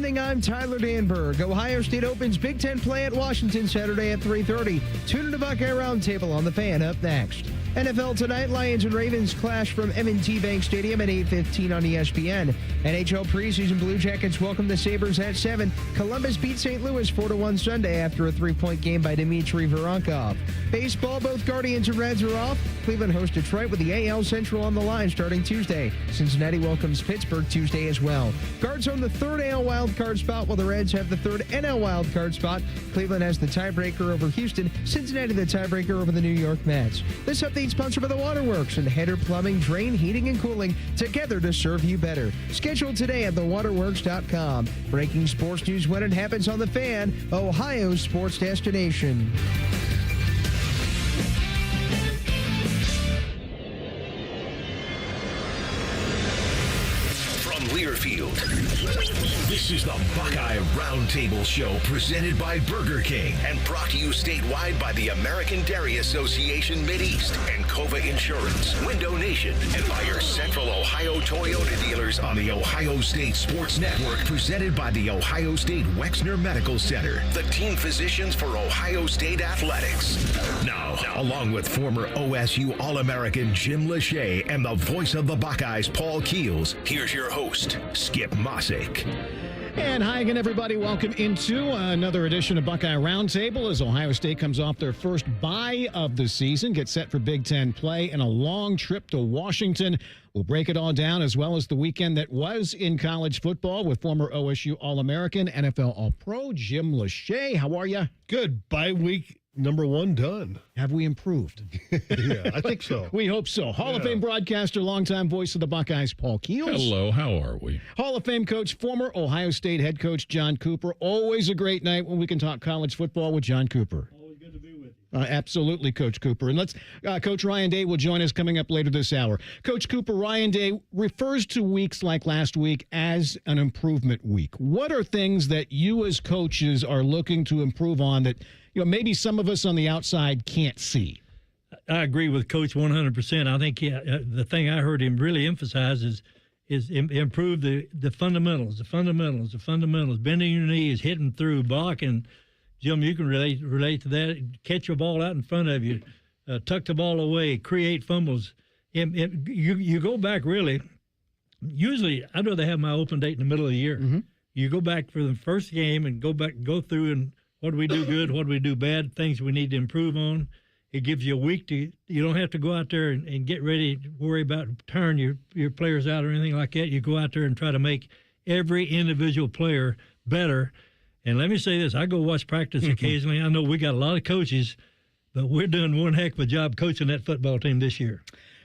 evening, I'm Tyler Danberg. Ohio State opens Big Ten play at Washington Saturday at 3:30. Tune in to Buckeye Roundtable on the Fan up next. NFL tonight, Lions and Ravens clash from M&T Bank Stadium at 8:15 on ESPN. NHL preseason Blue Jackets welcome the Sabres at 7. Columbus beat St. Louis 4-1 Sunday after a 3-point game by Dmitry Voronkov. Baseball, both Guardians and Reds are off. Cleveland hosts Detroit with the AL Central on the line starting Tuesday. Cincinnati welcomes Pittsburgh Tuesday as well. Guards own the third AL wildcard spot while the Reds have the third NL wildcard spot. Cleveland has the tiebreaker over Houston. Cincinnati the tiebreaker over the New York Mets. This update sponsored by the Waterworks and Header Plumbing, Drain, Heating, and Cooling, together to serve you better. Scheduled today at thewaterworks.com. Breaking sports news when it happens on The Fan, Ohio's sports destination. From Learfield, this is the Buckeye Roundtable Show presented by Burger King and brought to you statewide by the American Dairy Association Mideast and Cova Insurance, Window Nation, and by your Central Ohio Toyota dealers on the Ohio State Sports Network, presented by the Ohio State Wexner Medical Center, the team physicians for Ohio State Athletics. Now, along with former OSU All-American Jim Lachey and the voice of the Buckeyes, Paul Keels, here's your host, Skip Mossick. And hi again, everybody. Welcome into another edition of Buckeye Roundtable as Ohio State comes off their first bye of the season, gets set for Big Ten play and a long trip to Washington. We'll break it all down, as well as the weekend that was in college football with former OSU All-American, NFL All-Pro Jim Lachey. How are you? Good. Bye week number one done. Have we improved? Yeah, I think so. We hope so. Hall of Fame broadcaster, longtime voice of the Buckeyes, Paul Keels. Hello, how are we? Hall of Fame coach, former Ohio State head coach John Cooper. Always a great night when we can talk college football with John Cooper. Always good to be with you. Absolutely, Coach Cooper. And let's Coach Ryan Day will join us coming up later this hour. Coach Cooper, Ryan Day refers to weeks like last week as an improvement week. What are things that you as coaches are looking to improve on that maybe some of us on the outside can't see? I agree with Coach 100%. I think the thing I heard him really emphasize is improve the fundamentals, the fundamentals. Bending your knees, hitting through, blocking. Jim, you can relate to that. Catch a ball out in front of you, tuck the ball away, create fumbles. You go back really. Usually, I'd rather have my open date in the middle of the year. Mm-hmm. You go back for the first game and go through and what do we do good, what do we do bad, things we need to improve on. It gives you a week you don't have to go out there and get ready to worry about turning your players out or anything like that. You go out there and try to make every individual player better. And let me say this, I go watch practice occasionally. I know we got a lot of coaches, but we're doing one heck of a job coaching that football team this year.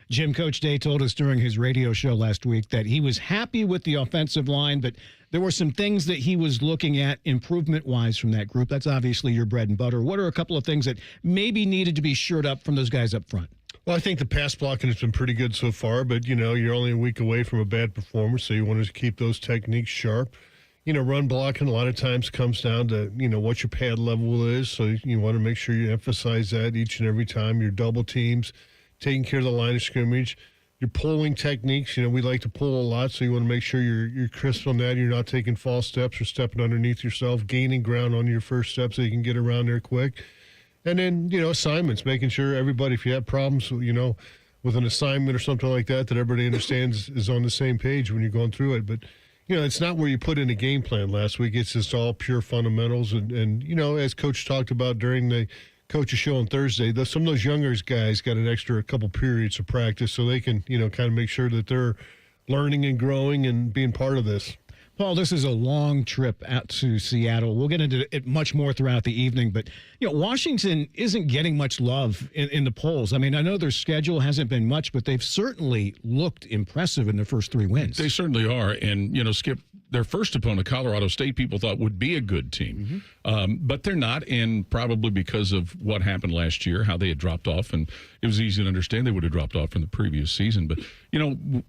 Jim, Coach Day told us during his radio show last week that he was happy with the offensive line, but there were some things that he was looking at improvement-wise from that group. That's obviously your bread and butter. What are a couple of things that maybe needed to be shored up from those guys up front? Well, I think the pass blocking has been pretty good so far, but, you're only a week away from a bad performance, so you want to keep those techniques sharp. Run blocking a lot of times comes down to, what your pad level is, so you want to make sure you emphasize that each and every time. Your double teams, taking care of the line of scrimmage, your pulling techniques. We like to pull a lot, so you want to make sure you're crisp on that. You're not taking false steps or stepping underneath yourself, gaining ground on your first step so you can get around there quick. And then, assignments, making sure everybody, if you have problems, with an assignment or something like that everybody understands is on the same page when you're going through it. But, it's not where you put in a game plan last week. It's just all pure fundamentals. And as Coach talked about during the coach's show on Thursday, some of those younger guys got an extra couple periods of practice so they can, kind of make sure that they're learning and growing and being part of this. Paul, this is a long trip out to Seattle. We'll get into it much more throughout the evening, but Washington isn't getting much love in the polls. I mean, I know their schedule hasn't been much, but they've certainly looked impressive in their first three wins. They certainly are, and Skip, their first opponent, Colorado State, people thought would be a good team, but they're not, and probably because of what happened last year, how they had dropped off, and it was easy to understand they would have dropped off from the previous season. But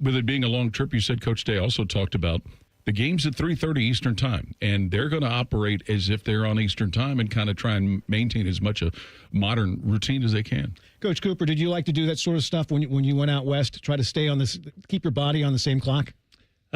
with it being a long trip, you said Coach Day also talked about the game's at 3:30 Eastern time, and they're going to operate as if they're on Eastern time and kind of try and maintain as much a modern routine as they can. Coach Cooper, did you like to do that sort of stuff when you went out west, try to stay on this, keep your body on the same clock?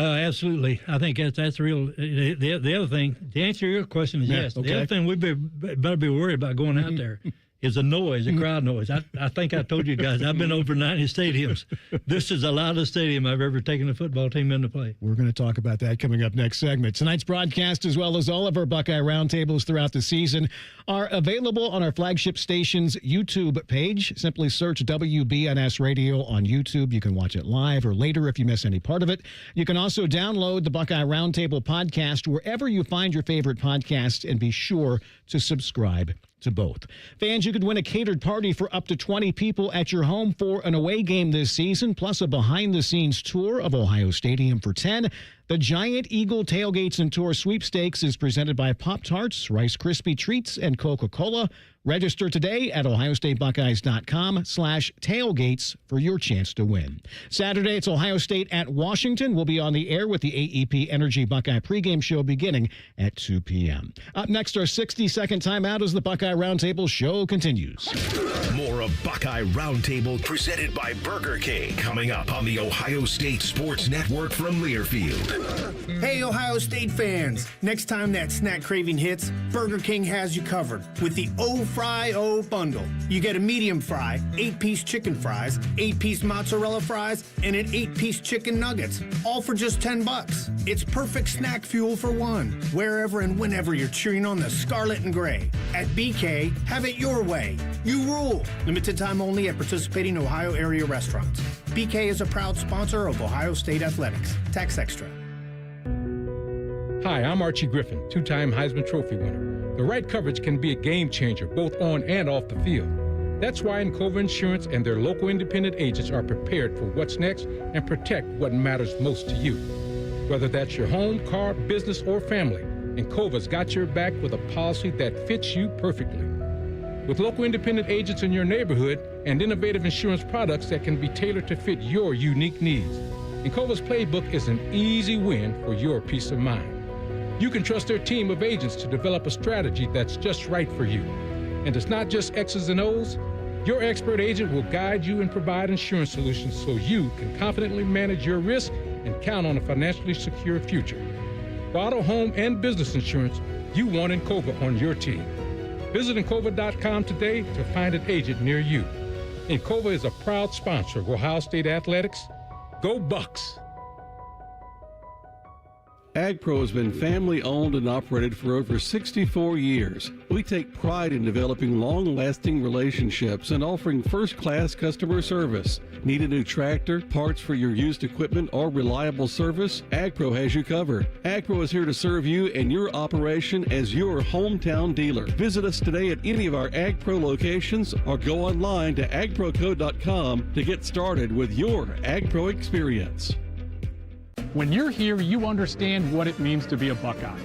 Absolutely. I think that's real. The other thing, to answer your question is yes. Okay. The other thing we better be worried about going out there is the noise, the crowd noise. I think I told you guys, I've been over 90 stadiums. This is the loudest stadium I've ever taken a football team into play. We're going to talk about that coming up next segment. Tonight's broadcast, as well as all of our Buckeye Roundtables throughout the season, are available on our flagship station's YouTube page. Simply search WBNS Radio on YouTube. You can watch it live or later if you miss any part of it. You can also download the Buckeye Roundtable podcast wherever you find your favorite podcast, and be sure to subscribe to both. Fans, you could win a catered party for up to 20 people at your home for an away game this season, plus a behind-the-scenes tour of Ohio Stadium for 10. The Giant Eagle Tailgates and Tour Sweepstakes is presented by Pop-Tarts, Rice Krispie Treats, and Coca-Cola. Register today at ohiostatebuckeyes.com/tailgates for your chance to win. Saturday, it's Ohio State at Washington. We'll be on the air with the AEP Energy Buckeye pregame show beginning at 2 p.m. Up next, our 60-second timeout as the Buckeye Roundtable show continues. More of Buckeye Roundtable presented by Burger King coming up on the Ohio State Sports Network from Learfield. Hey, Ohio State fans! Next time that snack craving hits, Burger King has you covered with the O-Fry O bundle. You get a medium fry, 8-piece chicken fries, 8-piece mozzarella fries, and an 8-piece chicken nuggets, all for just $10. It's perfect snack fuel for one, wherever and whenever you're cheering on the scarlet and gray. At BK, have it your way. You rule. Limited time only at participating Ohio area restaurants. BK is a proud sponsor of Ohio State Athletics. Tax extra. Hi, I'm Archie Griffin, two-time Heisman Trophy winner. The right coverage can be a game changer, both on and off the field. That's why Encova Insurance and their local independent agents are prepared for what's next and protect what matters most to you. Whether that's your home, car, business, or family, Encova's got your back with a policy that fits you perfectly. With local independent agents in your neighborhood and innovative insurance products that can be tailored to fit your unique needs, Encova's playbook is an easy win for your peace of mind. You can trust their team of agents to develop a strategy that's just right for you. And it's not just X's and O's. Your expert agent will guide you and provide insurance solutions so you can confidently manage your risk and count on a financially secure future. For auto, home, and business insurance, you want Encova on your team. Visit Encova.com today to find an agent near you. Encova is a proud sponsor of Ohio State Athletics. Go Bucks! AgPro has been family-owned and operated for over 64 years. We take pride in developing long-lasting relationships and offering first-class customer service. Need a new tractor, parts for your used equipment, or reliable service? AgPro has you covered. AgPro is here to serve you and your operation as your hometown dealer. Visit us today at any of our AgPro locations or go online to agproco.com to get started with your AgPro experience. When you're here, you understand what it means to be a Buckeye.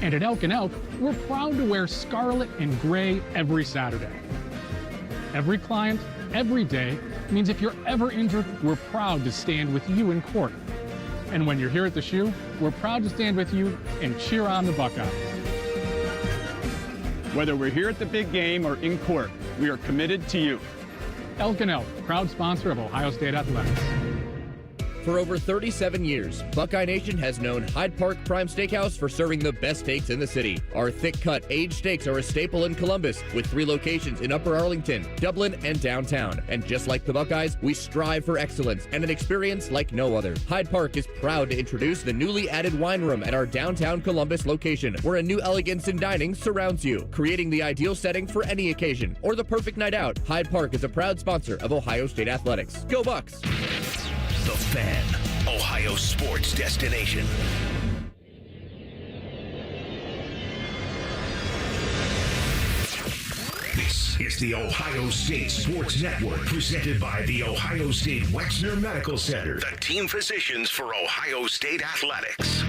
And at Elk & Elk, we're proud to wear scarlet and gray every Saturday. Every client, every day, means if you're ever injured, we're proud to stand with you in court. And when you're here at the shoe, we're proud to stand with you and cheer on the Buckeyes. Whether we're here at the big game or in court, we are committed to you. Elk & Elk, proud sponsor of Ohio State Athletics. For over 37 years, Buckeye Nation has known Hyde Park Prime Steakhouse for serving the best steaks in the city. Our thick-cut, aged steaks are a staple in Columbus, with 3 locations in Upper Arlington, Dublin, and downtown. And just like the Buckeyes, we strive for excellence and an experience like no other. Hyde Park is proud to introduce the newly added wine room at our downtown Columbus location, where a new elegance in dining surrounds you, creating the ideal setting for any occasion or the perfect night out. Hyde Park is a proud sponsor of Ohio State Athletics. Go Bucks! The Fan, Ohio sports destination. This is the Ohio State Sports Network, presented by the Ohio State Wexner Medical Center, the team physicians for Ohio State Athletics.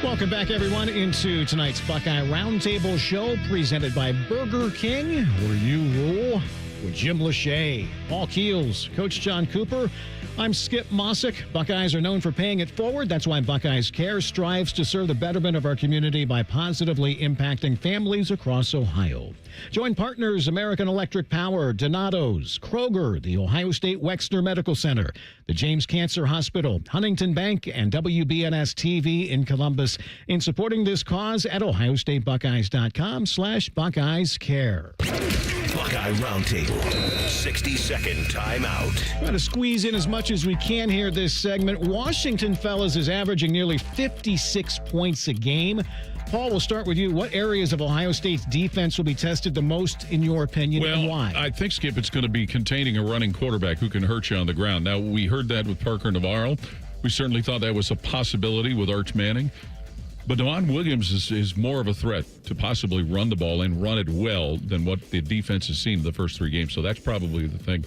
Welcome back, everyone, into tonight's Buckeye Roundtable show presented by Burger King, where you rule. with Jim Lachey, Paul Keels, Coach John Cooper. I'm Skip Mossick. Buckeyes are known for paying it forward. That's why Buckeyes Care strives to serve the betterment of our community by positively impacting families across Ohio. Join partners American Electric Power, Donato's, Kroger, the Ohio State Wexner Medical Center, the James Cancer Hospital, Huntington Bank, and WBNS TV in Columbus in supporting this cause at ohiostatebuckeyes.com/Buckeyes Care. Buckeye Roundtable, 60-second timeout. Trying to squeeze in as much as we can here this segment. Washington, fellas, is averaging nearly 56 points a game. Paul, we'll start with you. What areas of Ohio State's defense will be tested the most, in your opinion, and why? I think, Skip, it's going to be containing a running quarterback who can hurt you on the ground. Now, we heard that with Parker Navarro. We certainly thought that was a possibility with Arch Manning. But DeMond Williams is more of a threat to possibly run the ball and run it well than what the defense has seen the first 3 games. So that's probably the thing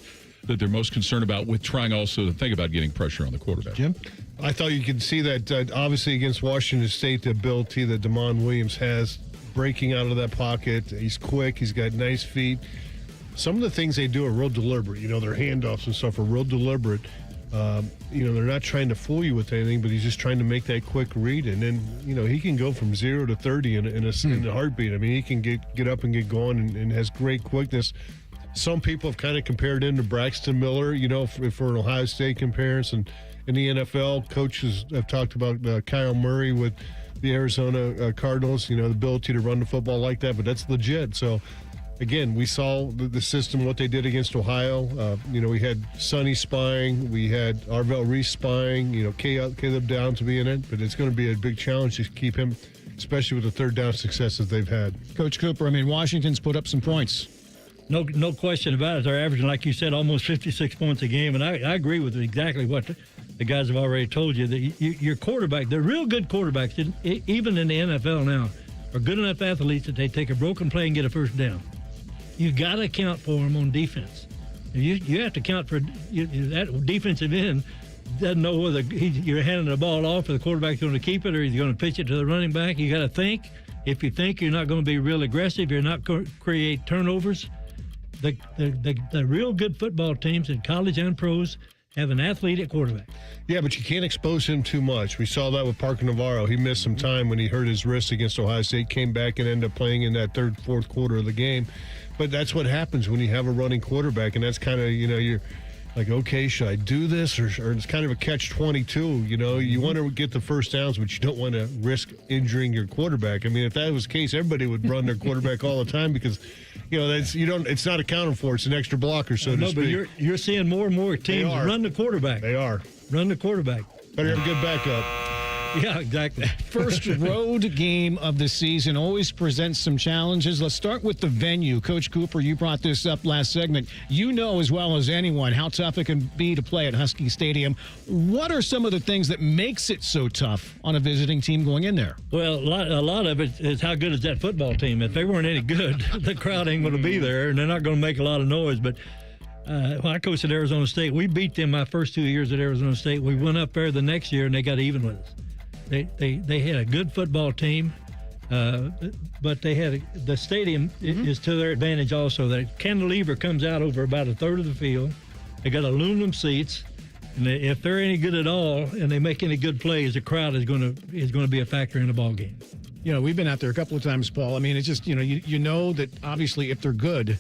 that they're most concerned about, with trying also to think about getting pressure on the quarterback. Jim? I thought you could see that obviously against Washington State, the ability that DeMond Williams has breaking out of that pocket. He's quick. He's got nice feet. Some of the things they do are real deliberate. You know, their handoffs and stuff are real deliberate. You know, they're not trying to fool you with anything, but he's just trying to make that quick read. And then, you know, he can go from 0 to 30 in a heartbeat. I mean, he can get up and get going and has great quickness. Some people have kind of compared him to Braxton Miller, you know, for an Ohio State comparison. In the NFL, coaches have talked about Kyle Murray with the Arizona Cardinals, you know, the ability to run the football like that, but that's legit. So, again, we saw the system, what they did against Ohio. You know, we had Sonny spying. We had Arvell Reese spying. You know, Caleb Downs to be in it. But it's going to be a big challenge to keep him, especially with the third down successes they've had. Coach Cooper, I mean, Washington's put up some points. No question about it. They're averaging, like you said, almost 56 points a game. And I agree with exactly what the guys have already told you. That your quarterback, the real good quarterbacks, even in the NFL now, are good enough athletes that they take a broken play and get a first down. You got to account for them on defense. You have to account for that defensive end doesn't know whether you're handing the ball off or the quarterback's going to keep it or he's going to pitch it to the running back. You got to think. If you think you're not going to be real aggressive, you're not going to create turnovers. The real good football teams in college and pros have an athlete at quarterback. Yeah, but you can't expose him too much. We saw that with Parker Navarro. He missed some time when he hurt his wrist against Ohio State, came back and ended up playing in that third, fourth quarter of the game. But that's what happens when you have a running quarterback, and that's kind of, you know, you're like, okay, should I do this? Or it's kind of a catch-22, you know. You want to get the first downs, but you don't want to risk injuring your quarterback. I mean, if that was the case, everybody would run their quarterback all the time because, you know, it's not accounted for. It's an extra blocker, so to speak. No, but you're seeing more and more teams run the quarterback. They are. Run the quarterback. Better have a good backup. Yeah, exactly. First road game of the season always presents some challenges. Let's start with the venue. Coach Cooper, you brought this up last segment. You know as well as anyone how tough it can be to play at Husky Stadium. What are some of the things that makes it so tough on a visiting team going in there? Well, a lot of it is how good is that football team. If they weren't any good, the crowd ain't going to be there, and they're not going to make a lot of noise. But when I coached at Arizona State, we beat them my first 2 years at Arizona State. We went up there the next year, and they got even with us. They had a good football team, but they had the stadium is to their advantage also. The cantilever comes out over about a third of the field. They got aluminum seats, and if they're any good at all and they make any good plays, the crowd is going to be a factor in the ball game. You know, we've been out there a couple of times, Paul. I mean, it's just, you know that obviously if they're good,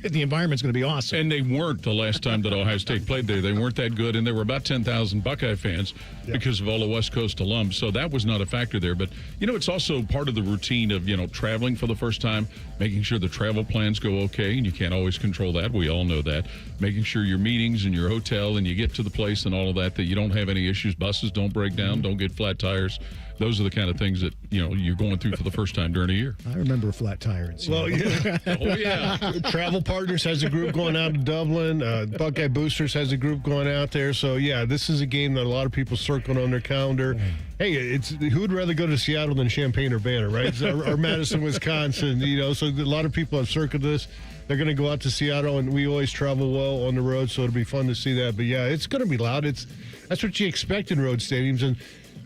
the environment's going to be awesome. And they weren't the last time that Ohio State played there. They weren't that good, and there were about 10,000 Buckeye fans because of all the West Coast alums. So that was not a factor there. But, you know, it's also part of the routine of, you know, traveling for the first time, making sure the travel plans go okay, and you can't always control that. We all know that. Making sure your meetings and your hotel and you get to the place and all of that you don't have any issues. Buses don't break down, don't get flat tires. Those are the kind of things that, you know, you're going through for the first time during a year. I remember a flat tire in Seattle. Well, yeah. Oh, yeah. Travel Partners has a group going out to Dublin. Buckeye Boosters has a group going out there. So, yeah, this is a game that a lot of people circled on their calendar. Hey, who would rather go to Seattle than Champaign-Urbana, right? or Madison, Wisconsin, you know. So a lot of people have circled this. They're going to go out to Seattle, and we always travel well on the road, so it'll be fun to see that. But, yeah, it's going to be loud. That's what you expect in road stadiums, and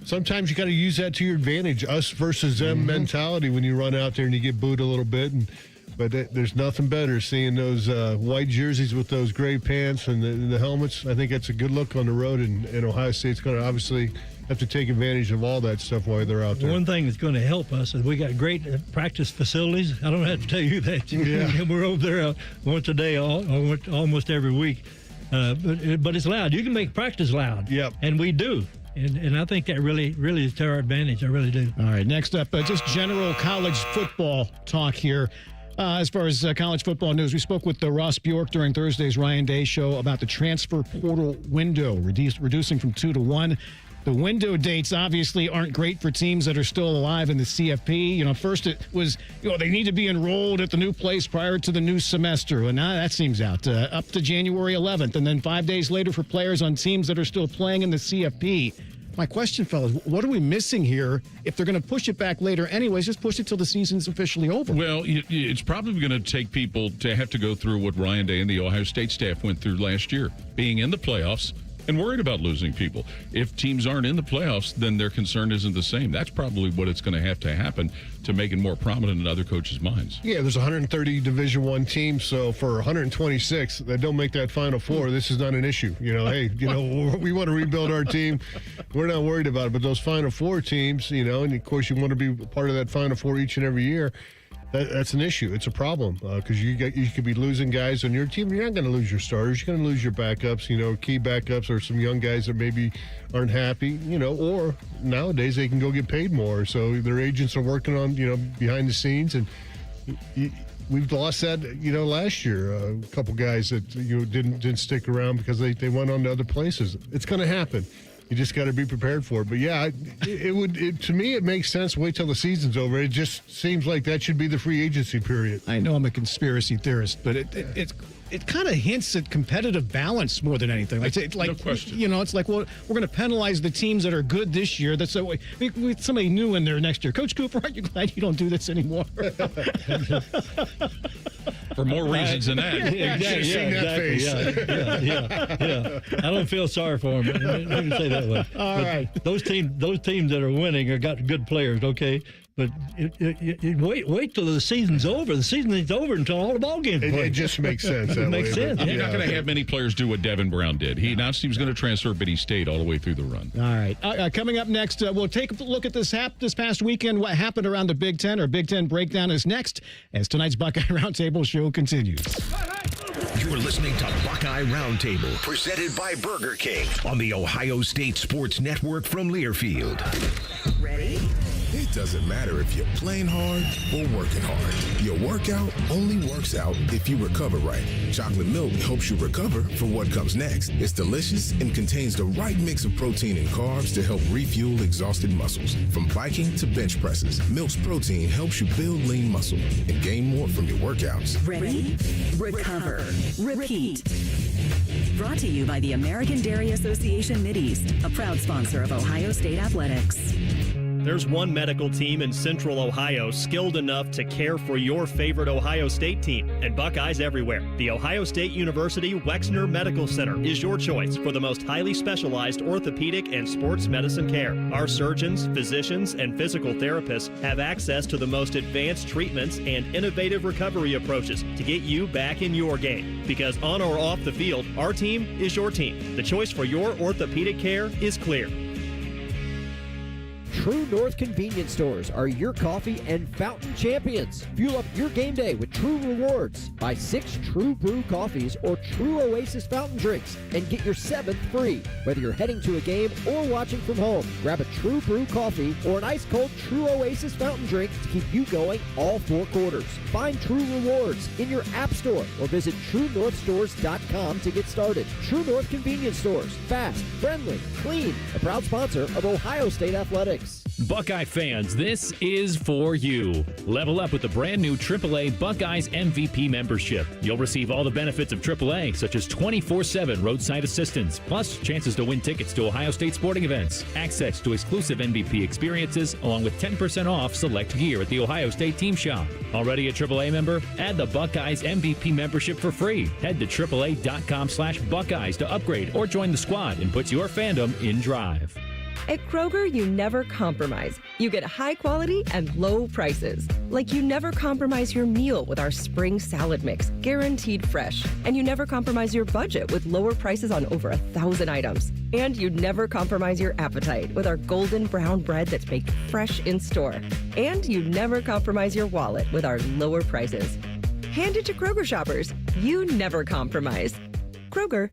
sometimes you got to use that to your advantage, us versus them mentality when you run out there and you get booed a little bit. And But there's nothing better seeing those white jerseys with those gray pants and the helmets. I think that's a good look on the road, and Ohio State's going to obviously have to take advantage of all that stuff while they're out there. One thing that's going to help us is we got great practice facilities. I don't have to tell you that. Yeah. We're over there once a day, almost every week. But it's loud. You can make practice loud. Yep. And we do. And I think that really is to our advantage. I really do. All right, next up, just general college football talk here. As far as college football news, we spoke with Ross Bjork during Thursday's Ryan Day show about the transfer portal window, reducing from 2 to 1. The window dates obviously aren't great for teams that are still alive in the CFP. First it was, they need to be enrolled at the new place prior to the new semester. And now that seems out. Up to January 11th. And then 5 days later for players on teams that are still playing in the CFP. My question, fellas, what are we missing here? If they're going to push it back later anyways, just push it till the season's officially over. Well, it's probably going to take people to have to go through what Ryan Day and the Ohio State staff went through last year, being in the playoffs and worried about losing people. If teams aren't in the playoffs, then their concern isn't the same. That's probably what it's going to happen to make it more prominent in other coaches' minds. Yeah, there's 130 Division I teams, so for 126 that don't make that Final Four, this is not an issue. Hey, we want to rebuild our team. We're not worried about it. But those Final Four teams, and of course you want to be part of that Final Four each and every year. That's an issue. It's a problem because you could be losing guys on your team. You're not going to lose your starters. You're going to lose your backups, key backups or some young guys that maybe aren't happy, or nowadays they can go get paid more. So their agents are working on, behind the scenes. And we've lost that, last year. A couple guys that, didn't stick around because they went on to other places. It's going to happen. You just got to be prepared for it. But yeah, to me, it makes sense. Wait till the season's over. It just seems like that should be the free agency period. I know I'm a conspiracy theorist, but it kind of hints at competitive balance more than anything. No question. It's like, well, we're going to penalize the teams that are good this year. That's with somebody new in there next year. Coach Cooper, aren't you glad you don't do this anymore? For more reasons than that. Yeah. I don't feel sorry for them. Let me say that way. All right. Those teams that are winning are got good players, okay? But wait till the season's over. The season is over until all the ball games play. It just makes sense. It makes sense. You're not going to have many players do what Devin Brown did. He announced he was going to transfer, but he stayed all the way through the run. All right. Coming up next, we'll take a look at this past weekend. What happened around the Big Ten? Our Big Ten breakdown is next as tonight's Buckeye Roundtable show continues. You're listening to Buckeye Roundtable, presented by Burger King on the Ohio State Sports Network from Learfield. Ready? It doesn't matter if you're playing hard or working hard. Your workout only works out if you recover right. Chocolate milk helps you recover for what comes next. It's delicious and contains the right mix of protein and carbs to help refuel exhausted muscles. From biking to bench presses, Milk's protein helps you build lean muscle and gain more from your workouts. Ready? Recover. Repeat. Brought to you by the American Dairy Association Mideast, a proud sponsor of Ohio State Athletics. There's one medical team in Central Ohio skilled enough to care for your favorite Ohio State team, and Buckeyes everywhere. The Ohio State University Wexner Medical Center is your choice for the most highly specialized orthopedic and sports medicine care. Our surgeons, physicians, and physical therapists have access to the most advanced treatments and innovative recovery approaches to get you back in your game. Because on or off the field, our team is your team. The choice for your orthopedic care is clear. True North convenience stores are your coffee and fountain champions. Fuel up your game day with True Rewards. Buy 6 True Brew coffees or True Oasis fountain drinks and get your 7th free. Whether you're heading to a game or watching from home, grab a True Brew coffee or an ice cold True Oasis fountain drink to keep you going all 4 quarters. Find True Rewards in your app store or visit TrueNorthStores.com to get started. True North convenience stores. Fast, friendly, clean. A proud sponsor of Ohio State Athletics. Buckeye fans, this is for you. Level up with the brand new AAA Buckeyes MVP membership. You'll receive all the benefits of AAA, such as 24/7 roadside assistance, plus chances to win tickets to Ohio State sporting events, access to exclusive MVP experiences, along with 10% off select gear at the Ohio State Team Shop. Already a AAA member? Add the Buckeyes MVP membership for free. Head to AAA.com/Buckeyes to upgrade or join the squad and put your fandom in drive. At Kroger, you never compromise. You get high quality and low prices. Like you never compromise your meal with our spring salad mix, guaranteed fresh. And you never compromise your budget with lower prices on over 1,000 items. And you never compromise your appetite with our golden brown bread that's baked fresh in store. And you never compromise your wallet with our lower prices. Hand it to Kroger shoppers. You never compromise. Kroger.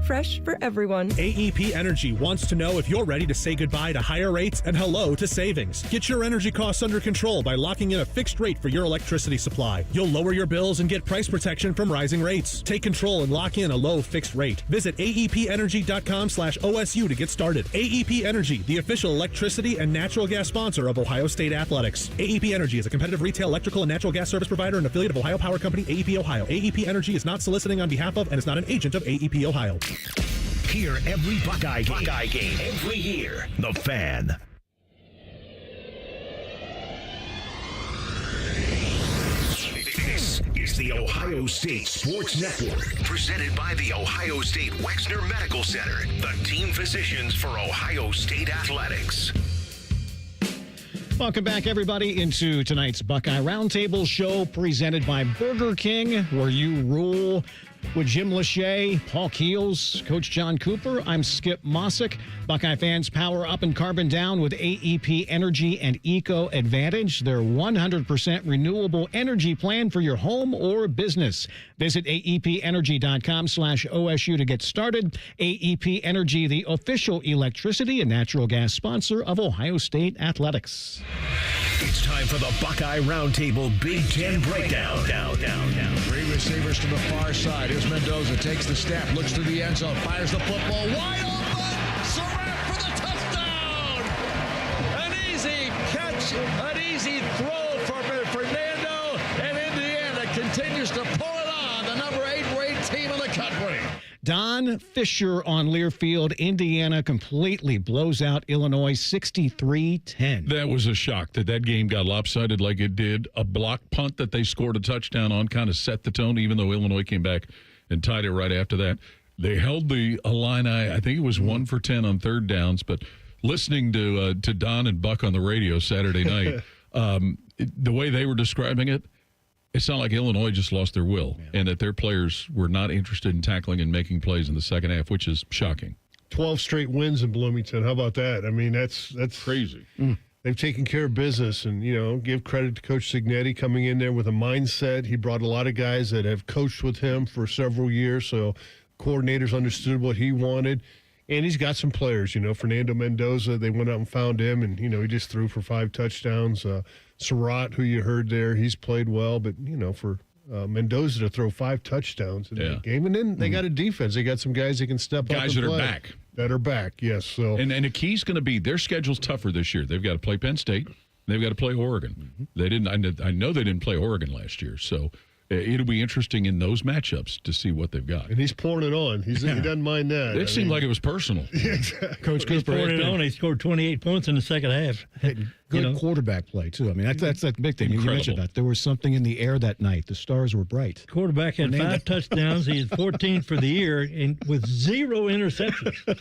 Fresh for everyone. AEP Energy wants to know if you're ready to say goodbye to higher rates and hello to savings. Get your energy costs under control by locking in a fixed rate for your electricity supply. You'll lower your bills and get price protection from rising rates. Take control and lock in a low fixed rate. Visit aepenergy.com/OSU to get started. AEP Energy, the official electricity and natural gas sponsor of Ohio State Athletics. AEP Energy is a competitive retail electrical and natural gas service provider and affiliate of Ohio Power Company, AEP Ohio. AEP Energy is not soliciting on behalf of and is not an agent of AEP Ohio. Hear every Buckeye game every year. The Fan. This is the Ohio State Sports Network, presented by the Ohio State Wexner Medical Center, the team physicians for Ohio State Athletics. Welcome back, everybody, into tonight's Buckeye Roundtable show presented by Burger King, where you rule. With Jim Lachey, Paul Keels, Coach John Cooper, I'm Skip Mossick. Buckeye fans, power up and carbon down with AEP Energy and Eco Advantage, their 100% renewable energy plan for your home or business. Visit aepenergy.com/OSU to get started. AEP Energy, the official electricity and natural gas sponsor of Ohio State Athletics. It's time for the Buckeye Roundtable Big Ten Breakdown. Three receivers to the far side. Here's Mendoza, takes the step, looks to the end zone, fires the football wide open. Surratt for the touchdown. An easy catch, an easy throw for Fernando, and Indiana continues to pull it on. The number 8 ranked team in the country. Don Fisher on Learfield. Indiana completely blows out Illinois 63-10. That was a shock that game got lopsided like it did. A block punt that they scored a touchdown on kind of set the tone, even though Illinois came back and tied it right after that. They held the Illini, I think it was 1 for 10 on third downs, but listening to Don and Buck on the radio Saturday night, the way they were describing it, it sounded like Illinois just lost their will and that their players were not interested in tackling and making plays in the second half, which is shocking. 12 straight wins in Bloomington. How about that? I mean, that's crazy. They've taken care of business, and, give credit to Coach Signetti coming in there with a mindset. He brought a lot of guys that have coached with him for several years, so coordinators understood what he wanted. And he's got some players, Fernando Mendoza, they went out and found him, and, he just threw for 5 touchdowns. Surratt, who you heard there, he's played well, but, for Mendoza to throw 5 touchdowns in that game. And then they got a defense. They got some guys that can step up and guys that play. are back. That are back, yes. So And the key's going to be their schedule's tougher this year. They've got to play Penn State. They've got to play Oregon. They didn't. I know they didn't play Oregon last year, so it'll be interesting in those matchups to see what they've got. And he's pouring it on. He doesn't mind that. It seemed like it was personal. Exactly. Coach Cooper poured it on. He scored 28 points in the second half. Good quarterback play, too. I mean, that's the big thing. You mentioned that. There was something in the air that night. The stars were bright. Quarterback had 5 touchdowns. He had 14 for the year and with 0 interceptions.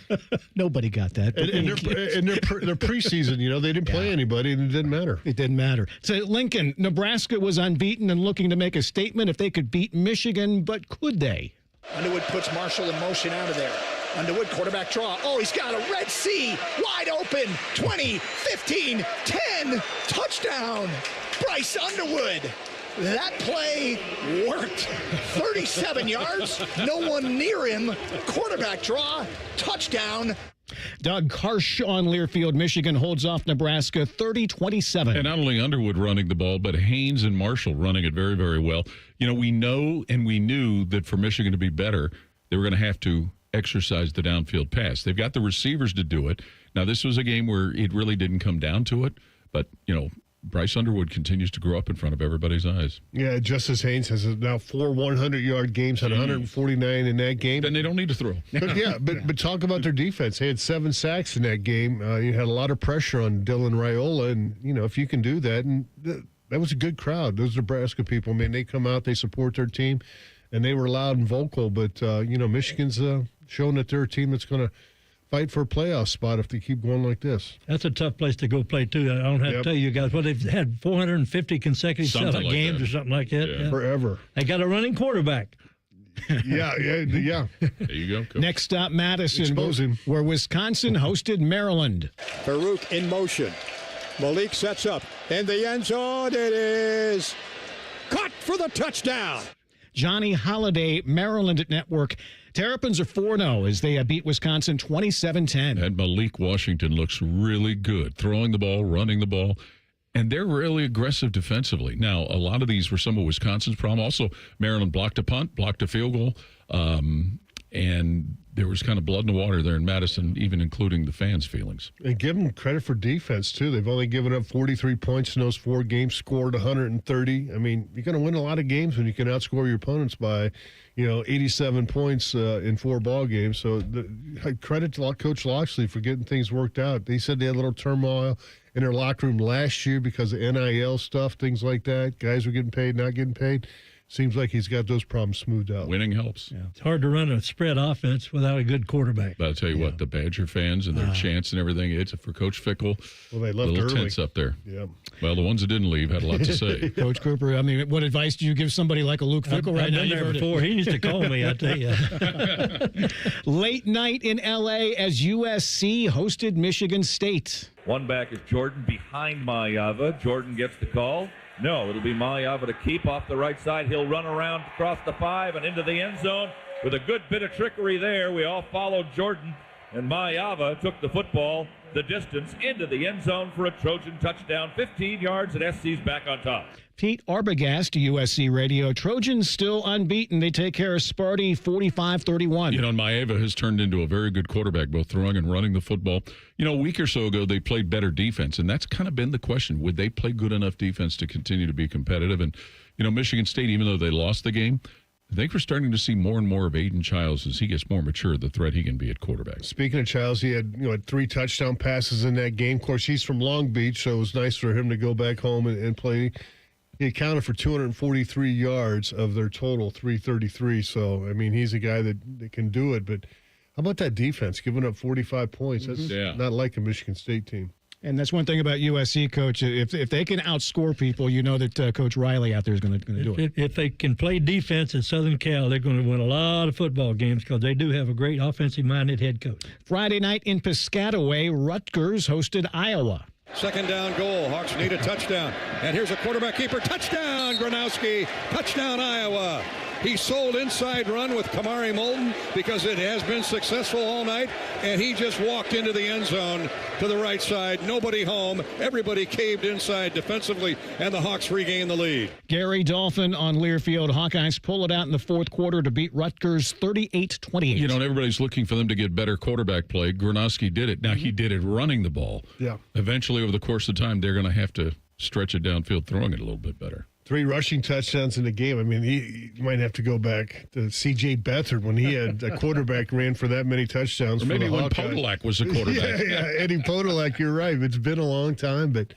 Nobody got that. In their preseason, they didn't play anybody, and it didn't matter. It didn't matter. So, Lincoln, Nebraska was unbeaten and looking to make a statement if they could beat Michigan, but could they? Underwood puts Marshall in motion out of there. Underwood, quarterback draw. Oh, he's got a Red Sea wide open. 20, 15, 10. Touchdown. Bryce Underwood. That play worked. 37 yards. No one near him. Quarterback draw. Touchdown. Doug Karsh on Learfield, Michigan holds off Nebraska 30-27. And not only Underwood running the ball, but Haynes and Marshall running it very, very well. We know and we knew that for Michigan to be better, they were going to have to exercise the downfield pass. They've got the receivers to do it. Now, this was a game where it really didn't come down to it, but, Bryce Underwood continues to grow up in front of everybody's eyes. Yeah, Justice Haynes has now 4 100-yard games, had 149 in that game. Then they don't need to throw. But talk about their defense. They had 7 sacks in that game. You had a lot of pressure on Dylan Raiola, and, if you can do that, and that was a good crowd. Those Nebraska people, they come out, they support their team, and they were loud and vocal. But, Michigan's shown that they're a team that's going to fight for a playoff spot if they keep going like this. That's a tough place to go play, too. I don't have to tell you guys. Well, they've had 450 consecutive Something like games that. or something like that. Yeah. Forever. They got a running quarterback. Yeah. There you go, Coach. Next stop, Madison, Expose him. where Wisconsin hosted Maryland. Farouk in motion. Malik sets up. In the end zone, it is caught for the touchdown. Johnny Holiday, Maryland Network. Terrapins are 4-0 as they beat Wisconsin 27-10. And Malik Washington looks really good, throwing the ball, running the ball. And they're really aggressive defensively. Now, a lot of these were some of Wisconsin's problem. Also, Maryland blocked a punt, blocked a field goal, and there was kind of blood in the water there in Madison, even including the fans' feelings. And give them credit for defense, too. They've only given up 43 points in those 4 games, scored 130. I mean, you're going to win a lot of games when you can outscore your opponents by, 87 points in 4 ball games. So credit to Coach Loxley for getting things worked out. He said they had a little turmoil in their locker room last year because of NIL stuff, things like that. Guys were getting paid, not getting paid. Seems like he's got those problems smoothed out. Winning helps. Yeah. It's hard to run a spread offense without a good quarterback. But I'll tell you what, the Badger fans and their chants and everything, it's for Coach Fickle. Well, they left little early. tense up there. Yeah. Well, the ones that didn't leave had a lot to say. Coach Cooper, I mean, what advice do you give somebody like a Luke Fickle right I've now? been You've there heard it. before. He needs to call me, I tell you. Late night in L.A. as USC hosted Michigan State. One back is Jordan behind Mayava. Jordan gets the call. No, it'll be Mayava to keep off the right side. He'll run around across the 5 and into the end zone with a good bit of trickery there. We all followed Jordan, and Mayava took the football the distance into the end zone for a Trojan touchdown. 15 yards, and SC's back on top. Pete Arbogast to USC Radio. Trojans still unbeaten. They take care of Sparty 45-31. Maeva has turned into a very good quarterback, both throwing and running the football. A week or so ago, they played better defense, and that's kind of been the question. Would they play good enough defense to continue to be competitive? And, Michigan State, even though they lost the game, I think we're starting to see more and more of Aiden Childs as he gets more mature, the threat he can be at quarterback. Speaking of Childs, he had 3 touchdown passes in that game. Of course, he's from Long Beach, so it was nice for him to go back home and play. He accounted for 243 yards of their total 333. So, I mean, he's a guy that can do it. But how about that defense, giving up 45 points? That's not like a Michigan State team. And that's one thing about USC, Coach. If they can outscore people, you know that Coach Riley out there is going to do it. If they can play defense at Southern Cal, they're going to win a lot of football games because they do have a great offensive-minded head coach. Friday night in Piscataway, Rutgers hosted Iowa. Second down goal. Hawks need a touchdown. And here's a quarterback keeper. Touchdown, Gronowski. Touchdown, Iowa. He sold inside run with Kamari Moulton because it has been successful all night, and he just walked into the end zone to the right side. Nobody home. Everybody caved inside defensively, and the Hawks regained the lead. Gary Dolphin on Learfield. Hawkeyes pull it out in the fourth quarter to beat Rutgers 38-28. And everybody's looking for them to get better quarterback play. Gronowski did it. Now, he did it running the ball. Yeah. Eventually, over the course of time, they're going to have to stretch it downfield, throwing it a little bit better. 3 rushing touchdowns in the game. I mean, you might have to go back to C.J. Beathard when he had a quarterback ran for that many touchdowns. Or maybe for the when Hawkeyes. Podolak was a quarterback. yeah, Eddie Podolak, you're right. It's been a long time, but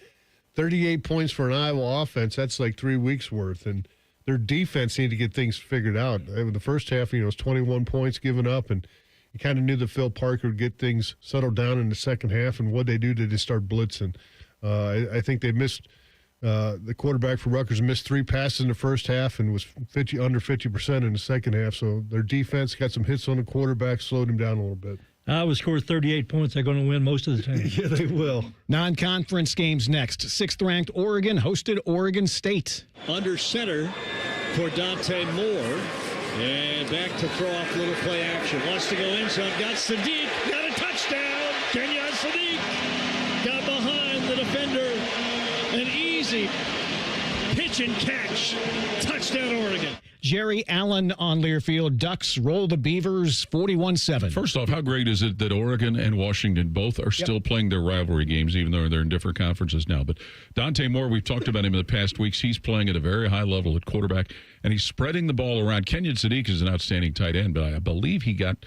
38 points for an Iowa offense, that's like 3 weeks' worth. And their defense need to get things figured out. The first half, it was 21 points given up, and you kind of knew that Phil Parker would get things settled down in the second half, and what they do to just start blitzing. I think they missed the quarterback for Rutgers missed 3 passes in the first half and was under 50% in the second half. So their defense got some hits on the quarterback, slowed him down a little bit. Iowa scores 38 points. They're going to win most of the time. Yeah, they will. Non-conference games next. 6th-ranked Oregon hosted Oregon State. Under center for Dante Moore. And back to throw off little play action. Wants to go in zone. Got Sadiq. Got a touchdown. Kenyon Sadiq got behind the defender. An easy pitch and catch. Touchdown, Oregon. Jerry Allen on Learfield. Ducks roll the Beavers 41-7. First off, how great is it that Oregon and Washington both are still playing their rivalry games, even though they're in different conferences now? But Dante Moore, we've talked about him in the past weeks. He's playing at a very high level at quarterback, and he's spreading the ball around. Kenyon Sadiq is an outstanding tight end, but I believe he got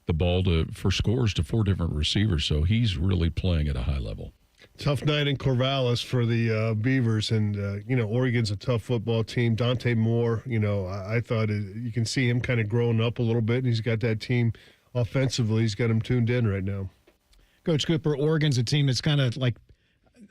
the ball for scores to 4 different receivers, so he's really playing at a high level. Tough night in Corvallis for the Beavers, and Oregon's a tough football team. Dante Moore, I thought you can see him kind of growing up a little bit, and he's got that team offensively. He's got him tuned in right now. Coach Cooper, Oregon's a team that's kind of like,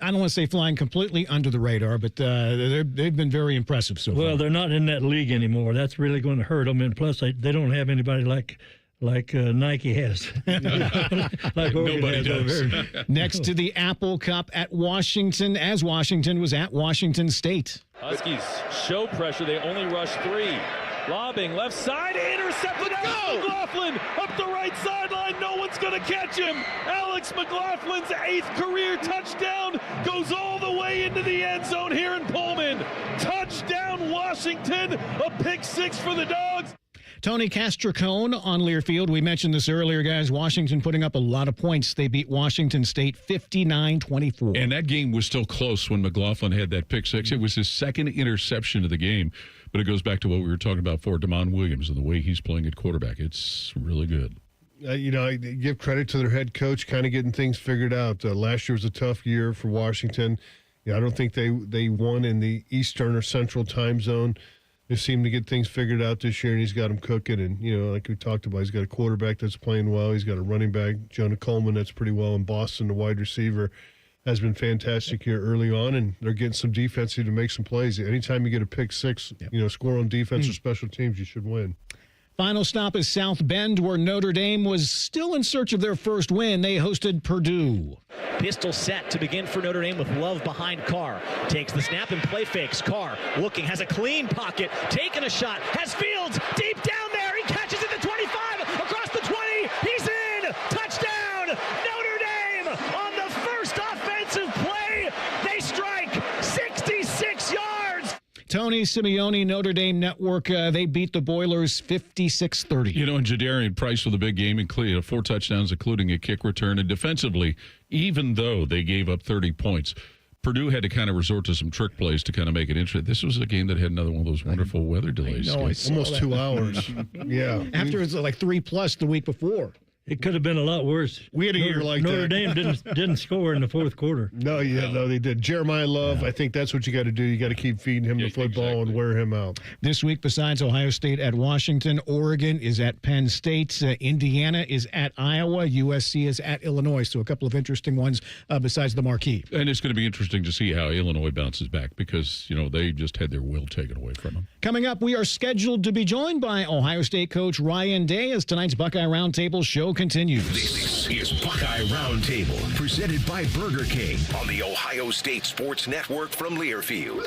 I don't want to say flying completely under the radar, but they've been very impressive so far. Well, they're not in that league anymore. That's really going to hurt them. And plus, they don't have anybody like Nike has. Like Oregon Nobody has does. over here. Next to the Apple Cup at Washington, as Washington was at Washington State. Huskies show pressure. They only rush 3. Lobbing left side, intercepted. Alex McLaughlin up the right sideline. No one's going to catch him. Alex McLaughlin's 8th career touchdown goes all the way into the end zone here in Pullman. Touchdown, Washington. A pick 6 for the Dogs. Tony Castricone on Learfield. We mentioned this earlier, guys. Washington putting up a lot of points. They beat Washington State 59-24. And that game was still close when McLaughlin had that pick 6. It was his second interception of the game. But it goes back to what we were talking about for DeMond Williams and the way he's playing at quarterback. It's really good. I give credit to their head coach, kind of getting things figured out. Last year was a tough year for Washington. I don't think they won in the Eastern or Central time zone. They seem to get things figured out this year, and he's got them cooking. And, like we talked about, he's got a quarterback that's playing well. He's got a running back, Jonah Coleman, that's pretty well in Boston, the wide receiver. Has been fantastic here early on, and they're getting some defense to make some plays. Anytime you get a pick 6, score on defense or special teams, you should win. Final stop is South Bend, where Notre Dame was still in search of their first win. They hosted Purdue. Pistol set to begin for Notre Dame with Love behind Carr. Takes the snap and play fakes. Carr looking, has a clean pocket, taking a shot, has Fields deep down there. He catches it at the 25, across the 20. He's in. Touchdown, Notre Dame on the first offensive play. They strike 66 yards. Tony Simeone, Notre Dame Network, they beat the Boilers 56-30. And Jadarian Price with a big game, including 4 touchdowns, including a kick return. And defensively, even though they gave up 30 points, Purdue had to kind of resort to some trick plays to kind of make it interesting. This was a game that had another one of those wonderful weather delays. Almost 2 hours. Yeah. After it was like 3+ the week before. It could have been a lot worse. We had a year like Notre that. Dame didn't score in the fourth quarter. No, they did. Jeremiah Love, I think that's what you got to do. You got to keep feeding him the football and wear him out. This week, besides Ohio State at Washington, Oregon is at Penn State, Indiana is at Iowa, USC is at Illinois. So a couple of interesting ones besides the marquee. And it's going to be interesting to see how Illinois bounces back because, they just had their will taken away from them. Coming up, we are scheduled to be joined by Ohio State coach Ryan Day as tonight's Buckeye Roundtable show continues. This is Buckeye Roundtable, presented by Burger King on the Ohio State Sports Network from Learfield.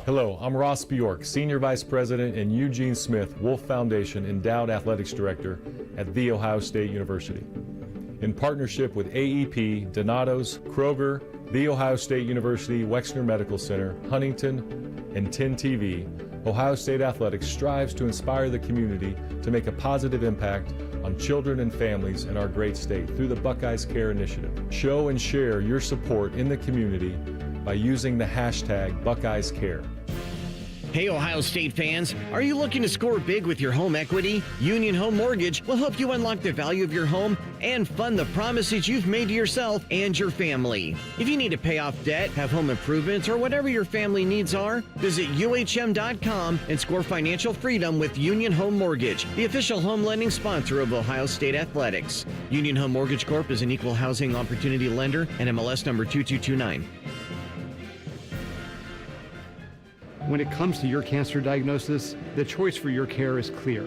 Hello, I'm Ross Bjork, Senior Vice President and Eugene Smith Wolf Foundation Endowed Athletics Director at The Ohio State University. In partnership with AEP, Donato's, Kroger, The Ohio State University Wexner Medical Center, Huntington, and 10 TV, Ohio State Athletics strives to inspire the community to make a positive impact on children and families in our great state through the Buckeyes Care Initiative. Show and share your support in the community by using the hashtag BuckeyesCare. Hey, Ohio State fans, are you looking to score big with your home equity? Union Home Mortgage will help you unlock the value of your home and fund the promises you've made to yourself and your family. If you need to pay off debt, have home improvements, or whatever your family needs are, visit UHM.com and score financial freedom with Union Home Mortgage, the official home lending sponsor of Ohio State Athletics. Union Home Mortgage Corp. is an equal housing opportunity lender and MLS number 2229. When it comes to your cancer diagnosis, the choice for your care is clear.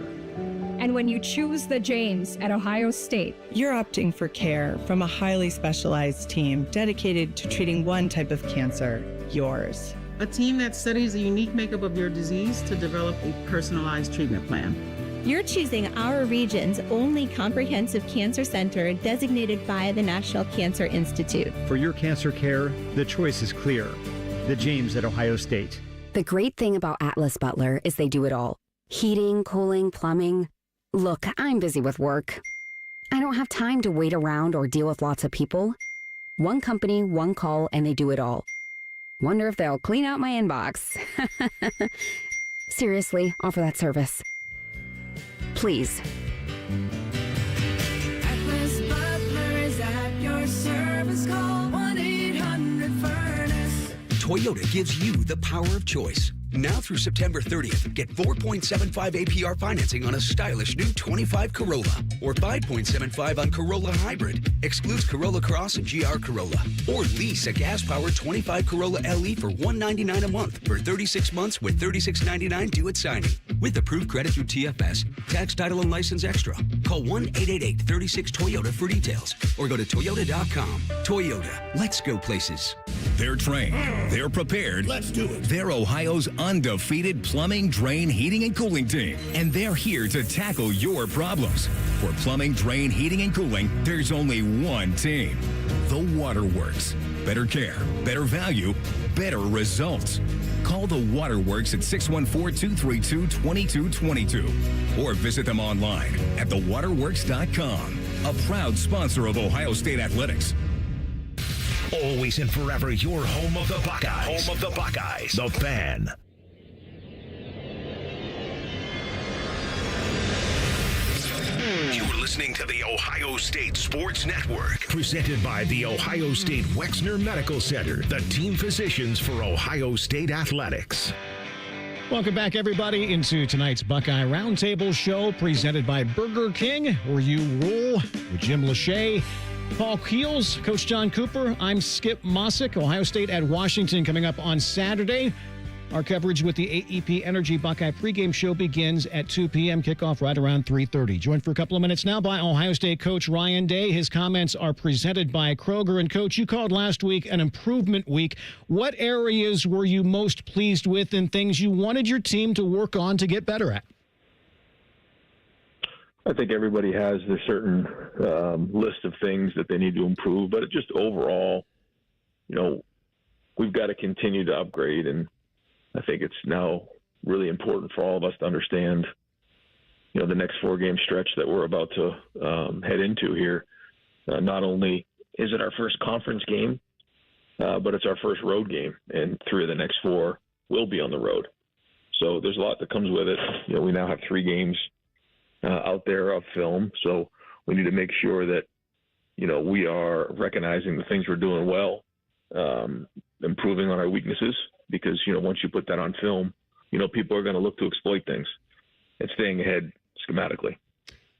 And when you choose the James at Ohio State, you're opting for care from a highly specialized team dedicated to treating one type of cancer, yours. A team that studies the unique makeup of your disease to develop a personalized treatment plan. You're choosing our region's only comprehensive cancer center designated by the National Cancer Institute. For your cancer care, the choice is clear. The James at Ohio State. The great thing about Atlas Butler is they do it all. Heating, cooling, plumbing. Look, I'm busy with work. I don't have time to wait around or deal with lots of people. One company, one call, and they do it all. Wonder if they'll clean out my inbox. Seriously, offer that service. Please. Atlas Butler is at your service. Call 1-800-FURNACE. Toyota gives you the power of choice. Now through September 30th, get 4.75 APR financing on a stylish new 25 Corolla or 5.75 on Corolla Hybrid. Excludes Corolla Cross and GR Corolla. Or lease a gas-powered 25 Corolla LE for $199 a month for 36 months with $36.99 due at signing. With approved credit through TFS, tax, title, and license extra. Call 1-888-36-TOYOTA for details or go to Toyota.com. Toyota, let's go places. They're trained. They're prepared. Let's do it. They're Ohio's undefeated plumbing, drain, heating, and cooling team. And they're here to tackle your problems. For plumbing, drain, heating, and cooling, there's only one team. The Waterworks. Better care, better value, better results. Call the Waterworks at 614-232-2222 or visit them online at thewaterworks.com. A proud sponsor of Ohio State Athletics. Always and forever your home of the Buckeyes. Home of the Buckeyes. The Fan. You're listening to the Ohio State Sports Network, presented by the Ohio State Wexner Medical Center, the team physicians for Ohio State Athletics. Welcome back, everybody, into tonight's Buckeye Roundtable show presented by Burger King, where you roll with Jim Lachey, Paul Keels, Coach John Cooper. I'm Skip Mossick. Ohio State at Washington coming up on Saturday. Our coverage with the AEP Energy Buckeye pregame show begins at 2 p.m. Kickoff right around 3:30. Joined for a couple of minutes now by Ohio State coach Ryan Day. His comments are presented by Kroger. And, Coach, you called last week an improvement week. What areas were you most pleased with and things you wanted your team to work on to get better at? I think everybody has their certain list of things that they need to improve, but just overall, we've got to continue to upgrade, and I think it's now really important for all of us to understand, the next 4-game stretch that we're about to head into here. Not only is it our first conference game, but it's our first road game, and 3 of the next 4 will be on the road. So there's a lot that comes with it. We now have 3 games out there of film. So we need to make sure that, we are recognizing the things we're doing well, improving on our weaknesses, because, once you put that on film, people are going to look to exploit things and staying ahead schematically.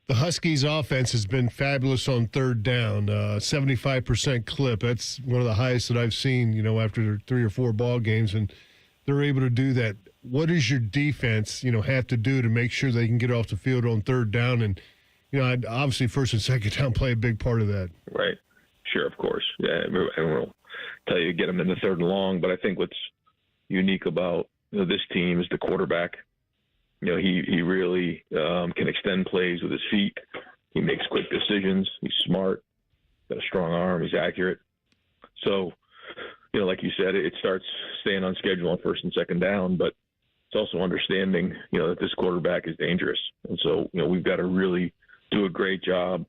The Huskies offense has been fabulous on third down, 75% clip. That's one of the highest that I've seen, after 3 or 4 ball games, and they're able to do that. What does your defense, have to do to make sure they can get off the field on third down? And, obviously first and second down play a big part of that. Right. Sure, of course. Yeah, everyone will tell you to get them in the third and long. But I think what's unique about this team is the quarterback. He really can extend plays with his feet. He makes quick decisions. He's smart. Got a strong arm. He's accurate. So, like you said, it starts staying on schedule on first and second down, but it's also understanding, that this quarterback is dangerous. And so, we've got to really do a great job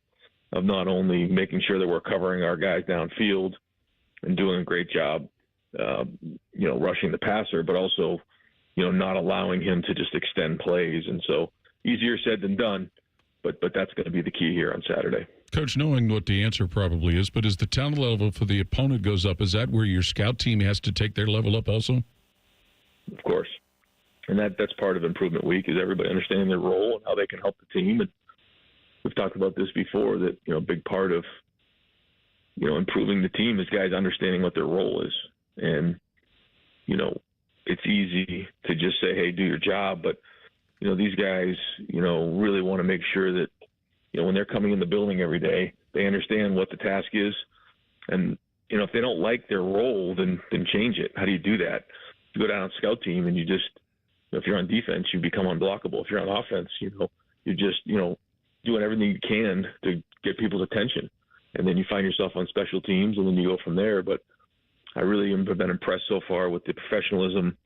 of not only making sure that we're covering our guys downfield and doing a great job, rushing the passer, but also, not allowing him to just extend plays. And so easier said than done, but that's going to be the key here on Saturday. Coach, knowing what the answer probably is, but as the talent level for the opponent goes up, is that where your scout team has to take their level up also? Of course. And that's part of improvement week, is everybody understanding their role and how they can help the team. And we've talked about this before, that, a big part of, improving the team is guys understanding what their role is. And, it's easy to just say, hey, do your job. But, these guys, really want to make sure that, when they're coming in the building every day, they understand what the task is. And, if they don't like their role, then change it. How do you do that? You go down on scout team and you just, if you're on defense, you become unblockable. If you're on offense, you're just, doing everything you can to get people's attention. And then you find yourself on special teams, and then you go from there. But I really have been impressed so far with the professionalism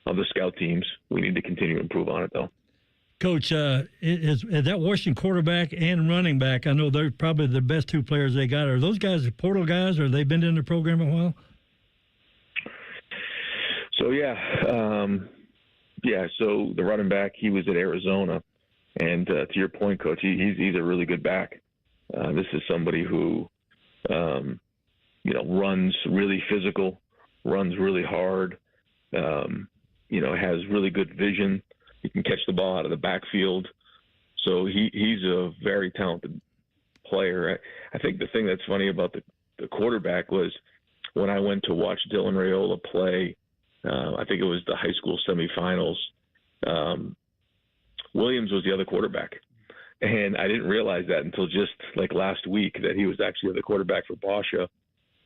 of the scout teams. We need to continue to improve on it, though. Coach, is that Washington quarterback and running back, I know they're probably the best 2 players they got. Are those guys portal guys, or they've been in the program a while? So, so the running back, he was at Arizona. And to your point, Coach, he's a really good back. This is somebody who, runs really physical, runs really hard, has really good vision. He can catch the ball out of the backfield. So he's a very talented player. I think the thing that's funny about the quarterback was when I went to watch Dylan Raiola play, I think it was the high school semifinals, Williams was the other quarterback. And I didn't realize that until just like last week that he was actually the quarterback for Boscia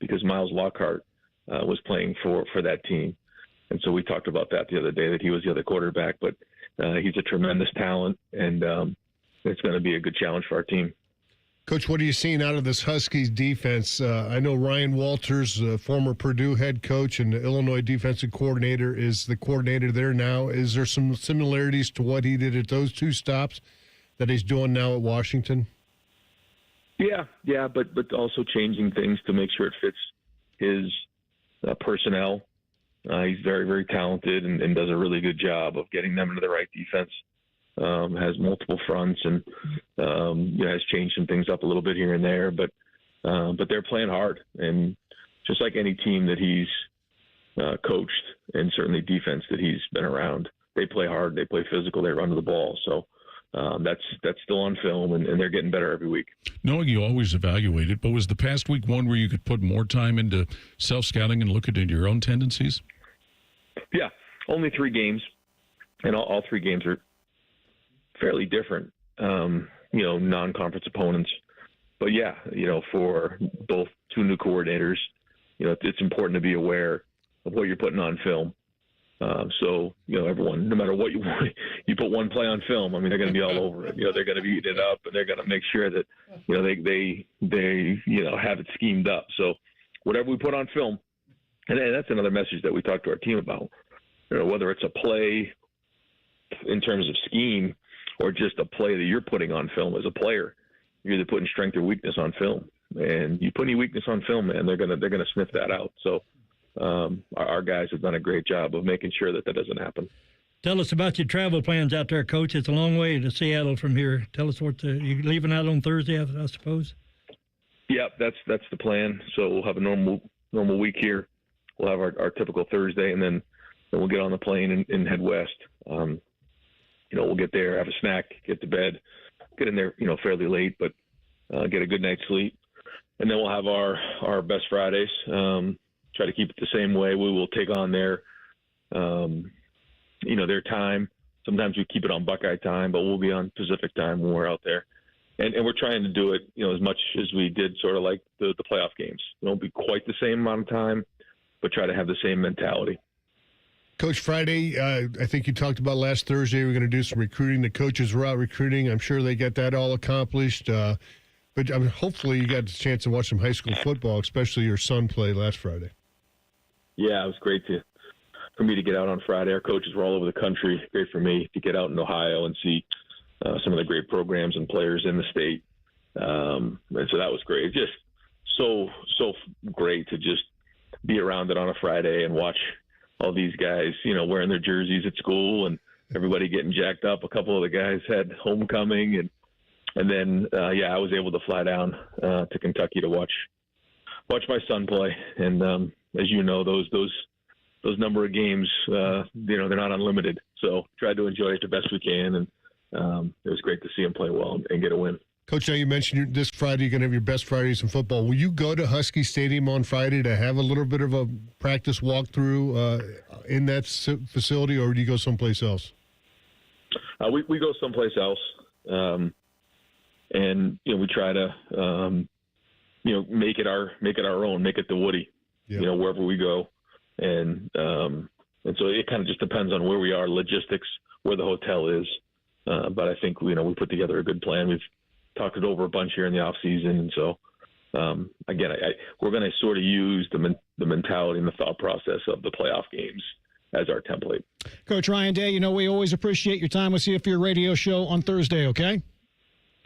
because Miles Lockhart was playing for that team. And so we talked about that the other day, that he was the other quarterback. But he's a tremendous talent, and it's going to be a good challenge for our team. Coach, what are you seeing out of this Huskies defense? I know Ryan Walters, former Purdue head coach and the Illinois defensive coordinator, is the coordinator there now. Is there some similarities to what he did at those two stops that he's doing now at Washington? Yeah, but also changing things to make sure it fits his personnel. He's very, very talented and does a really good job of getting them into the right defense. Has multiple fronts and has changed some things up a little bit here and there, but they're playing hard. And just like any team that he's coached, and certainly defense that he's been around, they play hard, they play physical, they run to the ball. So that's still on film, and they're getting better every week. Knowing you always evaluate it, but was the past week one where you could put more time into self-scouting and look at your own tendencies? Yeah, only 3 games, and all 3 games are fairly different, non-conference opponents. But yeah, for both 2 new coordinators, it's important to be aware of what you're putting on film. So everyone, no matter what you put one play on film, I mean, they're going to be all over it. They're going to be eating it up, and they're going to make sure that they have it schemed up. So whatever we put on film, and that's another message that we talk to our team about. Whether it's a play in terms of scheme or just a play that you're putting on film as a player, you're either putting strength or weakness on film. And you put any weakness on film, man, they're gonna sniff that out. So our guys have done a great job of making sure that doesn't happen. Tell us about your travel plans out there, Coach. It's a long way to Seattle from here. Tell us you're leaving out on Thursday, I suppose. Yeah, that's the plan. So we'll have a normal week here. We'll have our typical Thursday, and then we'll get on the plane and head west. We'll get there, have a snack, get to bed, get in there, fairly late, but get a good night's sleep. And then we'll have our best Fridays. Try to keep it the same way. We will take on their time. Sometimes we keep it on Buckeye time, but we'll be on Pacific time when we're out there. And we're trying to do it, as much as we did sort of like the playoff games. It won't be quite the same amount of time, but try to have the same mentality. Coach, Friday, I think you talked about last Thursday, we're going to do some recruiting. The coaches were out recruiting. I'm sure they got that all accomplished. But hopefully you got a chance to watch some high school football, especially your son play last Friday. Yeah, it was great for me to get out on Friday. Our coaches were all over the country. Great for me to get out in Ohio and see some of the great programs and players in the state. And so that was great. Just so great to just be around it on a Friday and watch all these guys, wearing their jerseys at school and everybody getting jacked up. A couple of the guys had homecoming, and then I was able to fly down to Kentucky to watch my son play. And as you know, those number of games, they're not unlimited. So tried to enjoy it the best we can, and it was great to see him play well and get a win. Coach, now you mentioned this Friday you're going to have your best Fridays in football. Will you go to Husky Stadium on Friday to have a little bit of a practice walkthrough in that facility, or do you go someplace else? We go someplace else, and we try to make it our own, make it the Woody, wherever we go, and so it kind of just depends on where we are, logistics, where the hotel is, but I think we put together a good plan. We've talked it over a bunch here in the off season, and so again, we're going to sort of use the mentality and the thought process of the playoff games as our template. Coach Ryan Day, we always appreciate your time. We'll see you for your radio show on Thursday, okay?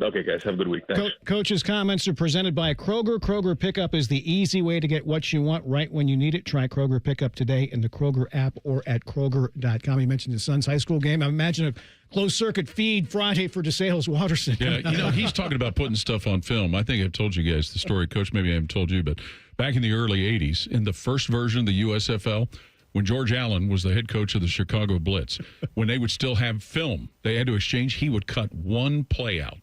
Okay, guys. Have a good week. Thanks. Coach's comments are presented by Kroger. Kroger Pickup is the easy way to get what you want right when you need it. Try Kroger Pickup today in the Kroger app or at Kroger.com. You mentioned his son's high school game. I imagine a closed-circuit feed Friday for DeSales Watterson. Yeah, he's talking about putting stuff on film. I think I've told you guys the story, Coach. Maybe I haven't told you, but back in the early 80s, in the first version of the USFL, when George Allen was the head coach of the Chicago Blitz, when they would still have film they had to exchange, he would cut one play out.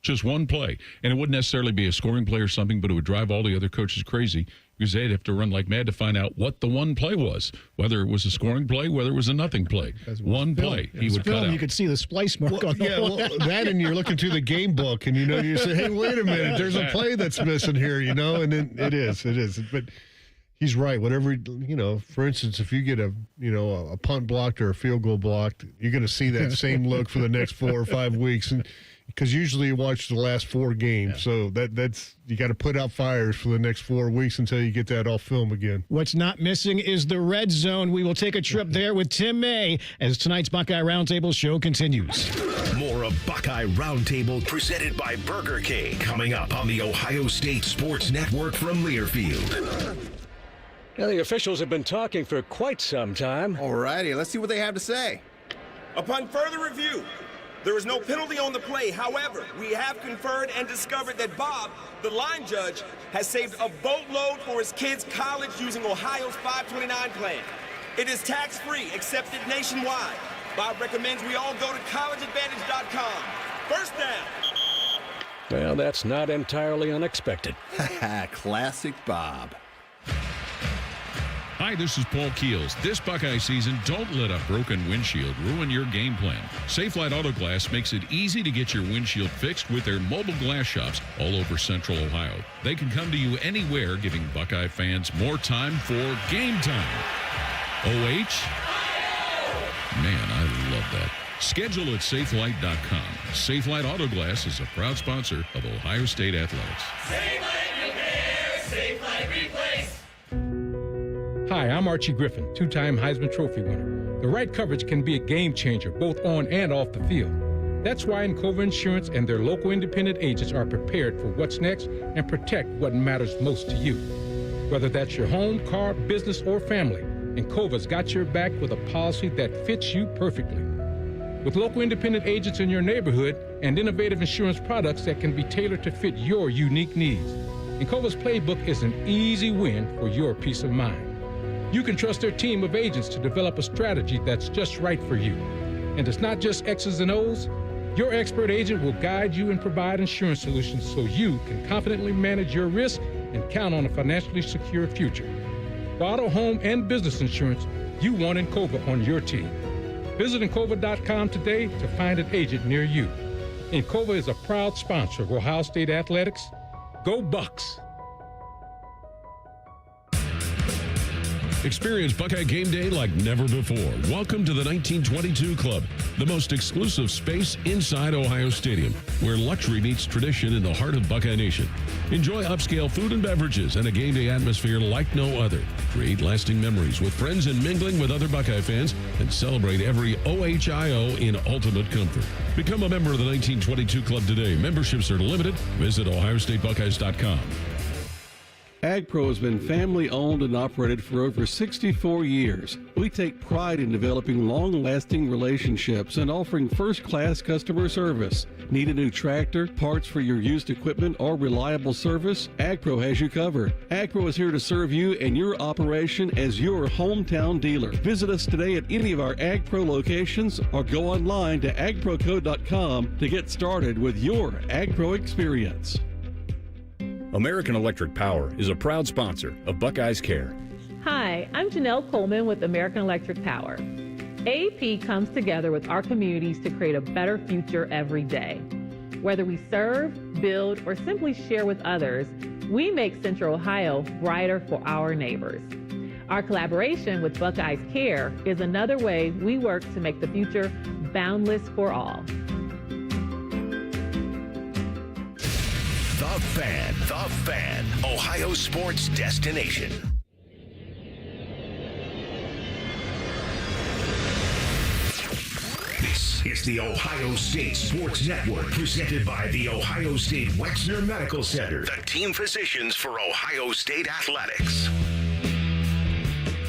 Just one play. And it wouldn't necessarily be a scoring play or something, but it would drive all the other coaches crazy because they'd have to run like mad to find out what the one play was, whether it was a scoring play, whether it was a nothing play. One play he would cut out. You could see the splice mark on the that, and you're looking through the game book, and you say, hey, wait a minute, there's a play that's missing here, and then it is. But he's right. Whatever, for instance, if you get a punt blocked or a field goal blocked, you're going to see that same look for the next 4 or 5 weeks. And because usually you watch the last 4 games, so that's you got to put out fires for the next 4 weeks until you get that off film again. What's not missing is the red zone. We will take a trip there with Tim May as tonight's Buckeye Roundtable show continues. More of Buckeye Roundtable presented by Burger King coming up on the Ohio State Sports Network from Learfield. Now, the officials have been talking for quite some time. All righty, let's see what they have to say. Upon further review, there is no penalty on the play. However, we have conferred and discovered that Bob, the line judge, has saved a boatload for his kids' college using Ohio's 529 plan. It is tax-free, accepted nationwide. Bob recommends we all go to collegeadvantage.com. First down. Well, that's not entirely unexpected. Classic Bob. Hi, this is Paul Keels. This Buckeye season, don't let a broken windshield ruin your game plan. Safelite Auto Glass makes it easy to get your windshield fixed with their mobile glass shops all over Central Ohio. They can come to you anywhere, giving Buckeye fans more time for game time. OH? Man, I love that. Schedule at safelite.com. Safelite Auto Glass is a proud sponsor of Ohio State Athletics. Safelite repair, Safelite replace. Hi, I'm Archie Griffin, 2-time Heisman Trophy winner. The right coverage can be a game changer, both on and off the field. That's why Encova Insurance and their local independent agents are prepared for what's next and protect what matters most to you. Whether that's your home, car, business, or family, Encova's got your back with a policy that fits you perfectly. With local independent agents in your neighborhood and innovative insurance products that can be tailored to fit your unique needs, Encova's playbook is an easy win for your peace of mind. You can trust their team of agents to develop a strategy that's just right for you. And it's not just X's and O's. Your expert agent will guide you and provide insurance solutions so you can confidently manage your risk and count on a financially secure future. For auto, home, and business insurance, you want Encova on your team. Visit Encova.com today to find an agent near you. Encova is a proud sponsor of Ohio State Athletics. Go Bucks! Experience Buckeye Game Day like never before. Welcome to the 1922 Club, the most exclusive space inside Ohio Stadium, where luxury meets tradition in the heart of Buckeye Nation. Enjoy upscale food and beverages and a game day atmosphere like no other. Create lasting memories with friends and mingling with other Buckeye fans, and celebrate every OHIO in ultimate comfort. Become a member of the 1922 Club today. Memberships are limited. Visit OhioStateBuckeyes.com. AgPro has been family-owned and operated for over 64 years. We take pride in developing long-lasting relationships and offering first-class customer service. Need a new tractor, parts for your used equipment, or reliable service? AgPro has you covered. AgPro is here to serve you and your operation as your hometown dealer. Visit us today at any of our AgPro locations or go online to agproco.com to get started with your AgPro experience. American Electric Power is a proud sponsor of Buckeyes Care. Hi, I'm Janelle Coleman with American Electric Power. AEP comes together with our communities to create a better future every day. Whether we serve, build, or simply share with others, we make Central Ohio brighter for our neighbors. Our collaboration with Buckeyes Care is another way we work to make the future boundless for all. The Fan, Ohio sports destination. This is the Ohio State Sports Network, presented by the Ohio State Wexner Medical Center, the team physicians for Ohio State Athletics.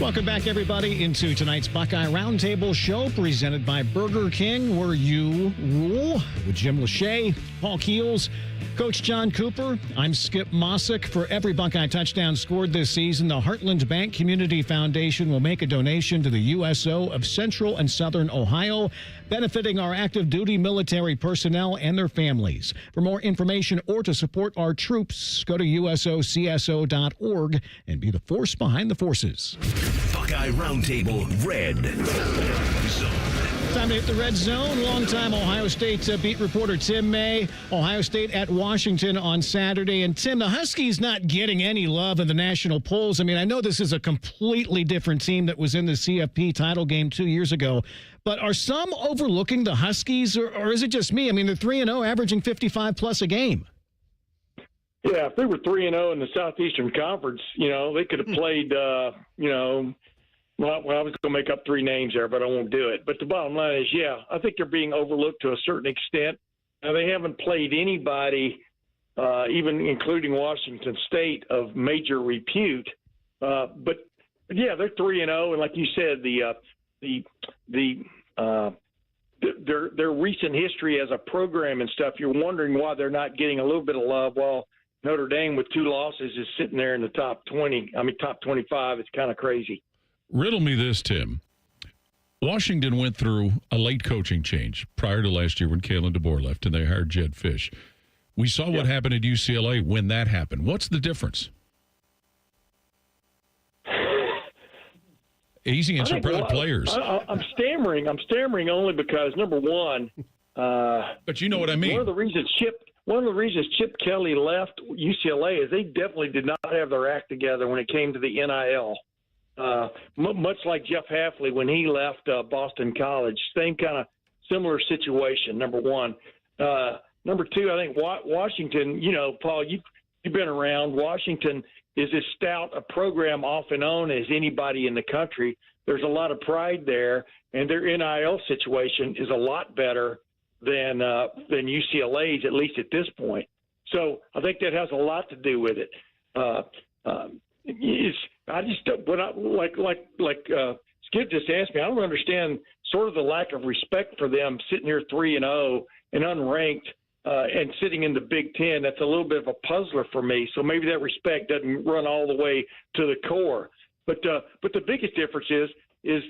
Welcome back, everybody, into tonight's Buckeye Roundtable show presented by Burger King, where you rule, with Jim Lachey, Paul Keels, Coach John Cooper. I'm Skip Mossick. For every Buckeye touchdown scored this season, the Heartland Bank Community Foundation will make a donation to the USO of Central and Southern Ohio, benefiting our active duty military personnel and their families. For more information or to support our troops, go to usocso.org and be the force behind the forces. Buckeye Roundtable Red Zone. Time to hit the red zone. Longtime Ohio State beat reporter Tim May. Ohio State at Washington on Saturday. And Tim, the Huskies not getting any love in the national polls. I mean, I know this is a completely different team that was in the CFP title game 2 years ago, but are some overlooking the Huskies, or is it just me? I mean, they're 3-0, averaging 55 plus a game. Yeah, if they were 3-0 in the Southeastern Conference, they could have played, well, I was going to make up three names there, but I won't do it. But the bottom line is, yeah, I think they're being overlooked to a certain extent. Now, they haven't played anybody, even including Washington State, of major repute. But yeah, they're 3-0, and like you said, their recent history as a program and stuff, you're wondering why they're not getting a little bit of love. While Notre Dame with 2 losses is sitting there in the top 25. It's kind of crazy. Riddle me this, Tim. Washington went through a late coaching change prior to last year when Kalen DeBoer left and they hired Jed Fish. We saw what happened at UCLA when that happened. What's the difference? Easy answer, probably players. I'm stammering only because, number one, but you know what I mean. One of the reasons Chip Kelly left UCLA is they definitely did not have their act together when it came to the NIL. Much like Jeff Hafley when he left Boston College, same kind of similar situation. Number one, number two, I think Washington. Paul, you've been around. Washington is as stout a program off and on as anybody in the country. There's a lot of pride there, and their NIL situation is a lot better than UCLA's, at least at this point. So I think that has a lot to do with it. Skip just asked me, I don't understand sort of the lack of respect for them sitting here 3-0 and unranked and sitting in the Big Ten. That's a little bit of a puzzler for me. So maybe that respect doesn't run all the way to the core. But the biggest difference is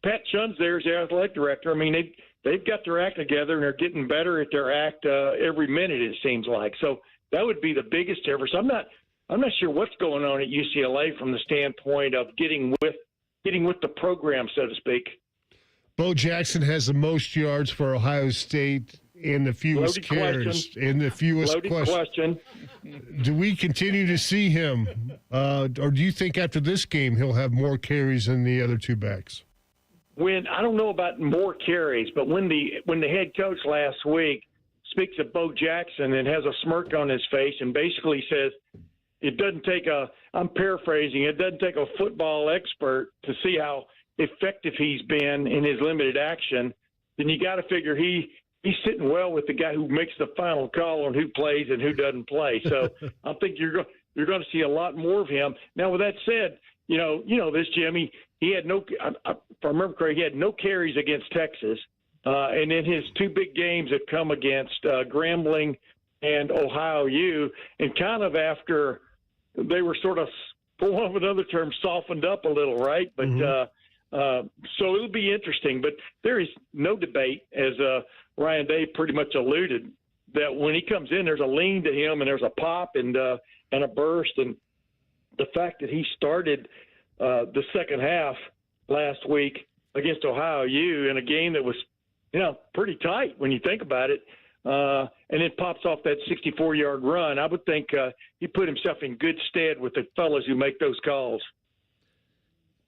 Pat Chun's there as the athletic director. I mean, they've got their act together and they're getting better at their act every minute, it seems like. So that would be the biggest difference. I'm not sure what's going on at UCLA from the standpoint of getting with the program, so to speak. Bo Jackson has the most yards for Ohio State and the fewest carries. And the fewest question. Do we continue to see him, or do you think after this game he'll have more carries than the other two backs? I don't know about more carries, but when the head coach last week speaks of Bo Jackson and has a smirk on his face and basically says, it doesn't take I'm paraphrasing, it doesn't take a football expert to see how effective he's been in his limited action, then you got to figure he's sitting well with the guy who makes the final call on who plays and who doesn't play. So I think you're going to see a lot more of him. Now, with that said, this, Jimmy, he had if I remember correctly, he had no carries against Texas. And in his two big games have come against Grambling and Ohio U, and kind of after they were sort of, for want of another term, softened up a little, right? But so it'll be interesting. But there is no debate, as Ryan Day pretty much alluded, that when he comes in, there's a lean to him and there's a pop and a burst. And the fact that he started the second half last week against Ohio U in a game that was, pretty tight when you think about it, and then pops off that 64-yard run, I would think he put himself in good stead with the fellas who make those calls.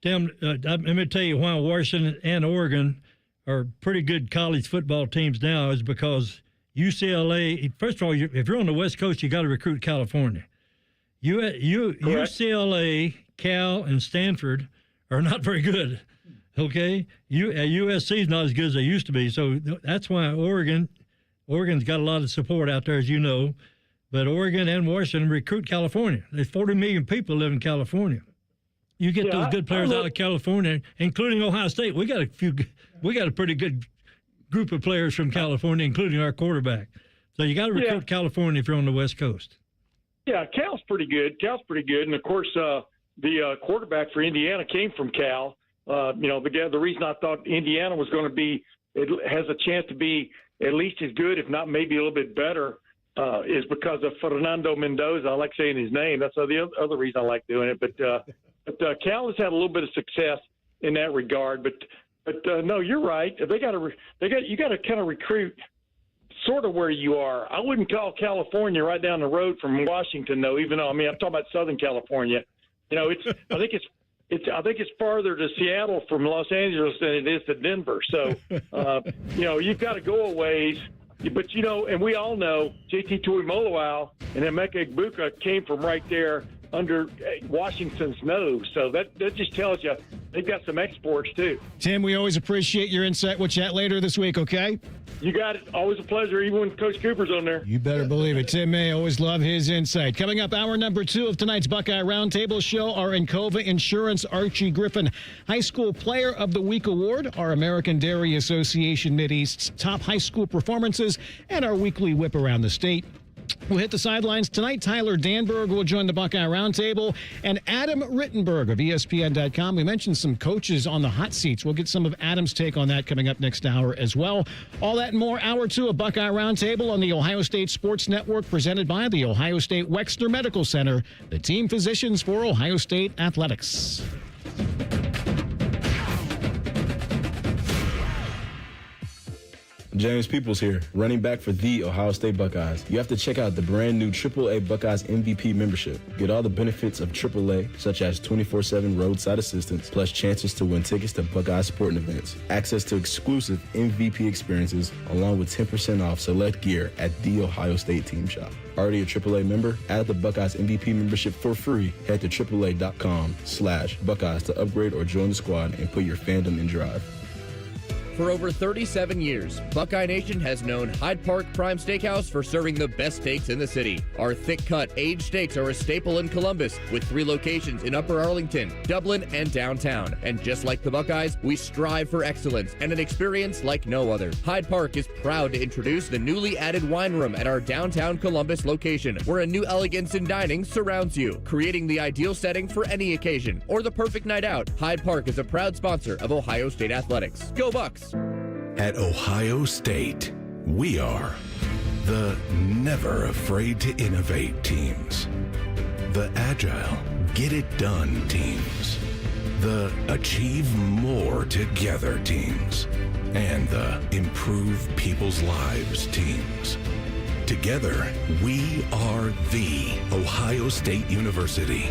Tim, let me tell you why Washington and Oregon are pretty good college football teams now is because UCLA, first of all, if you're on the West Coast, you got to recruit California. UCLA, Cal, and Stanford are not very good, okay? USC is not as good as they used to be, so that's why Oregon's got a lot of support out there, as you know. But Oregon and Washington recruit California. There's 40 million people live in California. You get those good players out of California, including Ohio State. We got a pretty good group of players from California, including our quarterback. So you got to recruit California if you're on the West Coast. Yeah, Cal's pretty good. And of course, the quarterback for Indiana came from Cal. The reason I thought Indiana was going to be, it has a chance to be at least as good, if not maybe a little bit better, is because of Fernando Mendoza. I like saying his name. That's the other reason I like doing it. But Cal has had a little bit of success in that regard. But no, you're right. You got to kind of recruit sort of where you are. I wouldn't call California right down the road from Washington, though. Even though I'm talking about Southern California. I think it's farther to Seattle from Los Angeles than it is to Denver. So you've got to go a ways. But and we all know JT Tuimoloau and Emeka Egbuka came from right there under Washington's nose. So that just tells you they've got some exports too. Tim, we always appreciate your insight. We'll chat later this week, okay? You got it. Always a pleasure, even when Coach Cooper's on there. You better believe it. Tim May, always love his insight. Coming up, hour number 2 of tonight's Buckeye Roundtable show, our Encova Insurance Archie Griffin High School Player of the Week Award, our American Dairy Association Mideast's top high school performances, and our weekly whip around the state. We'll hit the sidelines tonight. Tyler Danberg will join the Buckeye Roundtable, and Adam Rittenberg of ESPN.com. We mentioned some coaches on the hot seats. We'll get some of Adam's take on that coming up next hour as well. All that and more. Hour 2 of Buckeye Roundtable on the Ohio State Sports Network, presented by the Ohio State Wexner Medical Center, the team physicians for Ohio State Athletics. James Peoples here, running back for the Ohio State Buckeyes. You have to check out the brand new AAA Buckeyes MVP membership. Get all the benefits of AAA, such as 24/7 roadside assistance, plus chances to win tickets to Buckeye sporting events, access to exclusive MVP experiences, along with 10% off select gear at the Ohio State Team Shop. Already a AAA member? Add the Buckeyes MVP membership for free. Head to AAA.com/Buckeyes to upgrade or join the squad and put your fandom in drive. For over 37 years, Buckeye Nation has known Hyde Park Prime Steakhouse for serving the best steaks in the city. Our thick-cut, aged steaks are a staple in Columbus, with 3 locations in Upper Arlington, Dublin, and downtown. And just like the Buckeyes, we strive for excellence and an experience like no other. Hyde Park is proud to introduce the newly added wine room at our downtown Columbus location, where a new elegance in dining surrounds you, creating the ideal setting for any occasion or the perfect night out. Hyde Park is a proud sponsor of Ohio State Athletics. Go Bucks! At Ohio State, we are the never afraid to innovate teams, the agile, get it done teams, the achieve more together teams, and the improve people's lives teams. Together, we are the Ohio State University.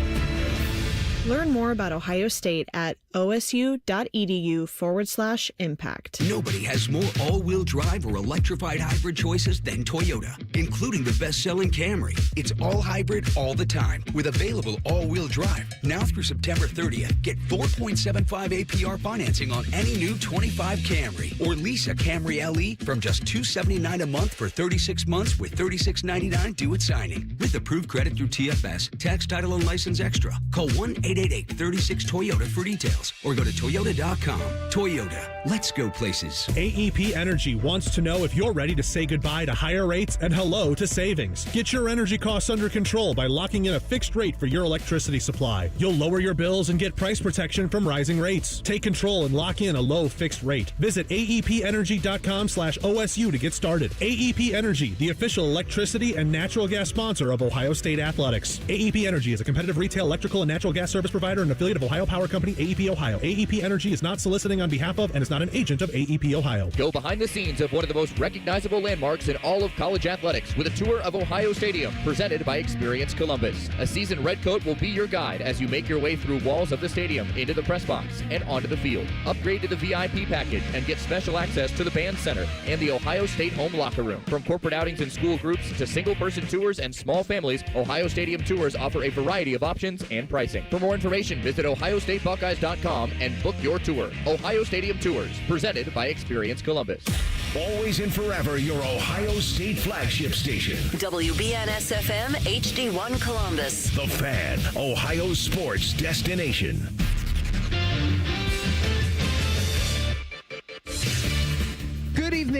Learn more about Ohio State at osu.edu/impact. Nobody has more all-wheel drive or electrified hybrid choices than Toyota, including the best-selling Camry. It's all hybrid all the time with available all-wheel drive. Now through September 30th, get 4.75 APR financing on any new 25 Camry, or lease a Camry LE from just $279 a month for 36 months with $36.99 due at signing. With approved credit through TFS, tax, title, and license extra. Call 1-888-36-TOYOTA for details, or go to Toyota.com. Toyota, let's go places. AEP Energy wants to know if you're ready to say goodbye to higher rates and hello to savings. Get your energy costs under control by locking in a fixed rate for your electricity supply. You'll lower your bills and get price protection from rising rates. Take control and lock in a low fixed rate. Visit aepenergy.com/OSU to get started. AEP Energy, the official electricity and natural gas sponsor of Ohio State Athletics. AEP Energy is a competitive retail electrical and natural gas service provider and affiliate of Ohio Power Company, AEP Ohio. AEP Energy is not soliciting on behalf of and is not an agent of AEP Ohio. Go behind the scenes of one of the most recognizable landmarks in all of college athletics with a tour of Ohio Stadium, presented by Experience Columbus. A seasoned redcoat will be your guide as you make your way through walls of the stadium, into the press box, and onto the field. Upgrade to the VIP package and get special access to the band center and the Ohio State home locker room. From corporate outings and school groups to single-person tours and small families, Ohio Stadium tours offer a variety of options and pricing. For more information, visit OhioStateBuckeyes.com and book your tour. Ohio Stadium Tours, presented by Experience Columbus. Always and forever your Ohio State flagship station. WBNS-FM HD1 Columbus. The Fan, Ohio sports destination.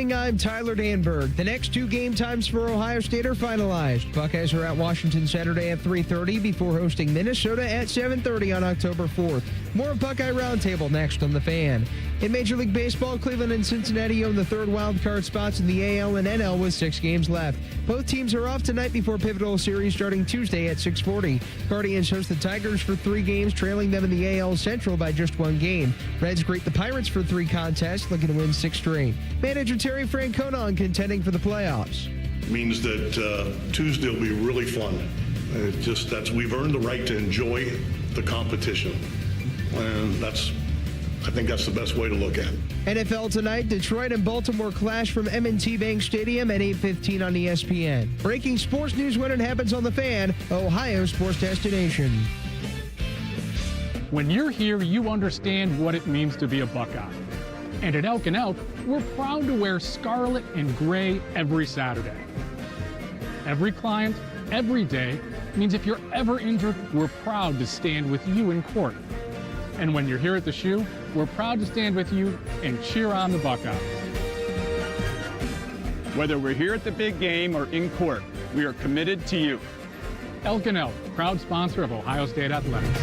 evening. I'm Tyler Danberg. The next 2 game times for Ohio State are finalized. Buckeyes are at Washington Saturday at 3:30 before hosting Minnesota at 7:30 on October 4th. More of Buckeye Roundtable next on The Fan. In Major League Baseball, Cleveland and Cincinnati own the third wild card spots in the AL and NL with 6 games left. Both teams are off tonight before pivotal series starting Tuesday at 6:40. Guardians host the Tigers for 3 games, trailing them in the AL Central by just 1 game. Reds greet the Pirates for 3 contests, looking to win 6 straight. Manager Terry Francona contending for the playoffs. Means that Tuesday will be really fun. We've earned the right to enjoy the competition, and I think that's the best way to look at it. NFL tonight, Detroit and Baltimore clash from M&T Bank Stadium at 8:15 on ESPN. Breaking sports news when it happens on The Fan, Ohio sports destination. When you're here, you understand what it means to be a Buckeye. And at Elk & Elk, we're proud to wear scarlet and gray every Saturday. Every client, every day, means if you're ever injured, we're proud to stand with you in court. And when you're here at the shoe, we're proud to stand with you and cheer on the Buckeyes. Whether we're here at the big game or in court, we are committed to you. Elk & Elk, proud sponsor of Ohio State Athletics.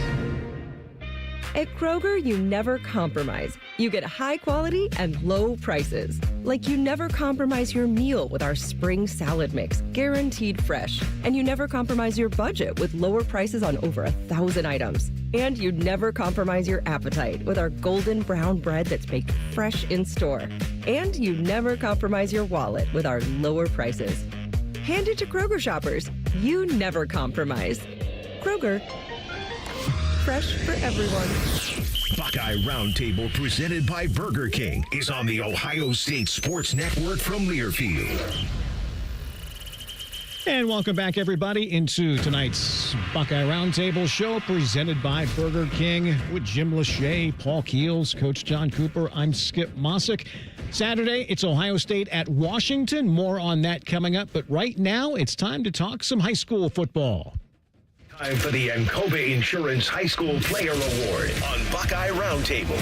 At Kroger, you never compromise. You get high quality and low prices. Like you never compromise your meal with our spring salad mix, guaranteed fresh. And you never compromise your budget with lower prices on over 1,000 items. And you never compromise your appetite with our golden brown bread that's baked fresh in store. And you never compromise your wallet with our lower prices. Hand it to Kroger shoppers. You never compromise. Kroger. Fresh for everyone. Buckeye Roundtable, presented by Burger King, is on the Ohio State Sports Network from Learfield. And welcome back, everybody, into tonight's Buckeye Roundtable show, presented by Burger King with Jim Lachey, Paul Keels, Coach John Cooper. I'm Skip Mossick. Saturday, it's Ohio State at Washington. More on that coming up. But right now, it's time to talk some high school football. Time for the Encova Insurance High School Player Award on Buckeye Roundtable.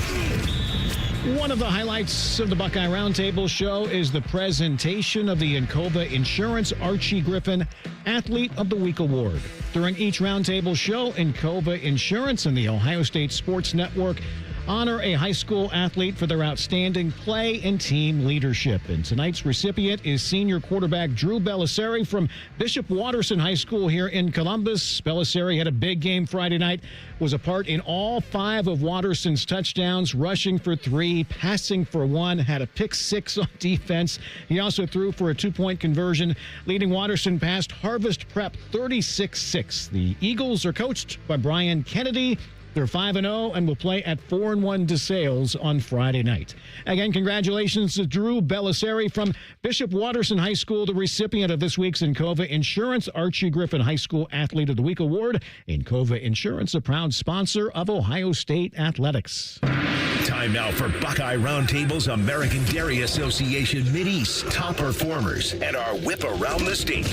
One of the highlights of the Buckeye Roundtable show is the presentation of the Encova Insurance Archie Griffin Athlete of the Week Award. During each Roundtable show, Encova Insurance and the Ohio State Sports Network honor a high school athlete for their outstanding play and team leadership. And tonight's recipient is senior quarterback Drew Bellisari from Bishop Watterson High School here in Columbus. Bellisari had a big game Friday night, was a part in all 5 of Watterson's touchdowns, rushing for 3, passing for 1, had a pick 6 on defense. He also threw for a 2-point conversion, leading Watterson past Harvest Prep 36-6. The Eagles are coached by Brian Kennedy. They're 5-0 and will play at 4-1 DeSales on Friday night. Again, congratulations to Drew Bellisari from Bishop Watterson High School, the recipient of this week's Encova Insurance Archie Griffin High School Athlete of the Week Award. Encova Insurance, a proud sponsor of Ohio State Athletics. Time now for Buckeye Roundtable's American Dairy Association Mideast top performers and our whip around the state.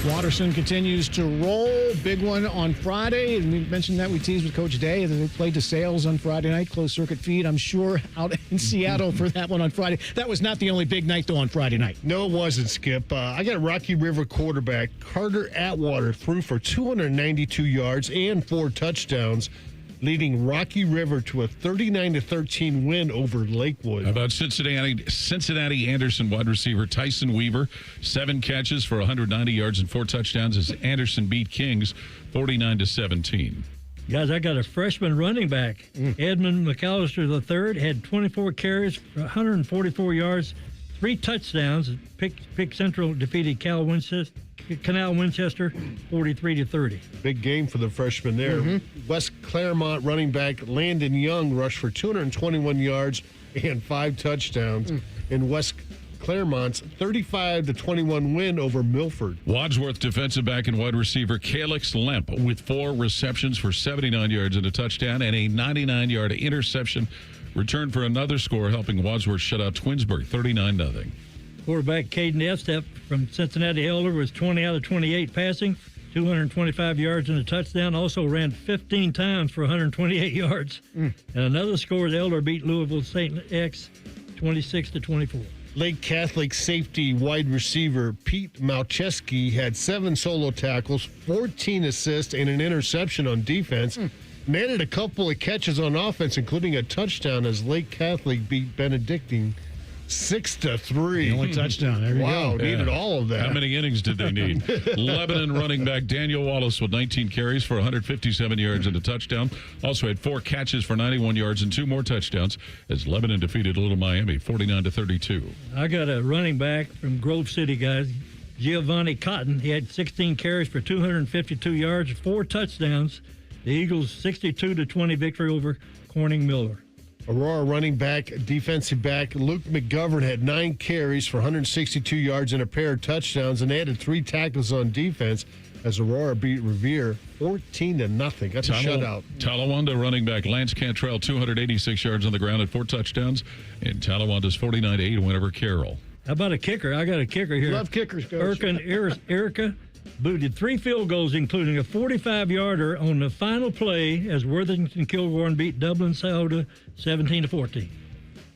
Watterson continues to roll. Big one on Friday. And we mentioned that we teased with Coach Day. They played DeSales on Friday night, closed circuit feed, I'm sure, out in Seattle for that one on Friday. That was not the only big night, though, on Friday night. No, it wasn't, Skip. I got Rocky River quarterback Carter Atwater threw for 292 yards and 4 touchdowns, leading Rocky River to a 39-13 win over Lakewood. How about Cincinnati Anderson wide receiver Tyson Weaver, 7 catches for 190 yards and 4 touchdowns as Anderson beat Kings 49-17. Guys, I got a freshman running back. Edmund McAllister III had 24 carries for 144 yards, 3 touchdowns. Pick Central defeated Canal Winchester 43-30. Big game for the freshman there. West Claremont running back Landon Young rushed for 221 yards and 5 touchdowns in West Claremont's 35-21 win over Milford. Wadsworth defensive back and wide receiver Calix Lemp with 4 receptions for 79 yards and a touchdown and a 99-yard interception returned for another score, helping Wadsworth shut out Twinsburg 39-0. Quarterback Caden Estep from Cincinnati Elder was 20 out of 28 passing, 225 yards and a touchdown. Also ran 15 times for 128 yards. And another score, Elder beat Louisville St. X 26-24. Lake Catholic safety wide receiver Pete Malcheski had 7 solo tackles, 14 assists, and an interception on defense. And added a couple of catches on offense, including a touchdown as Lake Catholic beat Benedictine 6-3. The only touchdown. There you wow, go. needed all of that. How many innings did they need? Lebanon running back Daniel Wallace with 19 carries for 157 yards and a touchdown. Also had 4 catches for 91 yards and 2 more touchdowns as Lebanon defeated Little Miami 49-32. I got a running back from Grove City, guys, Giovanni Cotton. He had 16 carries for 252 yards, 4 touchdowns. The Eagles 62-20 victory over Corning Miller. Aurora running back, defensive back Luke McGovern had 9 carries for 162 yards and a pair of touchdowns and added 3 tackles on defense as Aurora beat Revere 14-0. That's a shutout. Talawanda running back Lance Cantrell 286 yards on the ground and 4 touchdowns, and Talawanda's 49-8 win over Carroll. How about a kicker? I got a kicker here. Love kickers, Coach. Erica booted 3 field goals, including a 45-yarder on the final play as Worthington Kilgore beat Dublin Soda 17-14.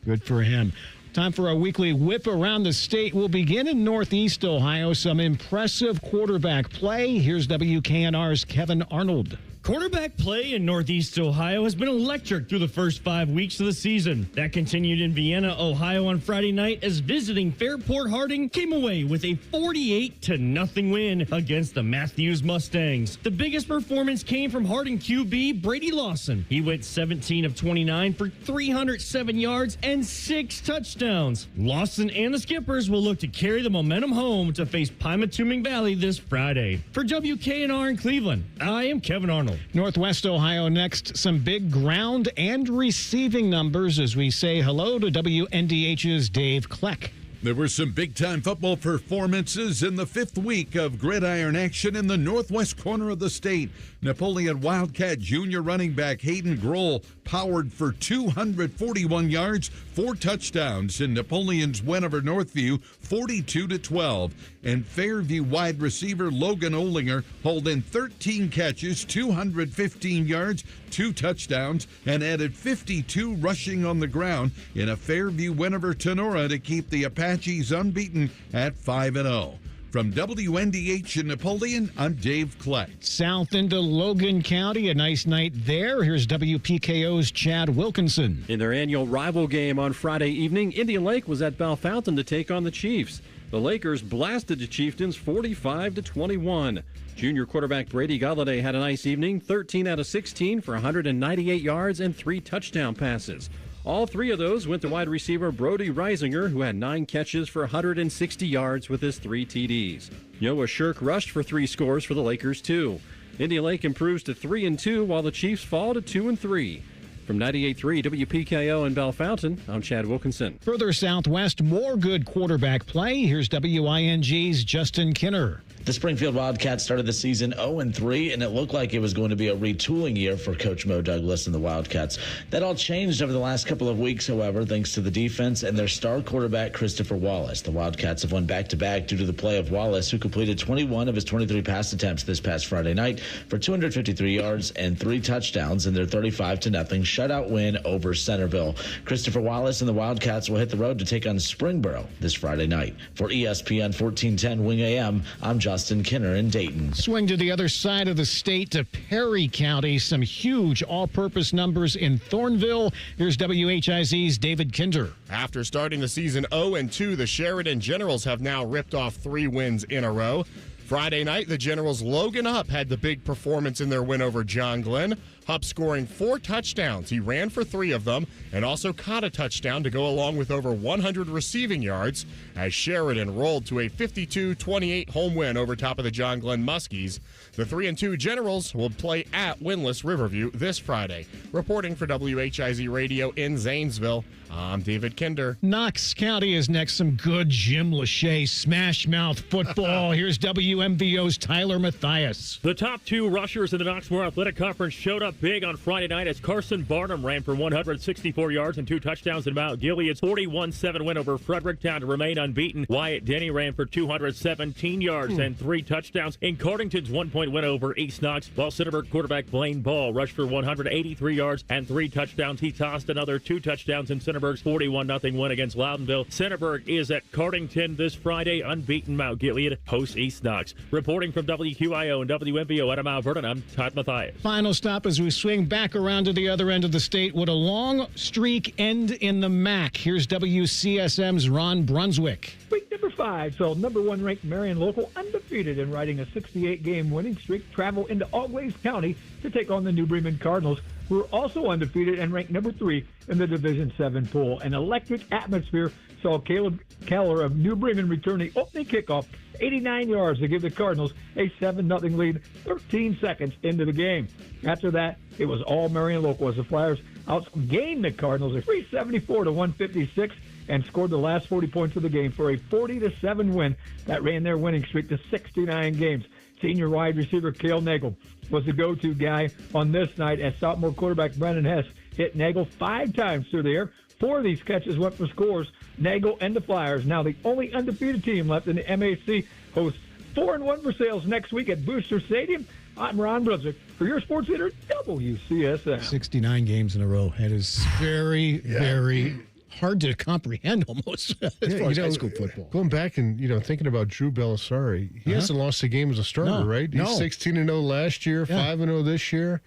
Good for him. Time for our weekly whip around the state. We'll begin in Northeast Ohio. Some impressive quarterback play. Here's WKNR's Kevin Arnold. Quarterback play in Northeast Ohio has been electric through the first 5 weeks of the season. That continued in Vienna, Ohio on Friday night as visiting Fairport Harding came away with a 48-0 win against the Matthews Mustangs. The biggest performance came from Harding QB Brady Lawson. He went 17 of 29 for 307 yards and 6 touchdowns. Lawson and the Skippers will look to carry the momentum home to face Pymatuming Valley this Friday. For WKNR in Cleveland, I am Kevin Arnold. Northwest Ohio next. Some big ground and receiving numbers as we say hello to WNDH's Dave Kleck. There were some big-time football performances in the 5th week of gridiron action in the northwest corner of the state. Napoleon Wildcat junior running back Hayden Grohl powered for 241 yards, 4 touchdowns in Napoleon's win over Northview, 42-12. And Fairview wide receiver Logan Olinger hauled in 13 catches, 215 yards, 2 touchdowns, and added 52 rushing on the ground in a Fairview win over Tenora to keep the Apaches unbeaten at 5-0. From WNDH in Napoleon, I'm Dave Kleck. South into Logan County, a nice night there. Here's WPKO's Chad Wilkinson. In their annual rival game on Friday evening, Indian Lake was at Bell Fountain to take on the Chiefs. The Lakers blasted the Chieftains 45-21. Junior quarterback Brady Galladay had a nice evening, 13 out of 16 for 198 yards and 3 touchdown passes. All 3 of those went to wide receiver Brody Reisinger, who had 9 catches for 160 yards with his 3 TDs. Noah Shirk rushed for 3 scores for the Lakers, too. Indian Lake improves to 3-2, while the Chiefs fall to 2-3. From 98.3 WPKO in Bell Fountain, I'm Chad Wilkinson. Further southwest, more good quarterback play. Here's WING's Justin Kinner. The Springfield Wildcats started the season 0-3, and it looked like it was going to be a retooling year for Coach Mo Douglas and the Wildcats. That all changed over the last couple of weeks, however, thanks to the defense and their star quarterback, Christopher Wallace. The Wildcats have won back-to-back due to the play of Wallace, who completed 21 of his 23 pass attempts this past Friday night for 253 yards and 3 touchdowns in their 35-0 shutout win over Centerville. Christopher Wallace and the Wildcats will hit the road to take on Springboro this Friday night. For ESPN 1410 Wing AM, I'm Justin Kinner in Dayton. Swing to the other side of the state to Perry County. Some huge all-purpose numbers in Thornville. Here's WHIZ's David Kinder. After starting the season 0-2, the Sheridan Generals have now ripped off 3 wins in a row. Friday night, the Generals' Logan Hupp had the big performance in their win over John Glenn. Hupp scoring 4 touchdowns. He ran for 3 of them and also caught a touchdown to go along with over 100 receiving yards as Sheridan rolled to a 52-28 home win over top of the John Glenn Muskies. The 3-2 Generals will play at winless Riverview this Friday. Reporting for WHIZ Radio in Zanesville, I'm David Kinder. Knox County is next. Some good Jim Lachey smash mouth football. Here's WMVO's Tyler Mathias. The top 2 rushers in the Knoxmore Athletic Conference showed up big on Friday night as Carson Barnum ran for 164 yards and 2 touchdowns in Mount Gilead's 41-7 win over Fredericktown to remain unbeaten. Wyatt Denny ran for 217 yards and 3 touchdowns in Cardington's 1-point win over East Knox, while Cinderburg quarterback Blaine Ball rushed for 183 yards and 3 touchdowns. He tossed another 2 touchdowns in Cinderburg's 41-0 win against Loudonville. Cinderburg is at Cardington this Friday. Unbeaten Mount Gilead hosts East Knox. Reporting from WQIO and WMBO out of Mount Vernon, I'm Todd Mathias. Final stop as we swing back around to the other end of the state. Would a long streak end in the MAC? Here's WCSM's Ron Brunswick. Week number 5 saw number 1 ranked Marion Local undefeated and riding a 68-game winning streak travel into Auglaize County to take on the New Bremen Cardinals, who are also undefeated and ranked number 3 in the Division 7 pool. An electric atmosphere saw Caleb Keller of New Bremen return the opening kickoff 89 yards to give the Cardinals a 7-0 lead 13 seconds into the game. After that, it was all Marion Local as the Flyers outgained the Cardinals at 374 to 156 and scored the last 40 points of the game for a 40-7 win that ran their winning streak to 69 games. Senior wide receiver Cale Nagel was the go-to guy on this night as sophomore quarterback Brennan Hess hit Nagel 5 times through the air. 4 of these catches went for scores. Nagel and the Flyers, now the only undefeated team left in the MAC, host 4-1 for sales next week at Booster Stadium. I'm Ron Brunswick for your sports leader, WCSM. 69 games in a row. That is very, very hard to comprehend almost as far as high school football. Going back and, thinking about Drew Belisari, he hasn't lost a game as a starter, right? He's 16-0 last year, 5-0 this year.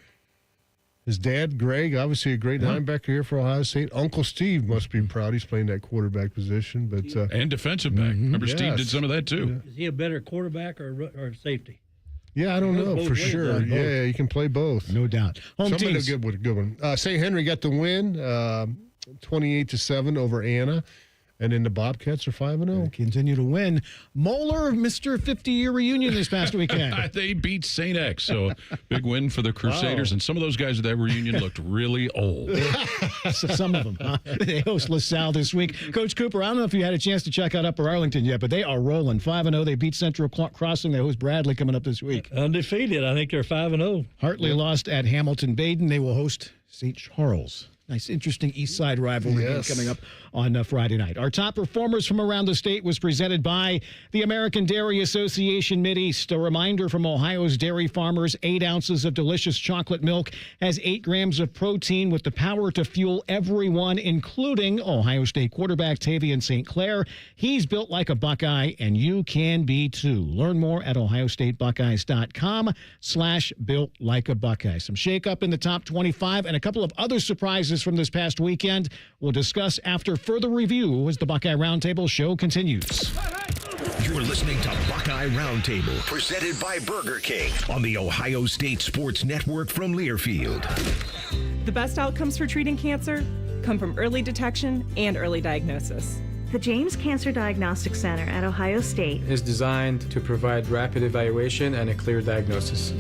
His dad, Greg, obviously a great linebacker here for Ohio State. Uncle Steve must be proud he's playing that quarterback position. But and defensive back. Remember, Steve did some of that, too. Is he a better quarterback or safety? Yeah, I don't know for sure. Yeah, you can play both. No doubt. Somebody will get with a good one. St. Henry got the win, 28-7 over Anna. And then the Bobcats are 5-0. Continue to win. Moeller, Mr. 50-year reunion this past weekend. They beat St. X, so big win for the Crusaders. And some of those guys at that reunion looked really old. So some of them. Huh? They host LaSalle this week. Coach Cooper, I don't know if you had a chance to check out Upper Arlington yet, but they are rolling 5-0. They beat Central Crossing. They host Bradley coming up this week. Undefeated. I think they're 5-0. Hartley lost at Hamilton Baden. They will host St. Charles. Nice, interesting East Side rivalry game coming up on Friday night. Our top performers from around the state was presented by the American Dairy Association Mideast. A reminder from Ohio's dairy farmers, 8 ounces of delicious chocolate milk has 8 grams of protein with the power to fuel everyone, including Ohio State quarterback Tavian St. Clair. He's built like a Buckeye, and you can be too. Learn more at ohiostatebuckeyes.com/built like a Buckeye. Some shakeup in the top 25 and a couple of other surprises from this past weekend. We'll discuss after further review as the Buckeye Roundtable show continues. You're listening to Buckeye Roundtable, presented by Burger King on the Ohio State Sports Network from Learfield. The best outcomes for treating cancer come from early detection and early diagnosis. The James Cancer Diagnostic Center at Ohio State is designed to provide rapid evaluation and a clear diagnosis.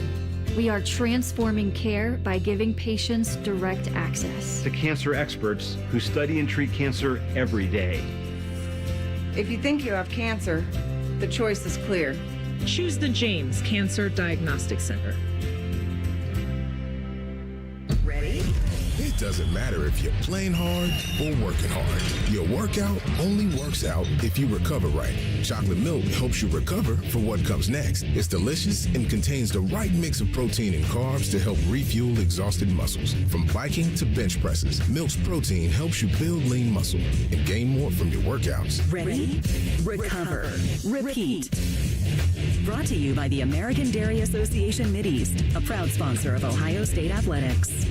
We are transforming care by giving patients direct access to cancer experts who study and treat cancer every day. If you think you have cancer, the choice is clear. Choose the James Cancer Diagnostic Center. Ready? It doesn't matter if you're playing hard or working hard. Your workout only works out if you recover right. Chocolate milk helps you recover for what comes next. It's delicious and contains the right mix of protein and carbs to help refuel exhausted muscles. From biking to bench presses, Milk's protein helps you build lean muscle and gain more from your workouts. Ready? Recover. Repeat. Brought to you by the American Dairy Association Mideast, a proud sponsor of Ohio State Athletics.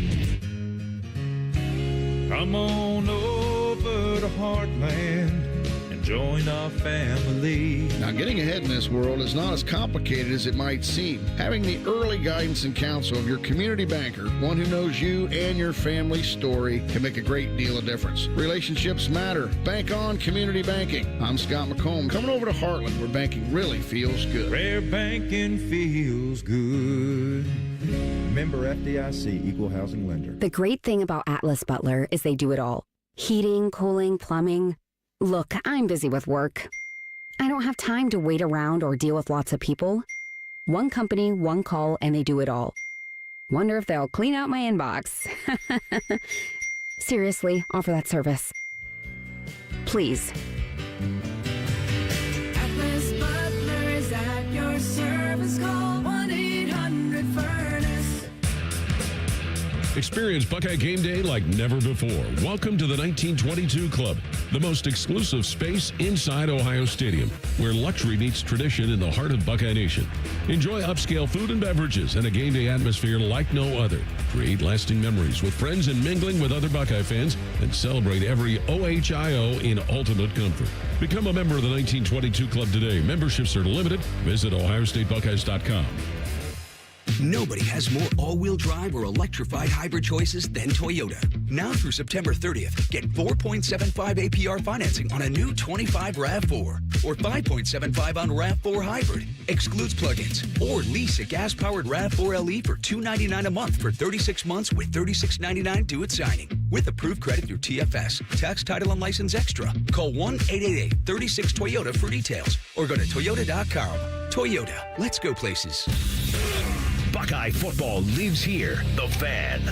Come on over to Heartland and join our family. Now, getting ahead in this world is not as complicated as it might seem. Having the early guidance and counsel of your community banker, one who knows you and your family's story, can make a great deal of difference. Relationships matter. Bank on community banking. I'm Scott McComb. Coming over to Heartland, where banking really feels good. Where banking feels good. Member FDIC, Equal Housing Lender. The great thing about Atlas Butler is they do it all. Heating, cooling, plumbing. Look, I'm busy with work. I don't have time to wait around or deal with lots of people. One company, one call, and they do it all. Wonder if they'll clean out my inbox. Seriously, offer that service. Please. Atlas Butler is at your service. Call 1-800-FURNACE. Experience Buckeye Game Day like never before. Welcome to the 1922 Club, the most exclusive space inside Ohio Stadium, where luxury meets tradition in the heart of Buckeye Nation. Enjoy upscale food and beverages and a game day atmosphere like no other. Create lasting memories with friends and mingling with other Buckeye fans, and celebrate every OHIO in ultimate comfort. Become a member of the 1922 Club today. Memberships are limited. Visit OhioStateBuckeyes.com. Nobody has more all-wheel drive or electrified hybrid choices than Toyota. Now through September 30th, get 4.75 APR financing on a new 25 RAV4 or 5.75 on RAV4 Hybrid. Excludes plug-ins. Or lease a gas-powered RAV4 LE for $299 a month for 36 months with $36.99 due at signing. With approved credit through TFS. Tax, title, and license extra. Call 1-888-36-TOYOTA for details or go to toyota.com. Toyota. Let's go places. Buckeye football lives here. The Fan.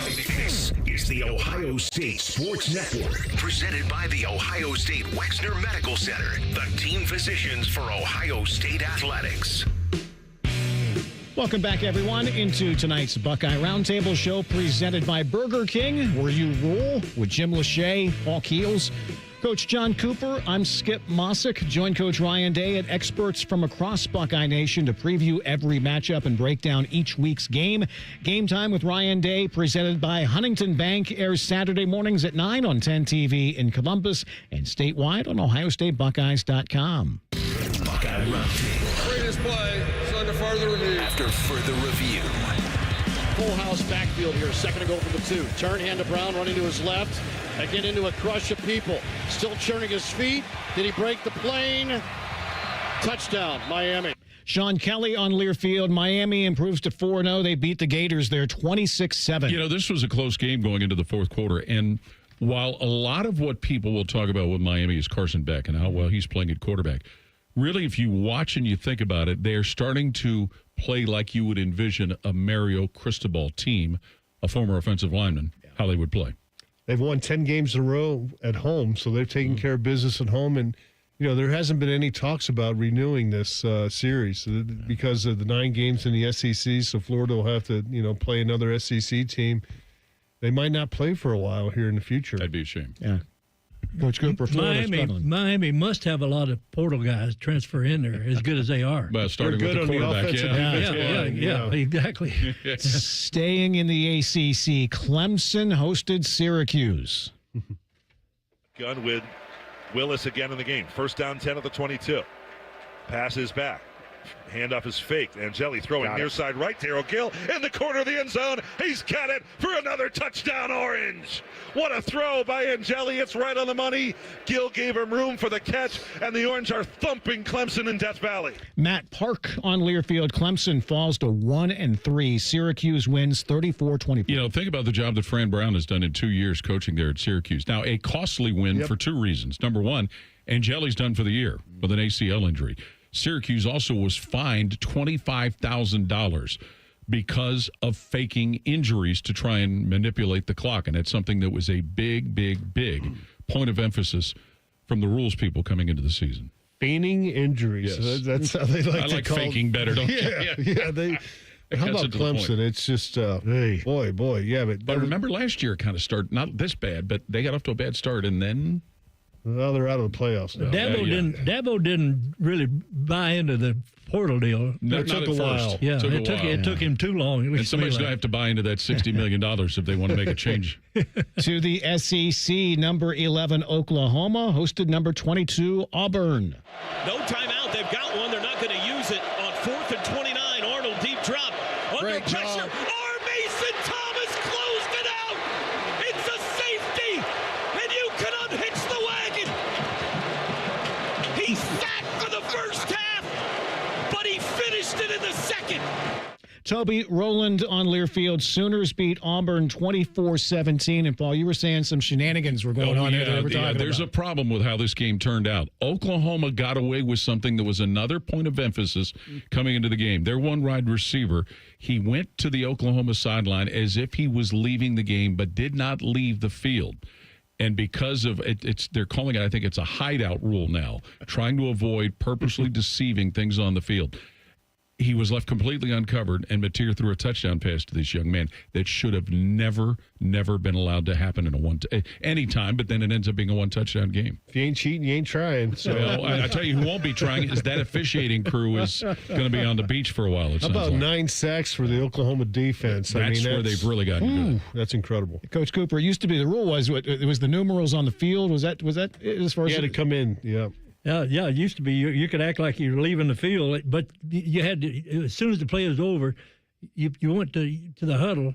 This is the Ohio State Sports Network, presented by the Ohio State Wexner Medical Center, the team physicians for Ohio State Athletics. Welcome back, everyone, into tonight's Buckeye Roundtable show presented by Burger King, where you rule, with Jim Lachey, Paul Keels, Coach John Cooper. I'm Skip Mossick. Join Coach Ryan Day and experts from across Buckeye Nation to preview every matchup and break down each week's game. Game Time with Ryan Day, presented by Huntington Bank, airs Saturday mornings at 9 on 10 TV in Columbus and statewide on OhioStateBuckeyes.com. Buckeye Roundtable. Greatest play is under further review. After further review. Full house backfield here. Second and goal for the 2. Turn hand to Brown, running to his left. Again into a crush of people. Still churning his feet. Did he break the plane? Touchdown, Miami. Sean Kelly on Learfield. Miami improves to 4-0. They beat the Gators there 26-7. You know, this was a close game going into the fourth quarter. And while a lot of what people will talk about with Miami is Carson Beck and how well he's playing at quarterback, really, if you watch and you think about it, they're starting to play like you would envision a Mario Cristobal team, a former offensive lineman, how they would play. They've won 10 games in a row at home, so they've taken care of business at home. And, you know, there hasn't been any talks about renewing this series because of the 9 games in the SEC, so Florida will have to, you know, play another SEC team. They might not play for a while here in the future. That'd be a shame. Yeah. Coach Cooper, Miami must have a lot of portal guys transfer in there as good as they are. Well, starting with the quarterback, yeah, exactly. Staying in the ACC, Clemson hosted Syracuse. Gun with Willis again in the game. First down, 10 at the 22. Passes back. Handoff is faked. Angeli throwing near side right. Darrell Gill in the corner of the end zone. He's got it for another touchdown, Orange. What a throw by Angeli. It's right on the money. Gill gave him room for the catch, and the Orange are thumping Clemson in Death Valley. Matt Park on Learfield. Clemson falls to 1-3. Syracuse wins 34-24. You know, think about the job that Fran Brown has done in 2 years coaching there at Syracuse. Now, a costly win for 2 reasons. Number one, Angeli's done for the year with an ACL injury. Syracuse also was fined $25,000 because of faking injuries to try and manipulate the clock. And that's something that was a big point of emphasis from the rules people coming into the season. Feigning injuries. Yes. That's how they like I to like call faking better, don't you? Yeah. How about Clemson? It's just, boy. Yeah, but remember last year kind of started, not this bad, but they got off to a bad start, and then... Well, they're out of the playoffs now. Dabo didn't really buy into the portal deal. It took a while. Yeah, it took him too long. And somebody's going to have to buy into that $60 million if they want to make a change. To the SEC, number 11 Oklahoma hosted number 22 Auburn. No timeout. They've got one. They're not going to use it on 4th and 29. Arnold deep drop. Under pressure. Mason Thomas closed it out. It's a safety. And you can unhitch the wagon. He sacked for the first half, but he finished it in the second. Toby Rowland on Learfield. Sooners beat Auburn 24-17. And, Paul, you were saying some shenanigans were going on there that we were talking there's about. a problem with how this game turned out. Oklahoma got away with something that was another point of emphasis coming into the game. Their one wide receiver, he went to the Oklahoma sideline as if he was leaving the game, but did not leave the field. And because of it, they're calling it, I think it's a hideout rule now, trying to avoid purposely deceiving things on the field. He was left completely uncovered, and Mateer threw a touchdown pass to this young man that should have never been allowed to happen in any time, but then it ends up being a one-touchdown game. If you ain't cheating, you ain't trying. So well, I tell you who won't be trying is that officiating crew is going to be on the beach for a while. How about 9 sacks for the Oklahoma defense? That's where they've really gotten good. That's incredible. Coach Cooper, it used to be the rule was it was the numerals on the field. Was that as far as he had to come in? Yeah. Yeah, it used to be you could act like you were leaving the field, but you had to, as soon as the play was over, you went to the huddle,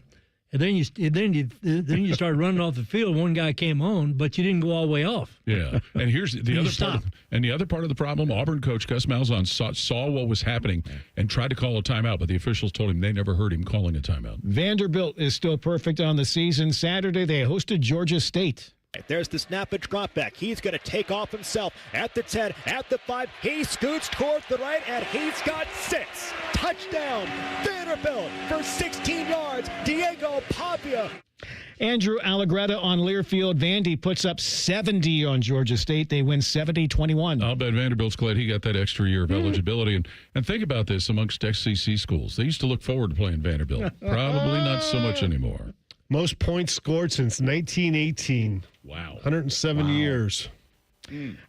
and then you started running off the field. One guy came on, but you didn't go all the way off. Yeah, and here's the other part. The other part of the problem: Auburn coach Gus Malzahn saw what was happening and tried to call a timeout, but the officials told him they never heard him calling a timeout. Vanderbilt is still perfect on the season. Saturday they hosted Georgia State. There's the snap and drop back. He's going to take off himself at the 10, at the 5. He scoots toward the right, and he's got 6. Touchdown, Vanderbilt for 16 yards. Diego Pavia. Andrew Allegretta on Learfield. Vandy puts up 70 on Georgia State. They win 70-21. I'll bet Vanderbilt's glad he got that extra year of eligibility. And think about this amongst SEC schools. They used to look forward to playing Vanderbilt. Probably not so much anymore. Most points scored since 1918. Wow. 107 years.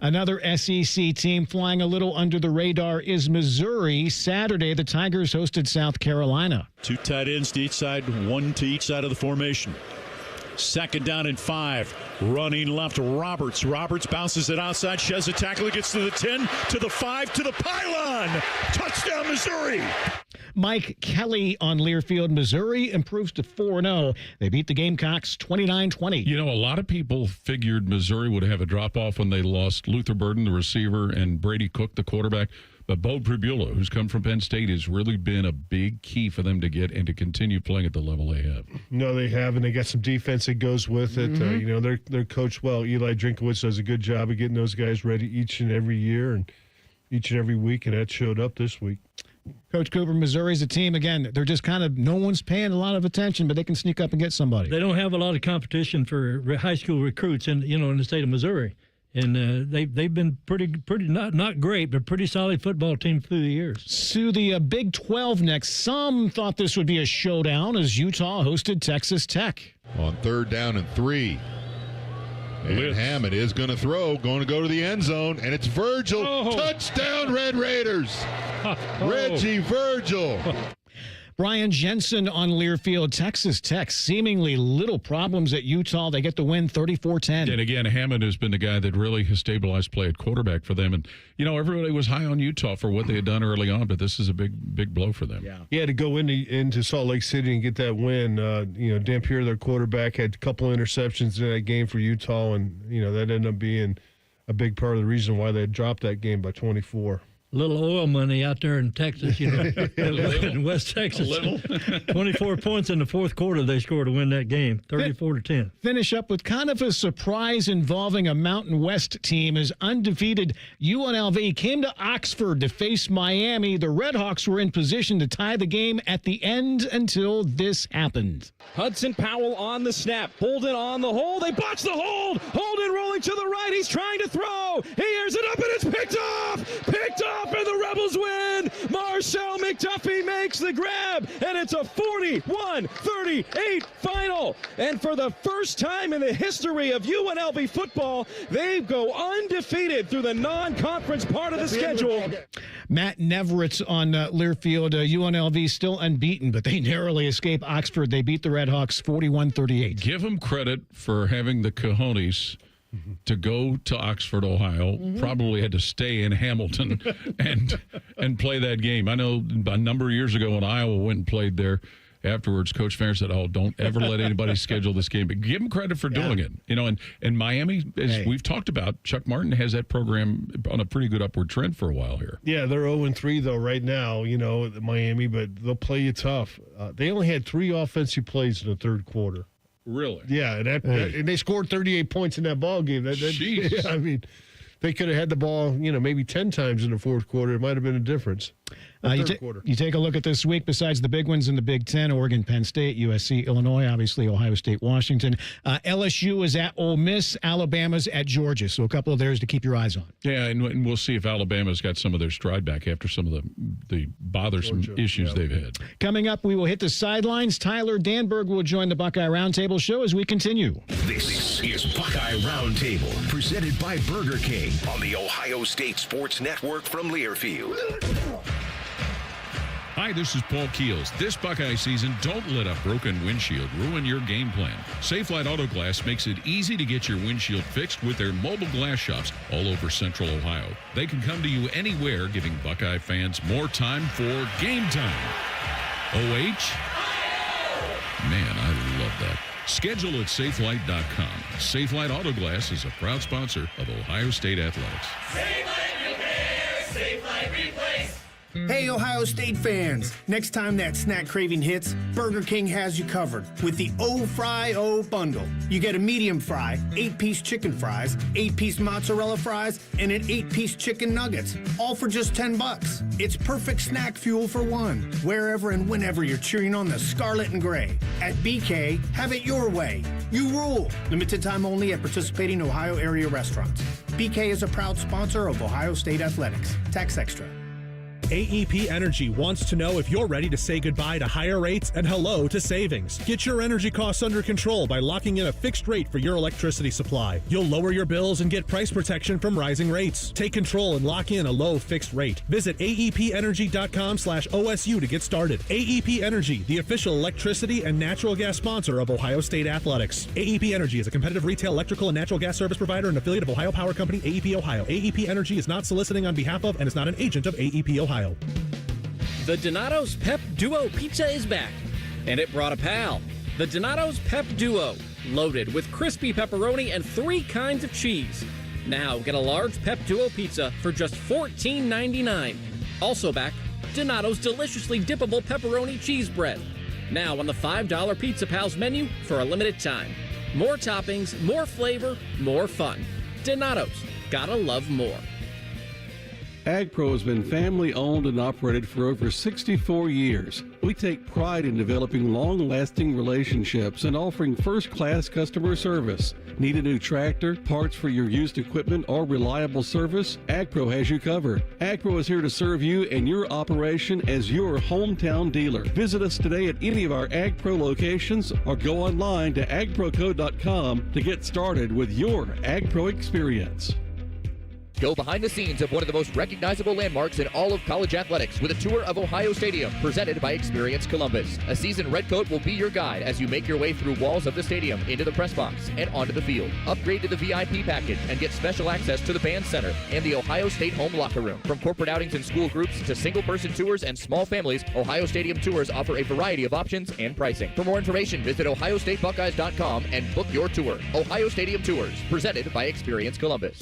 Another SEC team flying a little under the radar is Missouri. Saturday, the Tigers hosted South Carolina. 2 tight ends to each side, 1 to each side of the formation. 2nd down and 5. Running left, Roberts. Roberts bounces it outside, sheds a tackle, gets to the 10, to the 5, to the pylon. Touchdown, Missouri. Mike Kelly on Learfield. Missouri improves to 4-0. They beat the Gamecocks 29-20. You know, a lot of people figured Missouri would have a drop-off when they lost Luther Burden, the receiver, and Brady Cook, the quarterback. But Bo Pribula, who's come from Penn State, has really been a big key for them to get and to continue playing at the level they have. No, they have, and they got some defense that goes with it. They're coached well. Eli Drinkowitz does a good job of getting those guys ready each and every year and each and every week, and that showed up this week. Coach Cooper, Missouri's a team, again, they're just kind of, no one's paying a lot of attention, but they can sneak up and get somebody. They don't have a lot of competition for high school recruits in the state of Missouri. And they've been pretty not great, but pretty solid football team through the years. To the Big 12 next. Some thought this would be a showdown as Utah hosted Texas Tech. On 3rd down and 3. And Hammond is going to throw, going to go to the end zone, and it's Virgil. Touchdown, Red Raiders. Reggie Virgil. Brian Jensen on Learfield. Texas Tech, seemingly little problems at Utah. They get the win 34-10. And again, Hammond has been the guy that really has stabilized play at quarterback for them. And, everybody was high on Utah for what they had done early on, but this is a big blow for them. Yeah, to go into Salt Lake City and get that win. Dampier, their quarterback, had a couple interceptions in that game for Utah, and, that ended up being a big part of the reason why they dropped that game by 24. Little oil money out there in Texas, in West Texas. 24 points in the 4th quarter they scored to win that game, 34-10. Finish up with kind of a surprise involving a Mountain West team as undefeated UNLV came to Oxford to face Miami. The Redhawks were in position to tie the game at the end until this happened. Hudson Powell on the snap. Holden on the hold. They botch the hold. Holden rolling to the right. He's trying to throw. He airs it up, and it's picked off. Picked off, and the Rebels win. Marshall McDuffie makes the grab, and it's a 41-38 final. And for the first time in the history of UNLV football, they go undefeated through the non-conference part of the schedule. Matt Neverett on Learfield. UNLV still unbeaten, but they narrowly escape Oxford. They beat the Redhawks 41-38. Give them credit for having the cojones to go to Oxford, Ohio. Probably had to stay in Hamilton and play that game. I know a number of years ago when Iowa went and played there, afterwards, Coach Farron said, "Oh, don't ever let anybody schedule this game." But give him credit for doing it. And Miami, as we've talked about, Chuck Martin has that program on a pretty good upward trend for a while here. Yeah, they're 0-3 though right now. Miami, but they'll play you tough. They only had 3 offensive plays in the third quarter. Really? Yeah, and they scored 38 points in that ball game. Jeez. I mean, they could have had the ball, maybe 10 times in the fourth quarter. It might have been a difference. You take a look at this week. Besides the big ones in the Big Ten, Oregon, Penn State, USC, Illinois, obviously Ohio State, Washington. LSU is at Ole Miss. Alabama's at Georgia. So a couple of theirs to keep your eyes on. Yeah, and we'll see if Alabama's got some of their stride back after some of the bothersome issues they've had. Coming up, we will hit the sidelines. Tyler Danberg will join the Buckeye Roundtable show as we continue. This is Buckeye Roundtable, presented by Burger King on the Ohio State Sports Network from Learfield. Hi, this is Paul Keels. This Buckeye season, don't let a broken windshield ruin your game plan. Safelite Auto Glass makes it easy to get your windshield fixed with their mobile glass shops all over Central Ohio. They can come to you anywhere, giving Buckeye fans more time for game time. OH? Man, I love that. Schedule at safelite.com. Safelite Auto Glass is a proud sponsor of Ohio State Athletics. Safelite repair, Safelite replace. Hey, Ohio State fans! Next time that snack craving hits, Burger King has you covered with the O-Fry O bundle. You get a medium fry, 8-piece chicken fries, 8-piece mozzarella fries, and an 8-piece chicken nuggets, all for just $10. It's perfect snack fuel for one, wherever and whenever you're cheering on the scarlet and gray. At BK, have it your way. You rule. Limited time only at participating Ohio area restaurants. BK is a proud sponsor of Ohio State Athletics. Tax extra. AEP Energy wants to know if you're ready to say goodbye to higher rates and hello to savings. Get your energy costs under control by locking in a fixed rate for your electricity supply. You'll lower your bills and get price protection from rising rates. Take control and lock in a low fixed rate. Visit aepenergy.com/OSU to get started. AEP Energy, the official electricity and natural gas sponsor of Ohio State Athletics. AEP Energy is a competitive retail electrical and natural gas service provider and affiliate of Ohio Power Company, AEP Ohio. AEP Energy is not soliciting on behalf of and is not an agent of AEP Ohio. The Donato's Pep Duo Pizza is back, and it brought a pal. The Donato's Pep Duo, loaded with crispy pepperoni and 3 kinds of cheese. Now get a large Pep Duo pizza for just $14.99. Also back, Donato's deliciously dippable pepperoni cheese bread. Now on the $5 Pizza Pals menu for a limited time. More toppings, more flavor, more fun. Donato's, gotta love more. AgPro has been family owned and operated for over 64 years. We take pride in developing long-lasting relationships and offering first-class customer service. Need a new tractor, parts for your used equipment, or reliable service? AgPro has you covered. AgPro is here to serve you and your operation as your hometown dealer. Visit us today at any of our AgPro locations or go online to agproco.com to get started with your AgPro experience. Go behind the scenes of one of the most recognizable landmarks in all of college athletics with a tour of Ohio Stadium presented by Experience Columbus. A seasoned redcoat will be your guide as you make your way through walls of the stadium, into the press box, and onto the field. Upgrade to the VIP package and get special access to the band center and the Ohio State home locker room. From corporate outings and school groups to single-person tours and small families, Ohio Stadium tours offer a variety of options and pricing. For more information, visit ohiostatebuckeyes.com and book your tour. Ohio Stadium Tours, presented by Experience Columbus.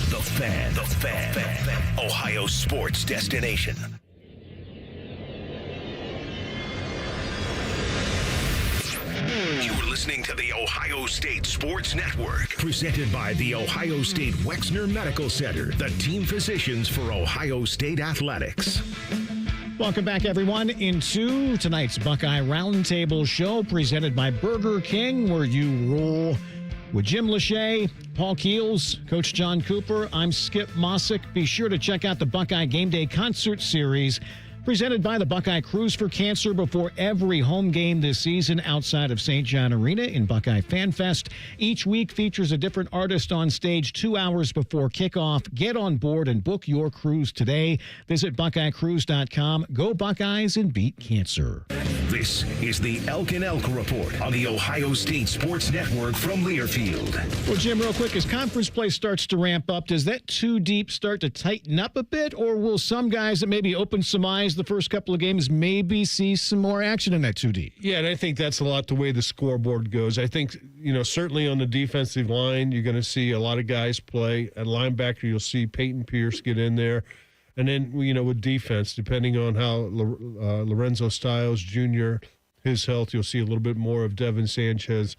The Fan. Ohio sports destination. You're listening to the Ohio State Sports Network, presented by the Ohio State Wexner Medical Center, the team physicians for Ohio State Athletics. Welcome back, everyone, into tonight's Buckeye Roundtable show presented by Burger King, where you rule. With Jim Lachey, Paul Keels, Coach John Cooper, I'm Skip Mossick. Be sure to check out the Buckeye Game Day Concert Series presented by the Buckeye Cruise for Cancer before every home game this season outside of St. John Arena in Buckeye Fan Fest. Each week features a different artist on stage 2 hours before kickoff. Get on board and book your cruise today. Visit BuckeyeCruise.com. Go Buckeyes and beat cancer. This is the Elk and Elk Report on the Ohio State Sports Network from Learfield. Well, Jim, real quick, as conference play starts to ramp up, does that too deep start to tighten up a bit, or will some guys that maybe open some eyes the first couple of games, maybe see some more action in that 2D. Yeah, and I think that's a lot the way the scoreboard goes. I think, certainly on the defensive line, you're going to see a lot of guys play. At linebacker, you'll see Peyton Pierce get in there. And then, with defense, depending on how Lorenzo Styles Jr., his health, you'll see a little bit more of Devin Sanchez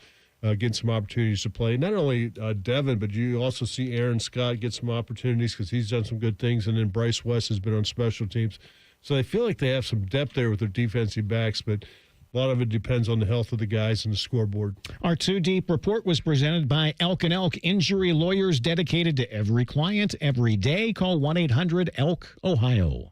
get some opportunities to play. Not only Devin, but you also see Aaron Scott get some opportunities because he's done some good things. And then Bryce West has been on special teams. So I feel like they have some depth there with their defensive backs, but a lot of it depends on the health of the guys and the scoreboard. Our 2 Deep report was presented by Elk & Elk, injury lawyers dedicated to every client every day. Call 1-800-ELK, Ohio.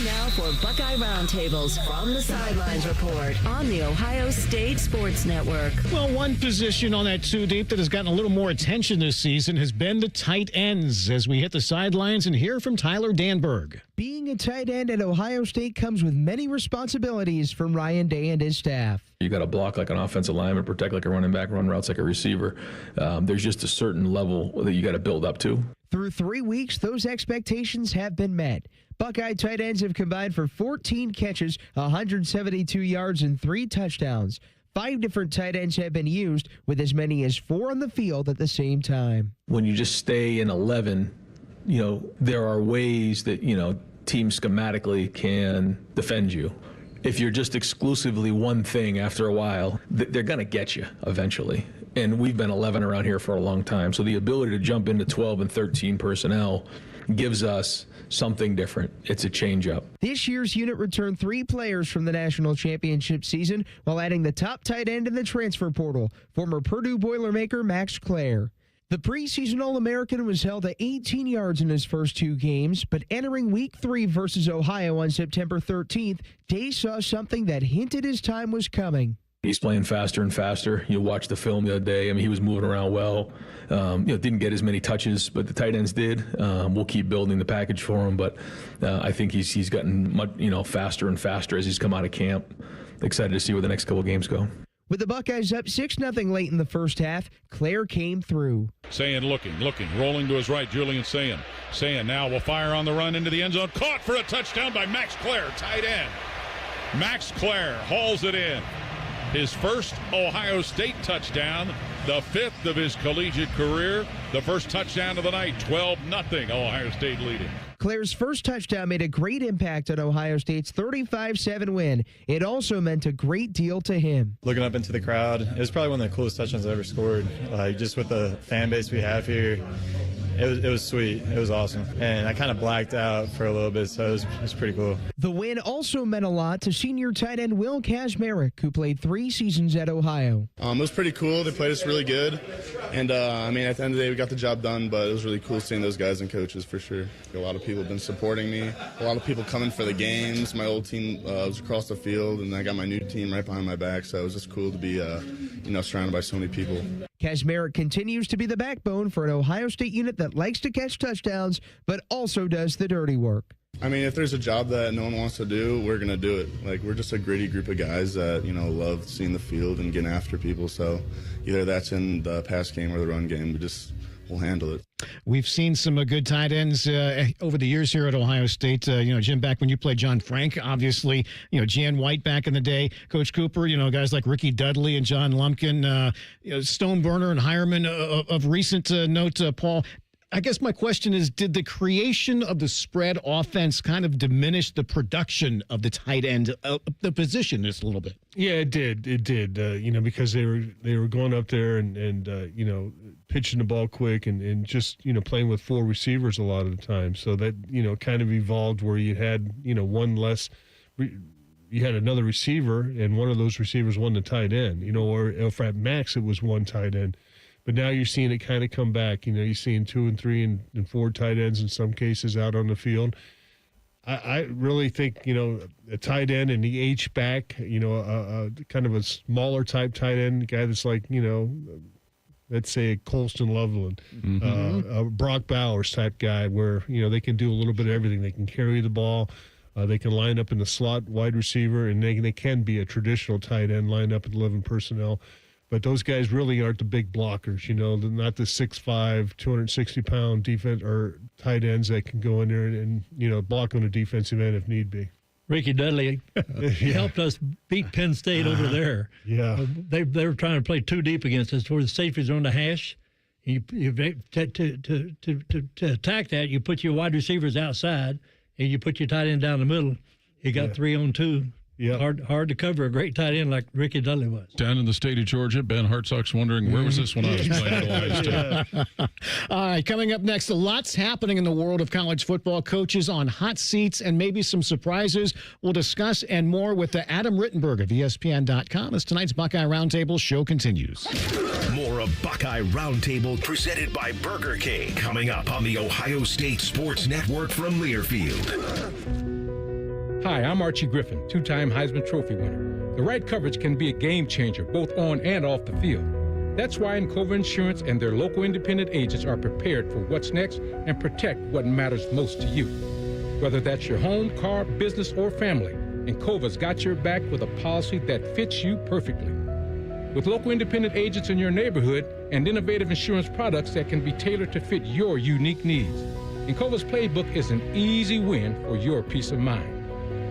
Now for Buckeye Roundtables from the Sidelines Report on the Ohio State Sports Network. Well, one position on that 2 Deep that has gotten a little more attention this season has been the tight ends, as we hit the sidelines and hear from Tyler Danberg. Being a tight end at Ohio State comes with many responsibilities from Ryan Day and his staff. You got to block like an offensive lineman, protect like a running back, run routes like a receiver. There's just a certain level that you got to build up to. Through 3 weeks, those expectations have been met. Buckeye tight ends have combined for 14 catches, 172 yards, and 3 touchdowns. 5 different tight ends have been used, with as many as 4 on the field at the same time. When you just stay in 11, there are ways that, teams schematically can defend you. If you're just exclusively one thing after a while, they're going to get you eventually. And we've been 11 around here for a long time. So the ability to jump into 12 and 13 personnel gives us something different. It's a change-up. This year's unit returned 3 players from the national championship season while adding the top tight end in the transfer portal, former Purdue Boilermaker Max Clare. The preseason All-American was held at 18 yards in his first 2 games, but entering Week 3 versus Ohio on September 13th, Day saw something that hinted his time was coming. He's playing faster and faster. You watch the film the other day. I mean, he was moving around well. Didn't get as many touches, but the tight ends did. We'll keep building the package for him, but I think he's gotten much, faster and faster as he's come out of camp. Excited to see where the next couple of games go. With the Buckeyes up 6-0 late in the first half, Clare came through. Sayin looking, rolling to his right, Julian Sayin. Sayin now will fire on the run into the end zone. Caught for a touchdown by Max Clare, tight end. Max Clare hauls it in. His first Ohio State touchdown, the 5th of his collegiate career. The first touchdown of the night, 12-0, Ohio State leading. Clare's first touchdown made a great impact on Ohio State's 35-7 win. It also meant a great deal to him. Looking up into the crowd, it was probably one of the coolest touchdowns I've ever scored. Just with the fan base we have here, it was sweet. It was awesome. And I kind of blacked out for a little bit, so it was pretty cool. The win also meant a lot to senior tight end Will Kazmarek, who played 3 seasons at Ohio. It was pretty cool. They played us really good. And, at the end of the day, we got the job done, but it was really cool seeing those guys and coaches for sure. A lot of people have been supporting me. A lot of people coming for the games. My old team was across the field, and I got my new team right behind my back, so it was just cool to be, surrounded by so many people. Kazmarek continues to be the backbone for an Ohio State unit that likes to catch touchdowns, but also does the dirty work. I mean, if there's a job that no one wants to do, we're going to do it. We're just a gritty group of guys that, love seeing the field and getting after people. So either that's in the pass game or the run game. We'll handle it. We've seen some good tight ends over the years here at Ohio State. Jim, back when you played John Frank, obviously, Jan White back in the day, Coach Cooper, guys like Ricky Dudley and John Lumpkin, Stoneburner and Hireman of recent note, Paul. I guess my question is, did the creation of the spread offense kind of diminish the production of the tight end, the position just a little bit? Yeah, it did. It did. Because they were going up there and pitching the ball quick and just playing with 4 receivers a lot of the time. So that kind of evolved where you had one less. You had another receiver, and one of those receivers won the tight end. Or if at max it was one tight end. But now you're seeing it kind of come back. You're seeing 2 and 3 and 4 tight ends in some cases out on the field. I really think, a tight end and the H-back, kind of a smaller type tight end, guy that's like, let's say a Colston Loveland, a Brock Bowers type guy where, they can do a little bit of everything. They can carry the ball. They can line up in the slot wide receiver, and they can be a traditional tight end, line up at 11 personnel. But those guys really aren't the big blockers, they're not the 6'5", 260-pound defense or tight ends that can go in there and block on a defensive end if need be. Ricky Dudley helped us beat Penn State over there. Yeah. They were trying to play too deep against us, where the safeties are on the hash. To attack that, you put your wide receivers outside, and you put your tight end down the middle. You got 3-on-2. Yeah, hard to cover a great tight end like Ricky Dudley was. Down in the state of Georgia, Ben Hartsock's wondering, where was this when I was playing at Ohio State? All right, coming up next, lots happening in the world of college football. Coaches on hot seats and maybe some surprises. We'll discuss and more with Adam Rittenberg of ESPN.com as tonight's Buckeye Roundtable show continues. More of Buckeye Roundtable presented by Burger King coming up on the Ohio State Sports Network from Learfield. Hi, I'm Archie Griffin, two-time Heisman Trophy winner. The right coverage can be a game changer, both on and off the field. That's why Encova Insurance and their local independent agents are prepared for what's next and protect what matters most to you. Whether that's your home, car, business, or family, Encova's got your back with a policy that fits you perfectly. With local independent agents in your neighborhood and innovative insurance products that can be tailored to fit your unique needs, Encova's playbook is an easy win for your peace of mind.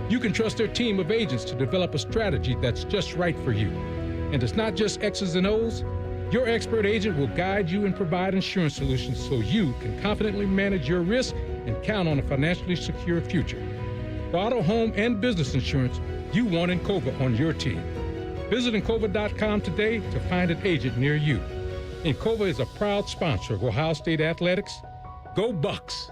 You can trust their team of agents to develop a strategy that's just right for you. And it's not just X's and O's. Your expert agent will guide you and provide insurance solutions so you can confidently manage your risk and count on a financially secure future. For auto, home, and business insurance, you want Encova on your team. Visit Encova.com today to find an agent near you. Encova is a proud sponsor of Ohio State Athletics. Go Bucks!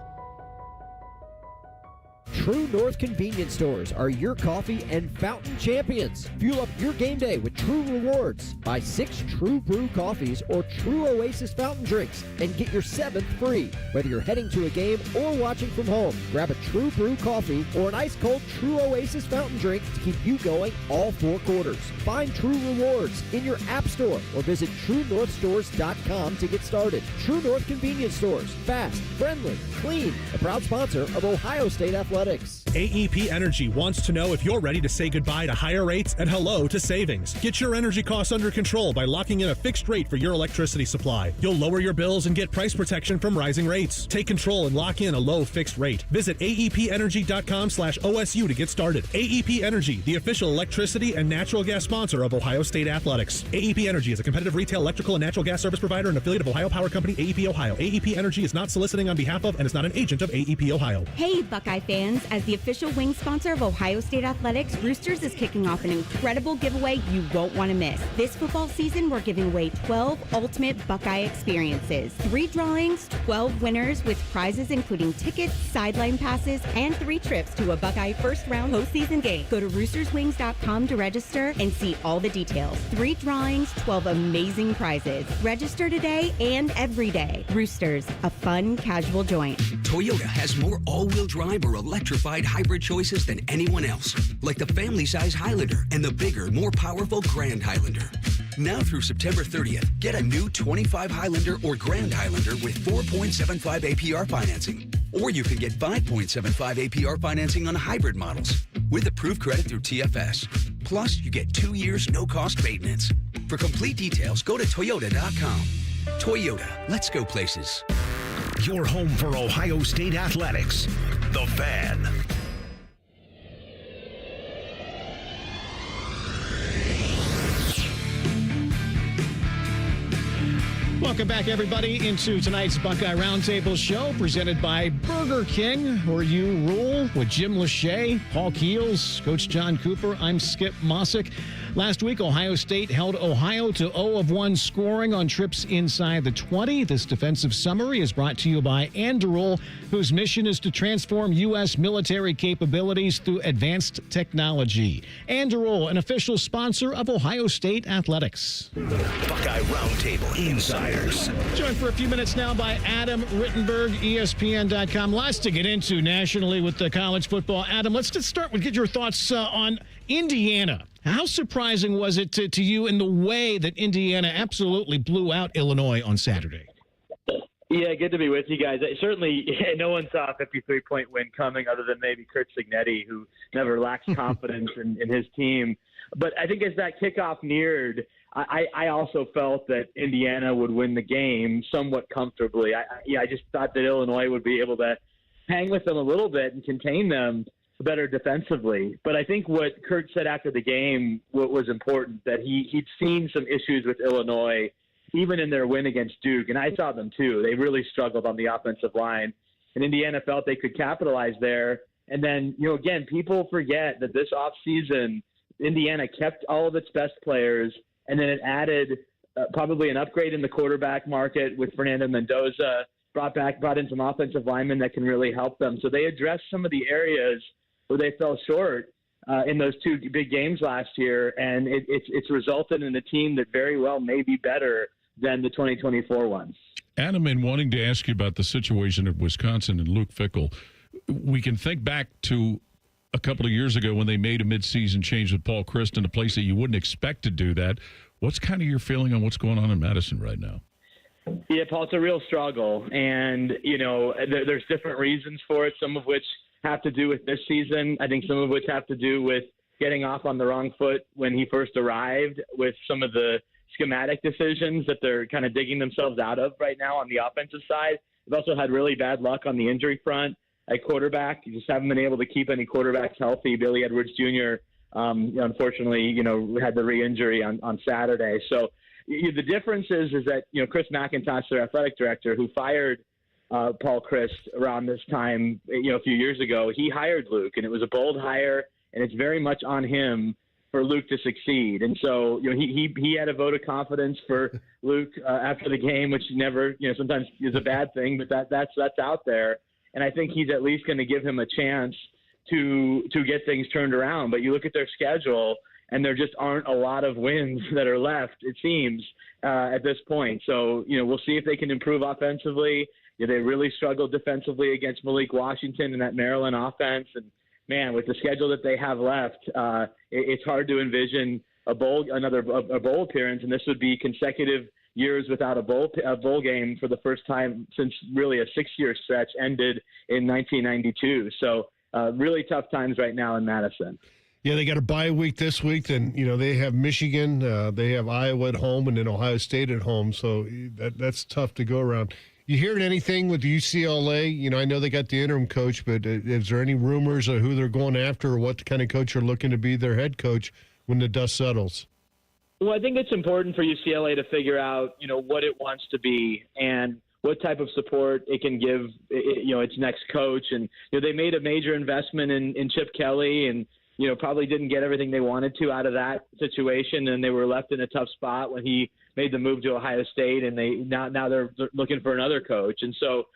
True North convenience stores are your coffee and fountain champions. Fuel up your game day with True Rewards. Buy 6 True Brew coffees or True Oasis fountain drinks and get your 7th free. Whether you're heading to a game or watching from home, grab a True Brew coffee or an ice-cold True Oasis fountain drink to keep you going all 4 quarters. Find True Rewards in your app store or visit TrueNorthStores.com to get started. True North convenience stores. Fast, friendly, clean. A proud sponsor of Ohio State Athletics. AEP Energy wants to know if you're ready to say goodbye to higher rates and hello to savings. Get your energy costs under control by locking in a fixed rate for your electricity supply. You'll lower your bills and get price protection from rising rates. Take control and lock in a low fixed rate. Visit aepenergy.com/OSU to get started. AEP Energy, the official electricity and natural gas sponsor of Ohio State Athletics. AEP Energy is a competitive retail electrical and natural gas service provider and affiliate of Ohio Power Company, AEP Ohio. AEP Energy is not soliciting on behalf of and is not an agent of AEP Ohio. Hey, Buckeye fans. As the official wing sponsor of Ohio State Athletics, Roosters is kicking off an incredible giveaway you won't want to miss. This football season, we're giving away 12 ultimate Buckeye experiences. 3 drawings, 12 winners with prizes including tickets, sideline passes, and 3 trips to a Buckeye first-round postseason game. Go to roosterswings.com to register and see all the details. 3 drawings, 12 amazing prizes. Register today and every day. Roosters, a fun, casual joint. Toyota has more all-wheel drive or electrified hybrid choices than anyone else, like the family-size Highlander and the bigger, more powerful Grand Highlander. Now through September 30th, get a new 25 Highlander or Grand Highlander with 4.75 APR financing. Or you can get 5.75 APR financing on hybrid models with approved credit through TFS. Plus, you get 2 years no-cost maintenance. For complete details, go to Toyota.com. Toyota, let's go places. Your home for Ohio State Athletics. The Fan. Welcome back, everybody, into tonight's Buckeye Roundtable show presented by Burger King, where you rule with Jim Lachey, Paul Keels, Coach John Cooper. I'm Skip Mossick. Last week, Ohio State held Ohio to 0-1 scoring on trips inside the 20. This defensive summary is brought to you by Anduril, whose mission is to transform U.S. military capabilities through advanced technology. Anduril, an official sponsor of Ohio State Athletics. Buckeye Roundtable Insiders. Joined for a few minutes now by Adam Rittenberg, ESPN.com. Lots to get into nationally with the college football. Adam, let's just start with get your thoughts on Indiana. How surprising was it to you in the way that Indiana absolutely blew out Illinois on Saturday? Yeah, good to be with you guys. Certainly, no one saw a 53-point win coming other than maybe Kurt Cignetti, who never lacks confidence in his team. But I think as that kickoff neared, I also felt that Indiana would win the game somewhat comfortably. I just thought that Illinois would be able to hang with them a little bit and contain them better defensively. But I think what Kurt said after the game was important, that he'd seen some issues with Illinois, even in their win against Duke, and I saw them too. They really struggled on the offensive line, and Indiana felt they could capitalize there. And then, again, people forget that this offseason, Indiana kept all of its best players, and then it added probably an upgrade in the quarterback market with Fernando Mendoza, brought in some offensive linemen that can really help them. So they addressed some of the areas where they fell short in those two big games last year, and it's resulted in a team that very well may be better than the 2024 ones. Adam, in wanting to ask you about the situation at Wisconsin and Luke Fickell, we can think back to a couple of years ago when they made a midseason change with Paul Christ in a place that you wouldn't expect to do that. What's kind of your feeling on what's going on in Madison right now? Yeah, Paul, it's a real struggle, and there's different reasons for it, some of which have to do with this season. I think some of which have to do with getting off on the wrong foot when he first arrived, with some of the schematic decisions that they're kind of digging themselves out of right now on the offensive side. They've also had really bad luck on the injury front at quarterback. You just haven't been able to keep any quarterbacks healthy. Billy Edwards Jr., unfortunately, had the re-injury on Saturday. So the difference is that, Chris McIntosh, their athletic director, who fired Paul Christ around this time, a few years ago, he hired Luke, and it was a bold hire, and it's very much on him for Luke to succeed. And so, he had a vote of confidence for Luke after the game, which never, sometimes is a bad thing, but that's out there. And I think he's at least going to give him a chance to get things turned around. But you look at their schedule, and there just aren't a lot of wins that are left, it seems, at this point. So, we'll see if they can improve offensively. They really struggled defensively against Malik Washington and that Maryland offense. And, man, with the schedule that they have left, it's hard to envision a bowl appearance, and this would be consecutive years without a bowl game for the first time since really a 6-year stretch ended in 1992. So really tough times right now in Madison. Yeah, they got a bye week this week. Then, they have Michigan, they have Iowa at home, and then Ohio State at home. So that's tough to go around. You hearing anything with UCLA? I know they got the interim coach, but is there any rumors of who they're going after or what kind of coach are looking to be their head coach when the dust settles? Well, I think it's important for UCLA to figure out, what it wants to be and what type of support it can give, its next coach. And, they made a major investment in Chip Kelly and, probably didn't get everything they wanted to out of that situation. And they were left in a tough spot when he made the move to Ohio State, and now they're looking for another coach. And so,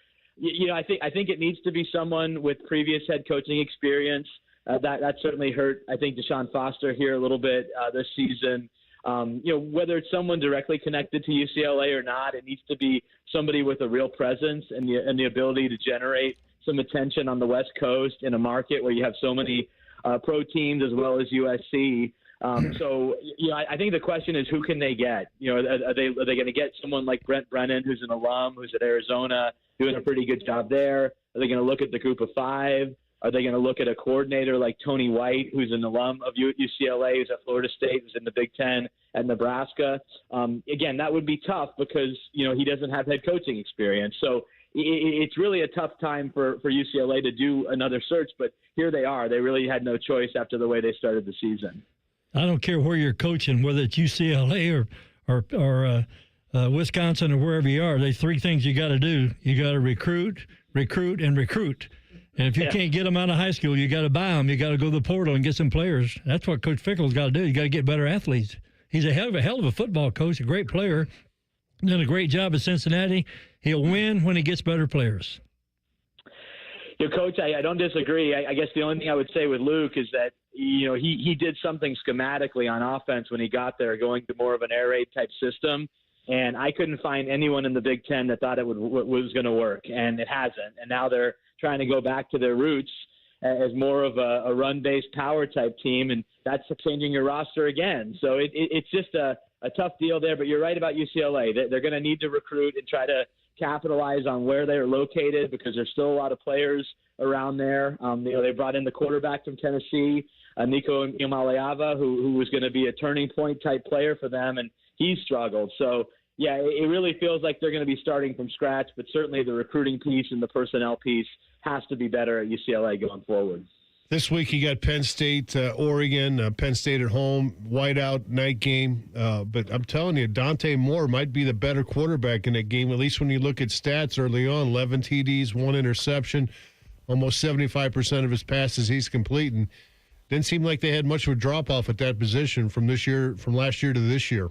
I think it needs to be someone with previous head coaching experience. That certainly hurt, I think, Deshaun Foster here a little bit this season. Whether it's someone directly connected to UCLA or not, it needs to be somebody with a real presence and the ability to generate some attention on the West Coast in a market where you have so many pro teams as well as USC. I think the question is, who can they get? Are they going to get someone like Brent Brennan, who's an alum, who's at Arizona, doing a pretty good job there? Are they going to look at the group of five? Are they going to look at a coordinator like Tony White, who's an alum of UCLA, who's at Florida State, who's in the Big Ten at Nebraska? Again, that would be tough because, he doesn't have head coaching experience. So it's really a tough time for UCLA to do another search, but here they are. They really had no choice after the way they started the season. I don't care where you're coaching, whether it's UCLA or Wisconsin or wherever you are. There's three things you got to do. You got to recruit, and recruit. And if you can't get them out of high school, you got to buy them. You got to go to the portal and get some players. That's what Coach Fickell's got to do. You got to get better athletes. He's a hell of a football coach, a great player. Done a great job at Cincinnati. He'll win when he gets better players. Coach, I don't disagree. I guess the only thing I would say with Luke is that, he did something schematically on offense when he got there, going to more of an air raid type system. And I couldn't find anyone in the Big Ten that thought it was going to work, and it hasn't. And now they're trying to go back to their roots as more of a run-based power type team, and that's changing your roster again. So it's just a tough deal there. But you're right about UCLA. They're going to need to recruit and try to capitalize on where they're located because there's still a lot of players around there. They brought in the quarterback from Tennessee Nico Imaleava, who was going to be a turning point type player for them, and he struggled. So, yeah, it really feels like they're going to be starting from scratch, but certainly the recruiting piece and the personnel piece has to be better at UCLA going forward. This week you got Penn State, Oregon, Penn State at home, whiteout night game. But I'm telling you, Dante Moore might be the better quarterback in that game, at least when you look at stats early on. 11 TDs, 1 interception, almost 75% of his passes he's completing. Didn't seem like they had much of a drop-off at that position from last year to this year.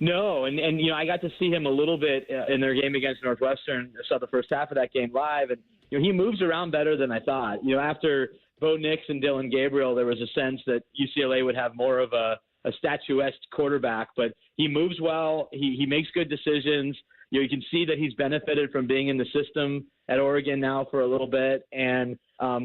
No, and I got to see him a little bit in their game against Northwestern. I saw the first half of that game live, and he moves around better than I thought. After Bo Nix and Dylan Gabriel, there was a sense that UCLA would have more of a statuesque quarterback, but he moves well. He makes good decisions. You can see that he's benefited from being in the system at Oregon now for a little bit, and I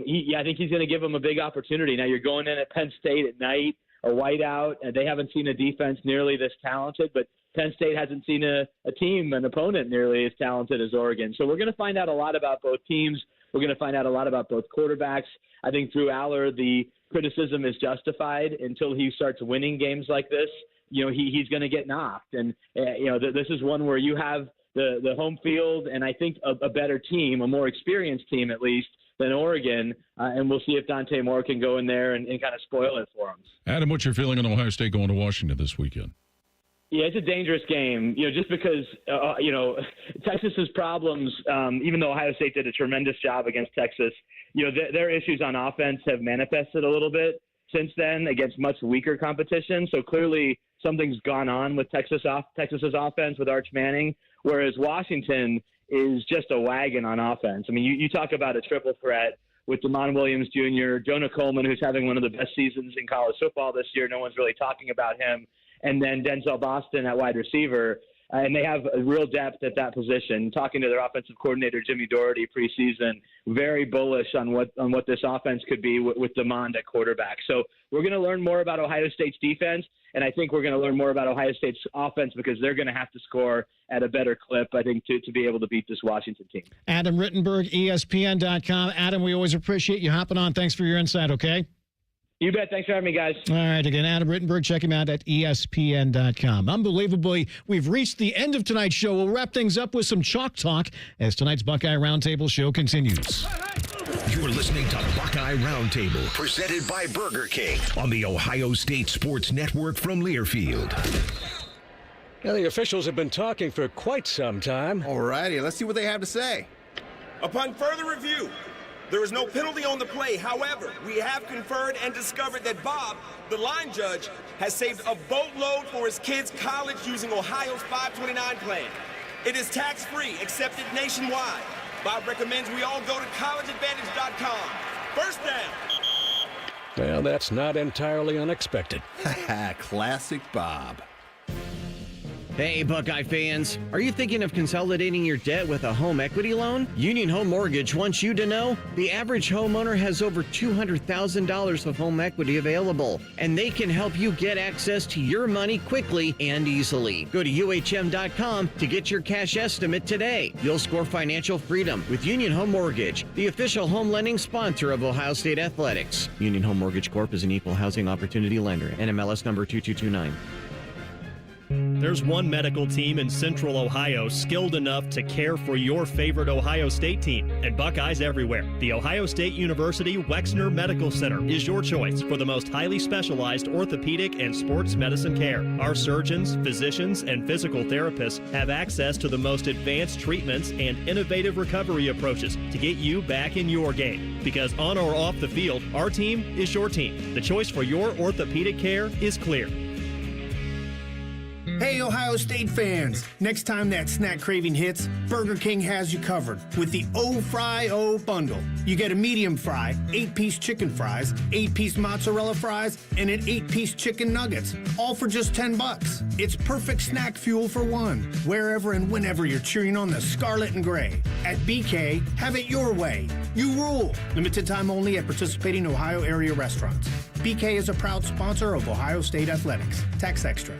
think he's going to give them a big opportunity. Now you're going in at Penn State at night, a whiteout, and they haven't seen a defense nearly this talented, but Penn State hasn't seen an opponent nearly as talented as Oregon. So we're going to find out a lot about both teams. We're going to find out a lot about both quarterbacks. I think Drew Aller, the criticism is justified until he starts winning games like this. He's going to get knocked. And, this is one where you have the home field and I think a better team, a more experienced team at least, than Oregon, and we'll see if Dante Moore can go in there and kind of spoil it for him. Adam, what's your feeling on Ohio State going to Washington this weekend? Yeah, it's a dangerous game, just because, Texas's problems, even though Ohio State did a tremendous job against Texas, their issues on offense have manifested a little bit since then against much weaker competition. So clearly something's gone on with Texas's offense with Arch Manning, whereas Washington is just a wagon on offense. I mean, you talk about a triple threat with DeMond Williams Jr., Jonah Coleman, who's having one of the best seasons in college football this year. No one's really talking about him. And then Denzel Boston at wide receiver. And they have a real depth at that position. Talking to their offensive coordinator, Jimmy Doherty, preseason, very bullish on what this offense could be with DeMond at quarterback. So we're going to learn more about Ohio State's defense, and I think we're going to learn more about Ohio State's offense because they're going to have to score at a better clip, I think, to be able to beat this Washington team. Adam Rittenberg, ESPN.com. Adam, we always appreciate you hopping on. Thanks for your insight, okay? You bet. Thanks for having me, guys. All right. Again, Adam Rittenberg. Check him out at ESPN.com. Unbelievably, we've reached the end of tonight's show. We'll wrap things up with some chalk talk as tonight's Buckeye Roundtable show continues. You're listening to Buckeye Roundtable, presented by Burger King on the Ohio State Sports Network from Learfield. Now, the officials have been talking for quite some time. All righty. Let's see what they have to say. Upon further review, there is no penalty on the play. However, we have conferred and discovered that Bob, the line judge, has saved a boatload for his kids' college using Ohio's 529 plan. It is tax-free, accepted nationwide. Bob recommends we all go to collegeadvantage.com. First down. Well, that's not entirely unexpected. Classic Bob. Hey, Buckeye fans. Are you thinking of consolidating your debt with a home equity loan? Union Home Mortgage wants you to know the average homeowner has over $200,000 of home equity available, and they can help you get access to your money quickly and easily. Go to UHM.com to get your cash estimate today. You'll score financial freedom with Union Home Mortgage, the official home lending sponsor of Ohio State Athletics. Union Home Mortgage Corp is an equal housing opportunity lender. NMLS number 2229. There's one medical team in Central Ohio skilled enough to care for your favorite Ohio State team, and Buckeyes everywhere. The Ohio State University Wexner Medical Center is your choice for the most highly specialized orthopedic and sports medicine care. Our surgeons, physicians, and physical therapists have access to the most advanced treatments and innovative recovery approaches to get you back in your game. Because on or off the field, our team is your team. The choice for your orthopedic care is clear. Hey, Ohio State fans! Next time that snack craving hits, Burger King has you covered with the O-Fry-O bundle. You get a medium fry, 8-piece chicken fries, 8-piece mozzarella fries, and an 8-piece chicken nuggets, all for just $10. It's perfect snack fuel for one, wherever and whenever you're cheering on the scarlet and gray. At BK, have it your way. You rule! Limited time only at participating Ohio area restaurants. BK is a proud sponsor of Ohio State Athletics. Tax extra.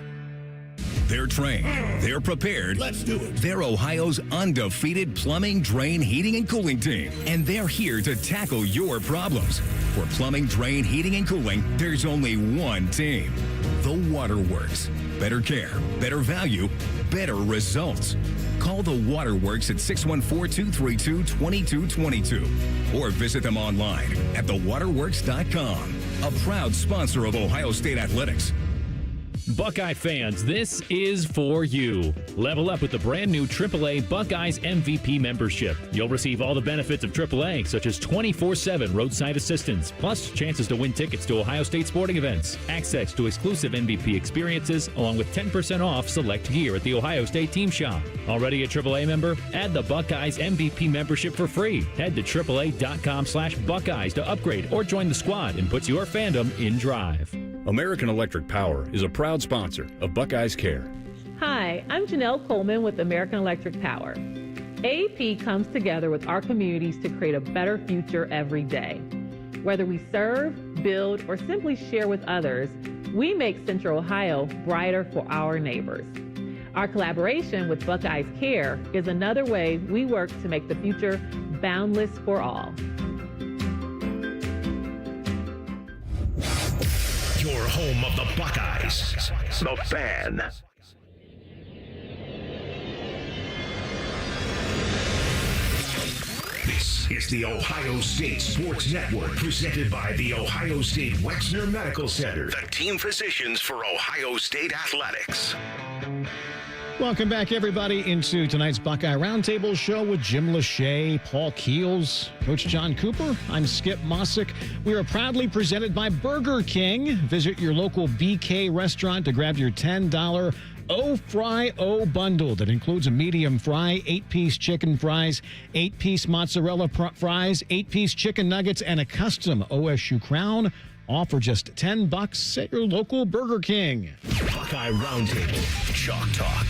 They're trained. They're prepared. Let's do it. They're Ohio's undefeated plumbing, drain, heating, and cooling team. And they're here to tackle your problems. For plumbing, drain, heating, and cooling, there's only one team. The Waterworks. Better care, better value, better results. Call the Waterworks at 614-232-2222 or visit them online at thewaterworks.com. A proud sponsor of Ohio State Athletics. Buckeye fans, this is for you. Level up with the brand new AAA Buckeyes MVP membership. You'll receive all the benefits of AAA, such as 24/7 roadside assistance, plus chances to win tickets to Ohio State sporting events, access to exclusive MVP experiences, along with 10% off select gear at the Ohio State Team Shop. Already a AAA member? Add the Buckeyes MVP membership for free. Head to AAA.com/Buckeyes to upgrade or join the squad and put your fandom in drive. American Electric Power is a proud sponsor of Buckeyes Care. Hi, I'm Janelle Coleman with American Electric Power. AEP comes together with our communities to create a better future every day. Whether we serve, build, or simply share with others, we make Central Ohio brighter for our neighbors. Our collaboration with Buckeyes Care is another way we work to make the future boundless for all. Your home of the Buckeyes. The Fan. This is the Ohio State Sports Network, presented by the Ohio State Wexner Medical Center, the team physicians for Ohio State Athletics. Welcome back, everybody, into tonight's Buckeye Roundtable show with Jim Lachey, Paul Keels, Coach John Cooper. I'm Skip Mossick. We are proudly presented by Burger King. Visit your local BK restaurant to grab your $10 O-Fry-O bundle that includes a medium fry, 8-piece chicken fries, 8-piece mozzarella fries, 8-piece chicken nuggets, and a custom OSU crown. All for just $10 at your local Burger King. Buckeye Roundtable, Chalk Talk.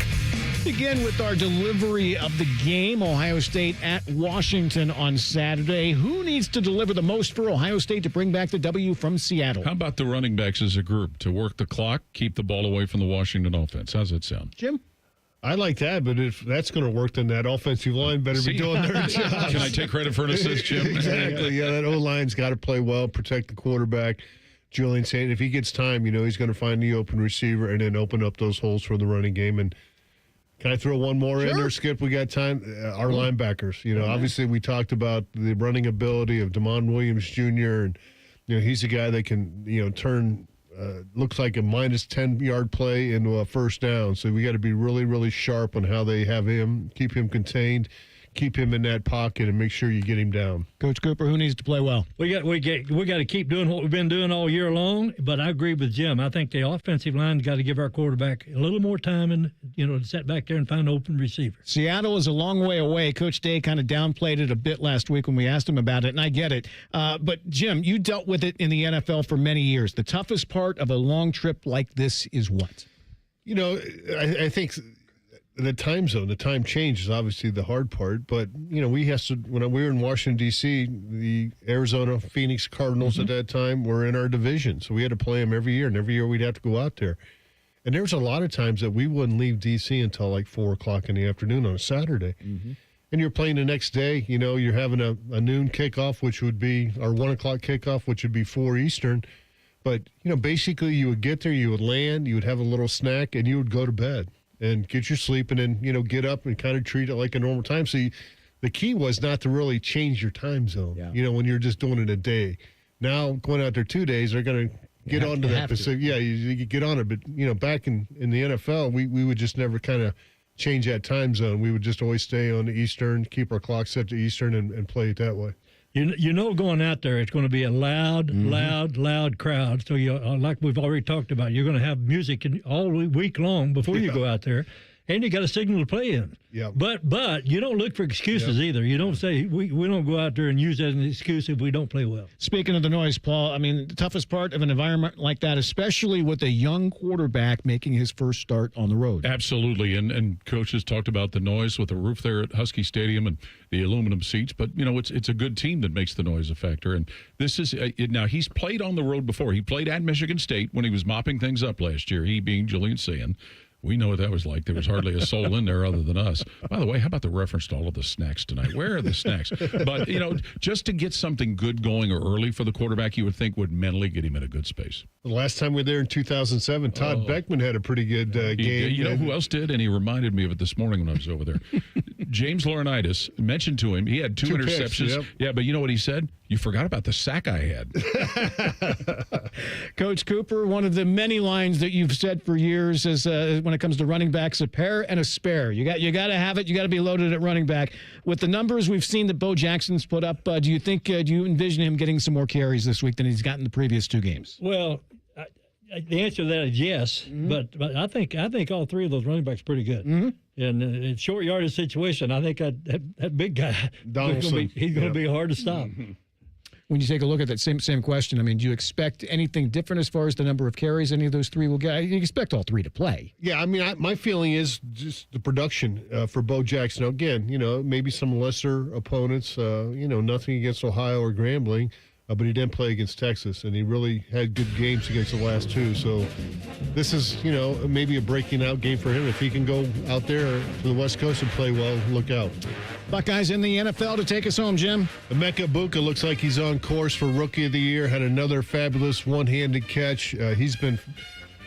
Begin with our delivery of the game. Ohio State at Washington on Saturday. Who needs to deliver the most for Ohio State to bring back the W from Seattle? How about the running backs as a group to work the clock, keep the ball away from the Washington offense? How's that sound? Jim? I like that, but if that's going to work, then that offensive line better be doing their job. Can I take credit for an assist, Jim? Exactly. Yeah, that O-line's got to play well, protect the quarterback. Julian saying if he gets time, he's going to find the open receiver and then open up those holes for the running game. And can I throw one more in there, Skip? We got time. Our linebackers. Obviously we talked about the running ability of Damon Williams Jr. and he's a guy that can turn looks like a minus 10-yard play into a first down. So we got to be really, really sharp on how they have him, keep him contained, keep him in that pocket, and make sure you get him down. Coach Cooper, who needs to play well? We got to keep doing what we've been doing all year long. But I agree with Jim. I think the offensive line's got to give our quarterback a little more time and to sit back there and find open receivers. Seattle is a long way away. Coach Day kind of downplayed it a bit last week when we asked him about it, and I get it. But Jim, you dealt with it in the NFL for many years. The toughest part of a long trip like this is what? I think the time zone, the time change is obviously the hard part, but when we were in Washington D.C., the Arizona Phoenix Cardinals at that time were in our division, so we had to play them every year, and every year we'd have to go out there. And there was a lot of times that we wouldn't leave D.C. until like 4:00 in the afternoon on a Saturday, and you're playing the next day. You're having a noon kickoff, which would be our 1:00 kickoff, which would be 4 Eastern. But basically, you would get there, you would land, you would have a little snack, and you would go to bed and get your sleep, and then, get up and kind of treat it like a normal time. So the key was not to really change your time zone, when you're just doing it a day. Now, going out there 2 days, they're going to get onto that Pacific. Yeah, you get on it. But, back in the NFL, we would just never kind of change that time zone. We would just always stay on the Eastern, keep our clock set to Eastern, and play it that way. Going out there, it's going to be a loud crowd. So, like we've already talked about, you're going to have music all week long before you go out there. And you got a signal to play in. Yeah. But you don't look for excuses either. You don't say, we don't go out there and use that as an excuse if we don't play well. Speaking of the noise, Paul, the toughest part of an environment like that, especially with a young quarterback making his first start on the road. Absolutely. And coaches talked about the noise with the roof there at Husky Stadium and the aluminum seats. But, it's a good team that makes the noise a factor. And this is now he's played on the road before. He played at Michigan State when he was mopping things up last year, he being Julian Sayin. We know what that was like. There was hardly a soul in there other than us. By the way, how about the reference to all of the snacks tonight? Where are the snacks? But, just to get something good going early for the quarterback, you would think would mentally get him in a good space. The last time we were there in 2007, Todd Beckman had a pretty good game. You know who else did? And he reminded me of it this morning when I was over there. James Laurinaitis, mentioned to him, he had two interceptions. Picks, yep. Yeah, but you know what he said? You forgot about the sack I had. Coach Cooper, one of the many lines that you've said for years is when it comes to running backs, a pair and a spare. You got to have it. You got to be loaded at running back. With the numbers we've seen that Bo Jackson's put up, do you think do you envision him getting some more carries this week than he's gotten the previous two games? Well, the answer to that is yes, but I think all three of those running backs are pretty good. And in short yardage situation, I think that big guy, he's going to be hard to stop. When you take a look at that same question, I mean, do you expect anything different as far as the number of carries any of those three will get? You expect all three to play. Yeah, I mean, my feeling is just the production for Bo Jackson. Now, again, maybe some lesser opponents, nothing against Ohio or Grambling, but he didn't play against Texas, and he really had good games against the last two. So this is, maybe a breaking out game for him. If he can go out there to the West Coast and play well, look out. Buckeyes in the NFL to take us home, Jim. Emeka Buka looks like he's on course for Rookie of the Year. Had another fabulous one-handed catch. He's been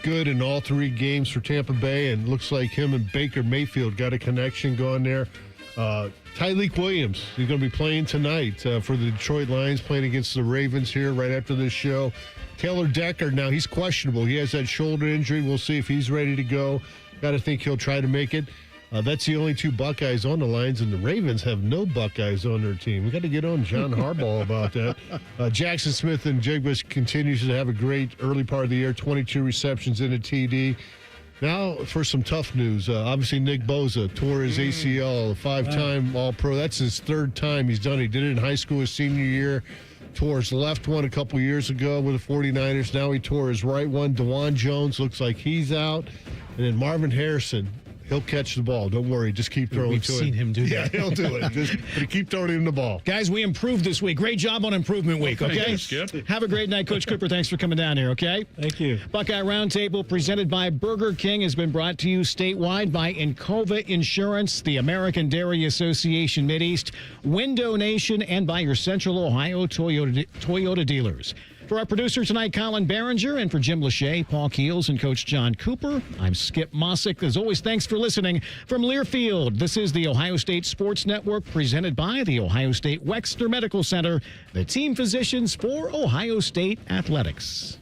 good in all three games for Tampa Bay, and looks like him and Baker Mayfield got a connection going there. Tyleik Williams, he's going to be playing tonight for the Detroit Lions, playing against the Ravens here right after this show. Taylor Decker, now he's questionable. He has that shoulder injury. We'll see if he's ready to go. Got to think he'll try to make it. That's the only two Buckeyes on the Lions, and the Ravens have no Buckeyes on their team. We got to get on John Harbaugh about that. Jackson Smith and Jigba continues to have a great early part of the year, 22 receptions in a TD. Now for some tough news. Obviously, Nick Bosa tore his ACL, a five-time All-Pro. That's his third time he's done it. He did it in high school his senior year. Tore his left one a couple years ago with the 49ers. Now he tore his right one. DeJuan Jones looks like he's out. And then Marvin Harrison, he'll catch the ball. Don't worry. Just keep throwing to it. We've seen him do that. Yeah, he'll do it. Just keep throwing him the ball. Guys, we improved this week. Great job on Improvement Week, okay? Thanks, Skip. Have a great night, Coach Cooper. Thanks for coming down here, okay? Thank you. Buckeye Roundtable, presented by Burger King, has been brought to you statewide by Encova Insurance, the American Dairy Association Mideast, Window Nation, and by your Central Ohio Toyota dealers. For our producer tonight, Colin Behringer, and for Jim Lachey, Paul Keels, and Coach John Cooper, I'm Skip Mossick. As always, thanks for listening from Learfield. This is the Ohio State Sports Network, presented by the Ohio State Wexner Medical Center, the team physicians for Ohio State Athletics.